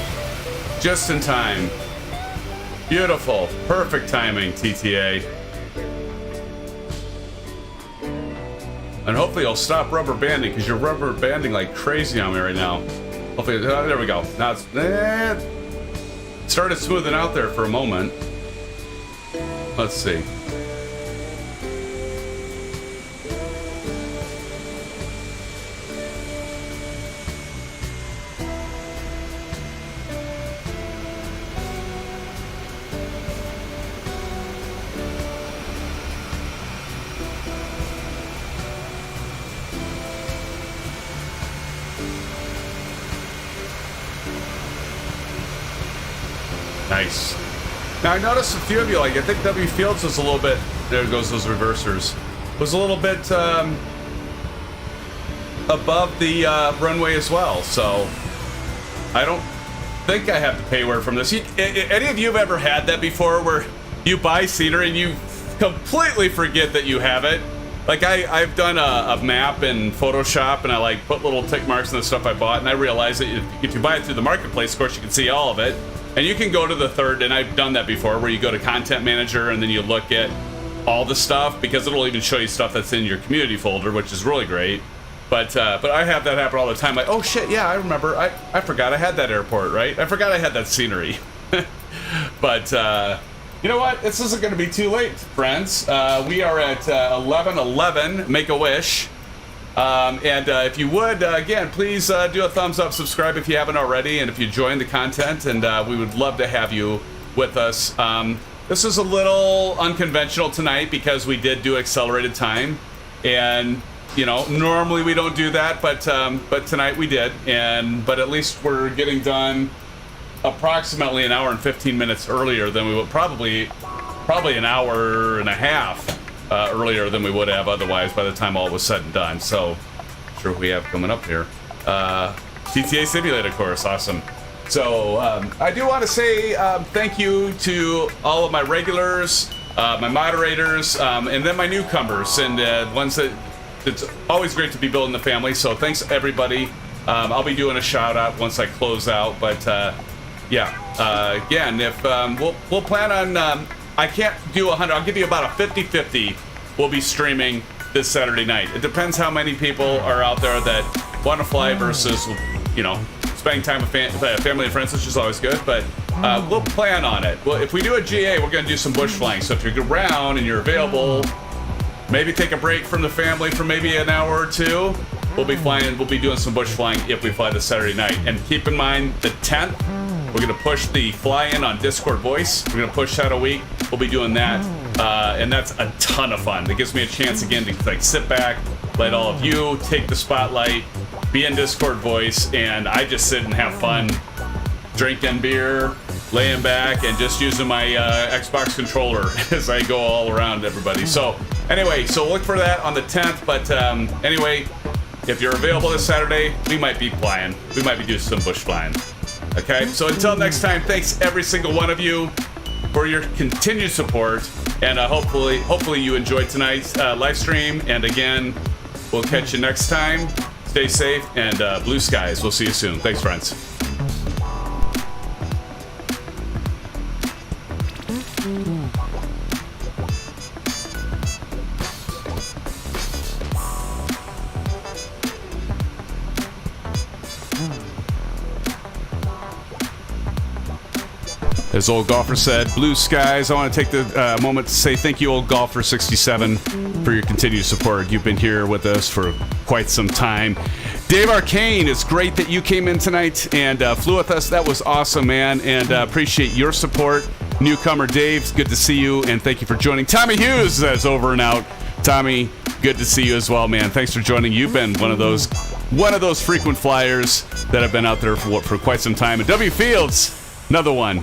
Just in time. Beautiful, perfect timing, TTA. And hopefully you'll stop rubber banding, because you're rubber banding like crazy on me right now. Hopefully, there we go. Now it's, started smoothing out there for a moment. Let's see. Nice. Now I noticed a few of you, like I think W Fields was a little bit, there goes those reversers, was a little bit above the runway as well, so I don't think I have to payware from this. Any of you have ever had that before where you buy scenery and you completely forget that you have it? Like I've done a map in Photoshop and I like put little tick marks on the stuff I bought, and I realized that if you buy it through the marketplace, of course you can see all of it, and you can go to the third, and I've done that before, where you go to Content Manager and then you look at all the stuff, because it'll even show you stuff that's in your community folder, which is really great. But I have that happen all the time. Like, oh shit, yeah, I remember. I forgot I had that airport, right? I forgot I had that scenery. But you know what? This isn't going to be too late, friends. We are at 11:11. Make a wish. And if you would, again, please do a thumbs up, subscribe if you haven't already, and if you join the content, and we would love to have you with us. This is a little unconventional tonight because we did do accelerated time, and you know, normally we don't do that, but tonight we did, but at least we're getting done approximately an hour and 15 minutes earlier than we would, probably an hour and a half earlier than we would have otherwise by the time all was said and done. So, sure we have coming up here. TTA Simulated course, awesome. So, I do want to say thank you to all of my regulars, my moderators, and then my newcomers, and ones that, it's always great to be building the family, so thanks everybody. I'll be doing a shout out once I close out, but yeah, again, if we'll plan on, I can't do 100, I'll give you about a 50-50 we'll be streaming this Saturday night. It depends how many people are out there that want to fly versus, you know, spending time with family and friends, which is always good, but we'll plan on it. Well, if we do a GA, we're going to do some bush flying, so if you're around and you're available, maybe take a break from the family for maybe an hour or two. We'll be flying, we'll be doing some bush flying if we fly this Saturday night. And keep in mind, the 10th, we're gonna push the fly-in on Discord Voice. We're gonna push that a week. We'll be doing that, and that's a ton of fun. It gives me a chance again to like sit back, let all of you take the spotlight, be in Discord Voice, and I just sit and have fun, drinking beer, laying back, and just using my Xbox controller as I go all around everybody. So anyway, so look for that on the 10th. But anyway, if you're available this Saturday, we might be flying. We might be doing some bush flying. Okay, so until next time, thanks every single one of you for your continued support, and hopefully you enjoyed tonight's live stream. And again, we'll catch you next time. Stay safe, and blue skies. We'll see you soon. Thanks, friends. As Old Golfer said, blue skies. I want to take the moment to say thank you, Old Golfer 67, for your continued support. You've been here with us for quite some time. Dave Arcane, it's great that you came in tonight and flew with us. That was awesome, man, and appreciate your support. Newcomer Dave, it's good to see you, and thank you for joining. Tommy Hughes says over and out. Tommy, good to see you as well, man. Thanks for joining. You've been one of those frequent flyers that have been out there for quite some time. And W Fields, another one.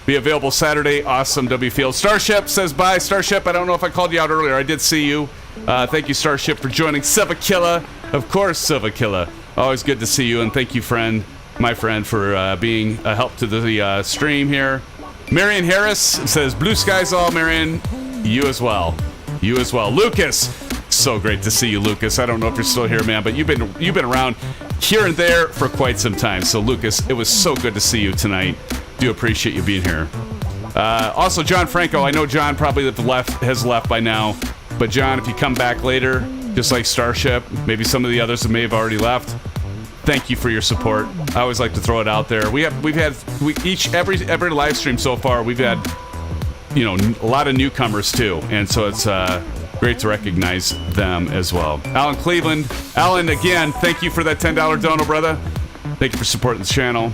Be available Saturday. Awesome, W Field. Starship says bye. Starship, I don't know if I called you out earlier. I did see you. Thank you, Starship, for joining. Silvakilla, of course, Silvakilla. Always good to see you, and thank you, my friend, for being a help to the stream here. Marion Harris says blue skies all. Marion, you as well. You as well. Lucas, so great to see you, Lucas. I don't know if you're still here, man, but you've been around here and there for quite some time. So, Lucas, it was so good to see you tonight. Do appreciate you being here. Also, John Franco, I know John probably has left by now, but John, if you come back later, just like Starship, maybe some of the others that may have already left, thank you for your support. I always like to throw it out there. Every live stream so far, we've had, you know, a lot of newcomers too, and so it's great to recognize them as well. Alan Cleveland, Alan, again, thank you for that $10 dono, brother. Thank you for supporting the channel.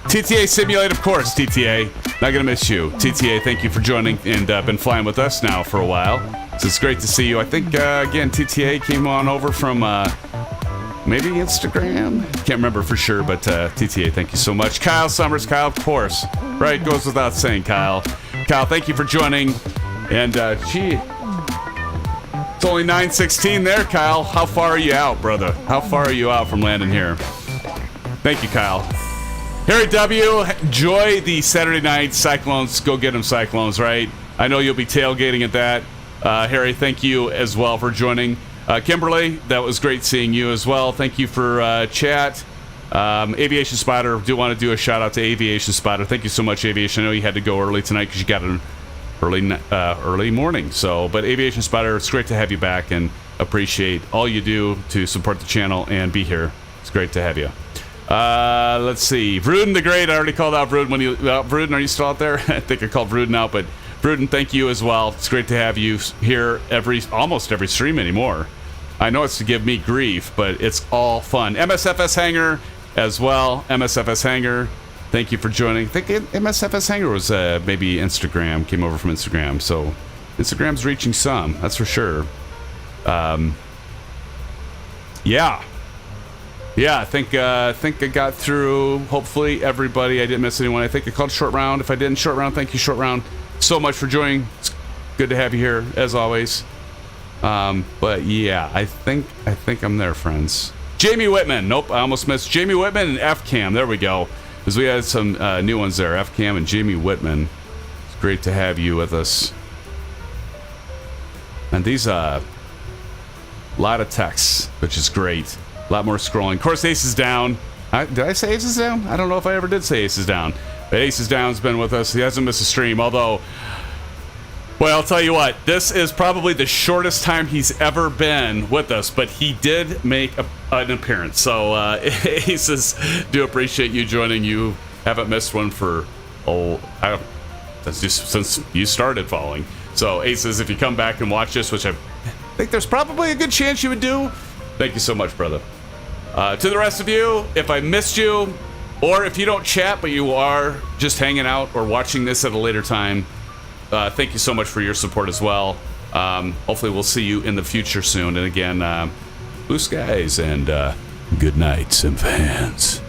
TTA Simulate, of course, TTA. Not gonna miss you. TTA, thank you for joining and been flying with us now for a while. So it's great to see you. I think, again, TTA came on over from Maybe Instagram? Can't remember for sure, but TTA, thank you so much. Kyle Summers, Kyle, of course. Right, goes without saying, Kyle. Kyle, thank you for joining. And, gee, it's only 9:16 there, Kyle. How far are you out, brother? How far are you out from landing here? Thank you, Kyle. Harry W., enjoy the Saturday night Cyclones. Go get them, Cyclones, right? I know you'll be tailgating at that. Harry, thank you as well for joining. Kimberly, that was great seeing you as well. Thank you for chat. Aviation Spider, do want to do a shout out to Aviation Spider. Thank you so much, Aviation. I know you had to go early tonight because you got an early morning. So, but Aviation Spider, it's great to have you back and appreciate all you do to support the channel and be here. It's great to have you. Let's see. Vruden the Great, I already called out Vruden when you... Vruden, are you still out there? I think I called Vruden out, but Vruden, thank you as well. It's great to have you here almost every stream anymore. I know it's to give me grief, but it's all fun. MSFS Hanger as well. MSFS Hanger, thank you for joining. I think MSFS Hanger was maybe Instagram, came over from Instagram. So Instagram's reaching some, that's for sure. Yeah, I think I got through, hopefully, everybody. I didn't miss anyone. I think I called Short Round. If I didn't, Short Round, thank you, Short Round, so much for joining. It's good to have you here, as always. But yeah, I think I'm there, friends. Jamie Whitman. Nope, I almost missed Jamie Whitman and F-Cam. There we go. Because we had some new ones there. F-Cam and Jamie Whitman. It's great to have you with us. And these, lot of texts, which is great. A lot more scrolling. Of course, Ace is down. Did I say Ace is down? I don't know if I ever did say Ace is down. But Ace is down's been with us. He hasn't missed a stream, although... Well, I'll tell you what, this is probably the shortest time he's ever been with us, but he did make an appearance. So, Aces, do appreciate you joining. You haven't missed one for, since you started following. So, Aces, if you come back and watch this, which I think there's probably a good chance you would do, thank you so much, brother. To the rest of you, if I missed you, or if you don't chat, but you are just hanging out or watching this at a later time, thank you so much for your support as well. Hopefully we'll see you in the future soon. And again, blue skies and good night, SimFans.